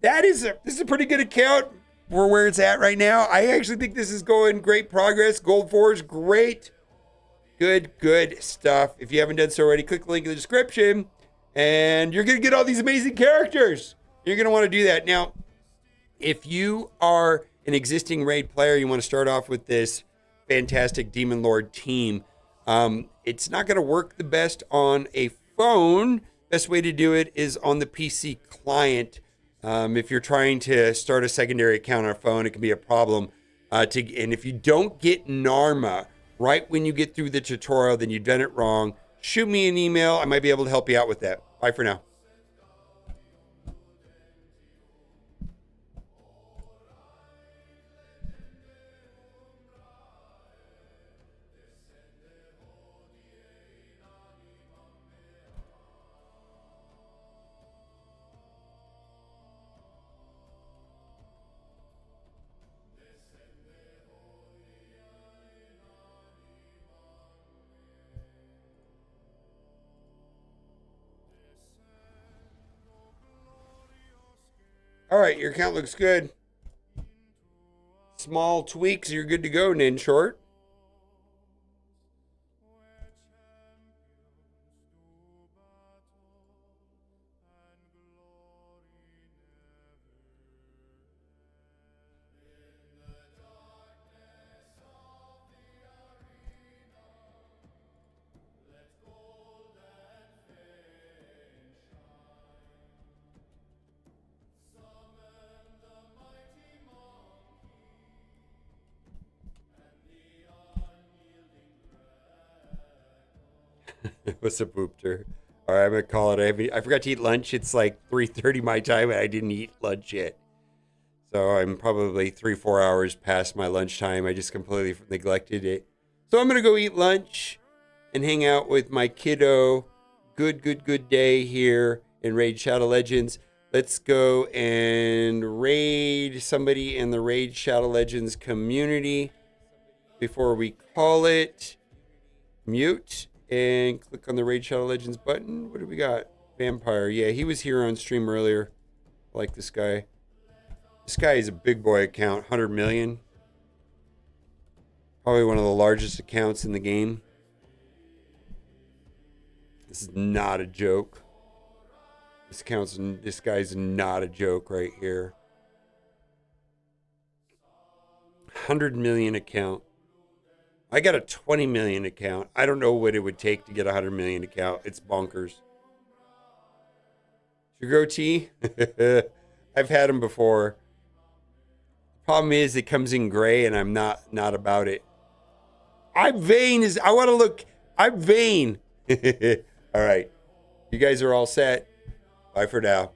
this is a pretty good account for where it's at right now. I actually think this is going great progress. Gold Forge, great. Good stuff. If you haven't done so already, click the link in the description. And you're going to get all these amazing characters. You're going to want to do that. Now, if you are an existing raid player, you want to start off with this fantastic Demon Lord team. It's not going to work the best on a phone. Best way to do it is on the PC client. If you're trying to start a secondary account on a phone, it can be a problem. And if you don't get Narma right when you get through the tutorial, then you've done it wrong. Shoot me an email. I might be able to help you out with that. Bye for now. All right, your account looks good. Small tweaks, you're good to go, Nin Short. What's a boopter? All right, I'm gonna call it. I forgot to eat lunch. It's like 3:30 my time, and I didn't eat lunch yet. So I'm probably 3-4 hours past my lunchtime. I just completely neglected it. So I'm gonna go eat lunch and hang out with my kiddo. Good day here in Raid Shadow Legends. Let's go and raid somebody in the Raid Shadow Legends community before we call it. Mute and click on the Raid Shadow Legends button. What do we got? Vampire. Yeah, he was here on stream earlier. I like this guy. This guy is a big boy account, 100 million. Probably one of the largest accounts in the game. This is not a joke. This guy's not a joke right here. 100 million account. I got a 20 million account. I don't know what it would take to get a 100 million account. It's bonkers. Your goatee? I've had them before. Problem is, it comes in gray, and I'm not about it. I'm vain. I want to look. I'm vain. All right. You guys are all set. Bye for now.